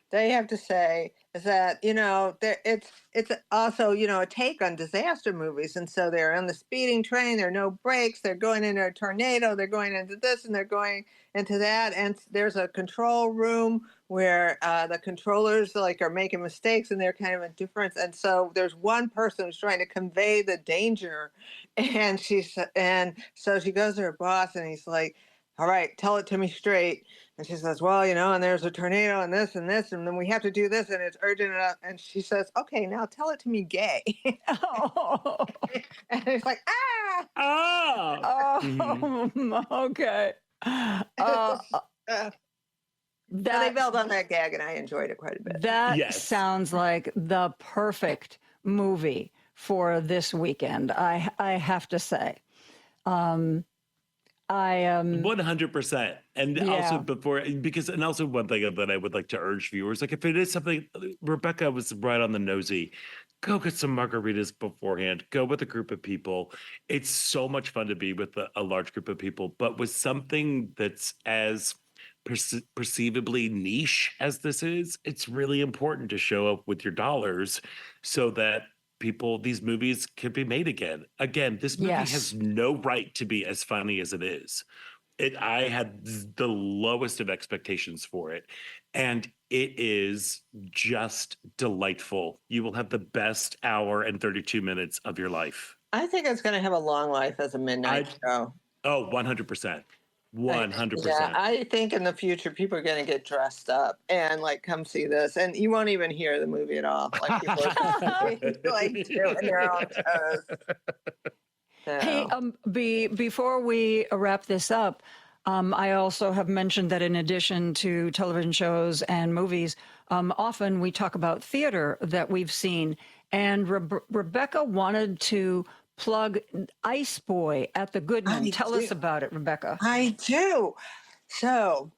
they have to say is that, it's also, a take on disaster movies. And so they're on the speeding train, there are no brakes, they're going into a tornado, they're going into this and they're going into that. And there's a control room where the controllers are making mistakes and they're kind of indifferent. And so there's one person who's trying to convey the danger. And so she goes to her boss and he's like, all right, tell it to me straight. And she says, well, and there's a tornado and this, and then we have to do this, and it's urgent enough. And she says, okay, now tell it to me gay. Oh. And it's like, Okay. So they built on that gag, and I enjoyed it quite a bit. That sounds like the perfect movie for this weekend, I have to say. I am 100%. And also also one thing that I would like to urge viewers, if it is something, Rebecca was right on the nosy, go get some margaritas beforehand, go with a group of people. It's so much fun to be with a large group of people, but with something that's as perceivably niche as this is, it's really important to show up with your dollars so that these movies can be made again. Again, this movie has no right to be as funny as it is. I had the lowest of expectations for it, and it is just delightful. You will have the best hour and 32 minutes of your life. I think it's going to have a long life as a midnight show. Oh, 100%. 100%. Yeah, I think in the future people are going to get dressed up and come see this, and you won't even hear the movie at all. People are doing their own toes. So. Hey, before we wrap this up, I also have mentioned that in addition to television shows and movies, often we talk about theater that we've seen, and Rebecca wanted to plug Ice Boy at the Goodman. Tell us about it, Rebecca. I do. So,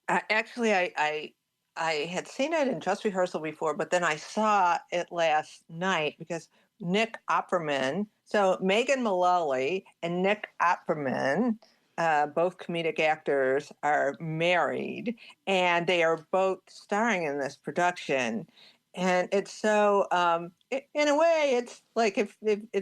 actually, I had seen it in dress rehearsal before, but then I saw it last night because Nick Offerman, so Megan Mullally and Nick Offerman, both comedic actors, are married, and they are both starring in this production. And it's so, in a way, it's like if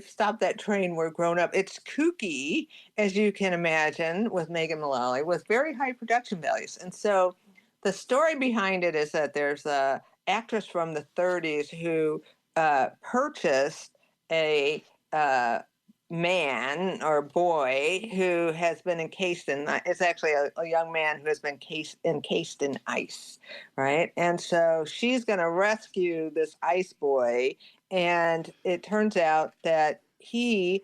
Stop That Train were grown up. It's kooky, as you can imagine, with Megan Mullally, with very high production values. And so the story behind it is that there's a actress from the 30s who purchased a man or boy who has been encased in, it's actually a young man who has been encased in ice, right? And so she's going to rescue this ice boy, and it turns out that he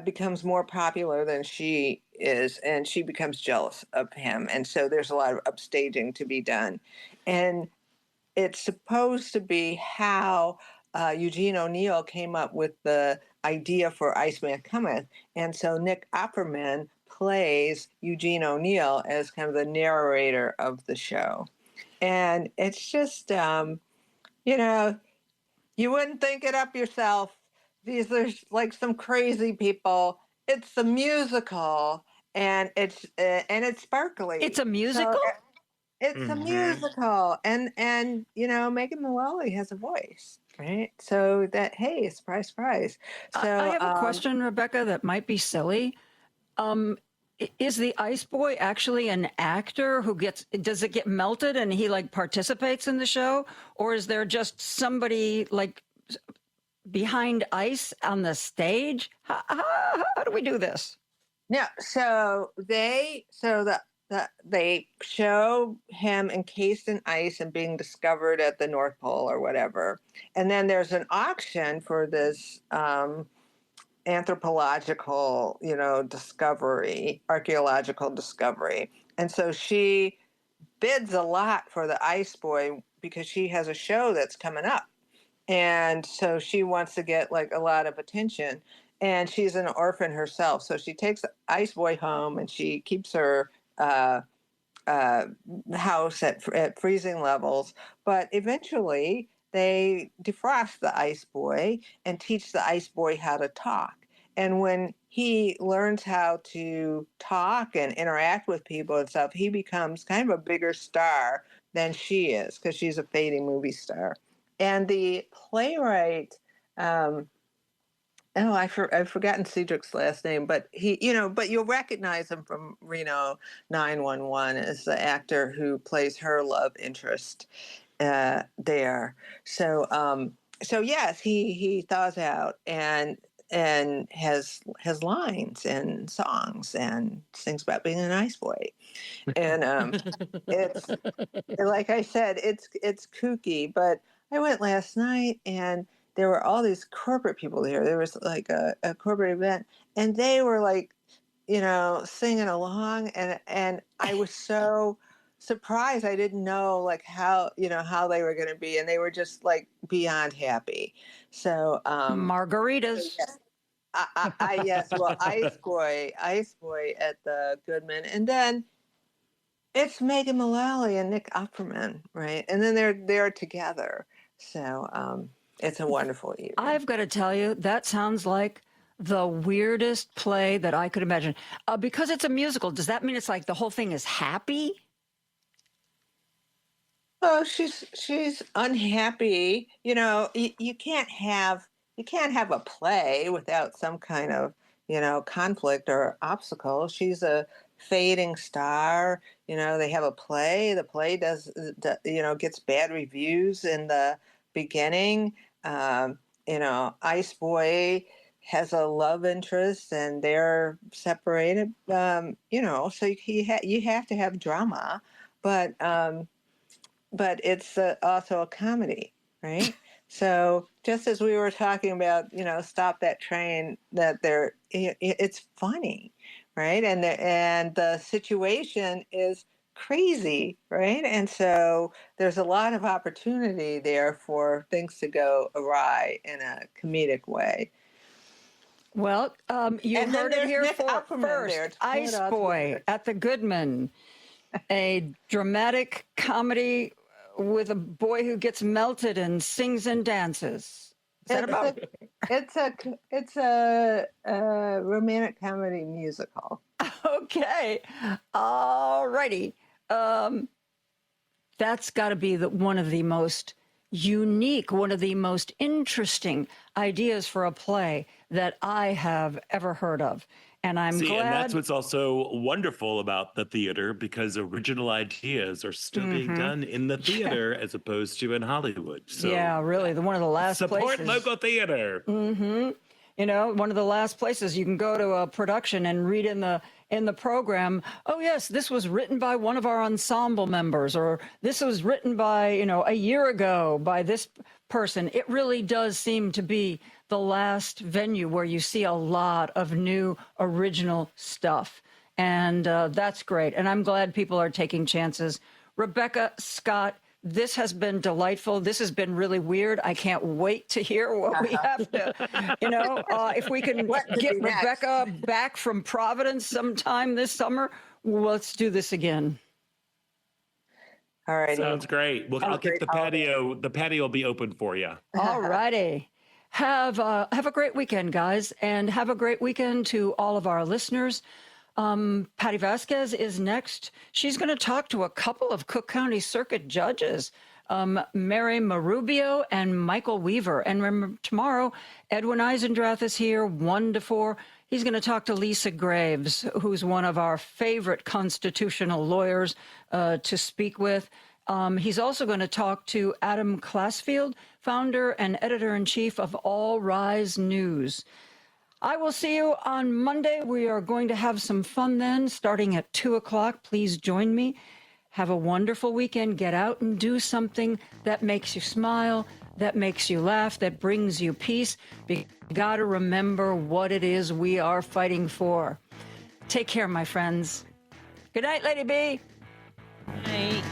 becomes more popular than she is, and she becomes jealous of him. And so there's a lot of upstaging to be done. And it's supposed to be how Eugene O'Neill came up with the idea for Iceman Cometh. And so Nick Offerman plays Eugene O'Neill as kind of the narrator of the show. And it's just, you wouldn't think it up yourself. These are some crazy people. It's a musical, and it's sparkly. It's a musical? So, it's a musical, and Megan Mullally has a voice, right? So that, hey, surprise, surprise. So I have a question, Rebecca, that might be silly. Is the Ice Boy actually an actor who does it get melted and he participates in the show, or is there just somebody behind ice on the stage? How do we do this? Yeah, so they show him encased in ice and being discovered at the North Pole or whatever. And then there's an auction for this anthropological, archaeological discovery. And so she bids a lot for the Ice Boy because she has a show that's coming up. And so she wants to get a lot of attention. And she's an orphan herself. So she takes the Ice Boy home and she keeps her house at freezing levels. But eventually they defrost the Ice Boy and teach the Ice Boy how to talk. And when he learns how to talk and interact with people and stuff, he becomes kind of a bigger star than she is, because she's a fading movie star. And the playwright, I've forgotten Cedric's last name, but but you'll recognize him from Reno 911 as the actor who plays her love interest there. So yes, he thaws out and has lines and songs and sings about being a nice boy, and it's like I said, it's kooky. But I went last night and there were all these corporate people there. There was like a corporate event, and they were like, singing along, and I was so surprised. I didn't know like how they were going to be, and they were just like beyond happy. So margaritas. Yes. Yes, well, Ice Boy at the Goodman, and then it's Megan Mullally and Nick Offerman, right? And then they're together. So it's a wonderful evening. I've got to tell you, that sounds like the weirdest play that I could imagine. Because it's a musical, does that mean it's like the whole thing is happy? Oh, she's unhappy. You can't have a play without some kind of conflict or obstacle. She's a fading star. They have a play. The play gets bad reviews in the beginning. Ice Boy has a love interest and they're separated. So you have to have drama, but it's also a comedy, right? So just as we were talking about, Stop That Train, it's funny, right? And the situation is crazy, right? And so there's a lot of opportunity there for things to go awry in a comedic way. Well, you And then heard it there's here Nick Offerman first. there to put it Ice all Boy together. at the Goodman, a dramatic comedy with a boy who gets melted and sings and dances. Is that about? It's a romantic comedy musical. Okay, all righty. That's got to be one of the most unique, one of the most interesting ideas for a play that I have ever heard of. And I'm glad. And that's what's also wonderful about the theater, because original ideas are still being done in the theater as opposed to in Hollywood. So yeah, really, one of the last support places. local theater. One of the last places you can go to a production and read in the program, oh yes, this was written by one of our ensemble members, or this was written by, a year ago by this person. It really does seem to be the last venue where you see a lot of new original stuff. And that's great. And I'm glad people are taking chances. Rebecca, Scott, this has been delightful. This has been really weird. I can't wait to hear what we have to, if we can get Rebecca back from Providence sometime this summer, let's do this again. All right. Sounds great. Well, I'll keep the patio. The patio will be open for you. All righty. Have a great weekend, guys, and have a great weekend to all of our listeners. Patty Vasquez is next. She's going to talk to a couple of Cook County Circuit judges, Mary Marubio and Michael Weaver. And remember, tomorrow, Edwin Eisendrath is here, 1 to 4. He's going to talk to Lisa Graves, who's one of our favorite constitutional lawyers to speak with. He's also going to talk to Adam Classfield, founder and editor-in-chief of All Rise News. I will see you on Monday. We are going to have some fun then, starting at 2 o'clock. Please join me. Have a wonderful weekend. Get out and do something that makes you smile, that makes you laugh, that brings you peace. You got to remember what it is we are fighting for. Take care, my friends. Good night, Lady B. Night.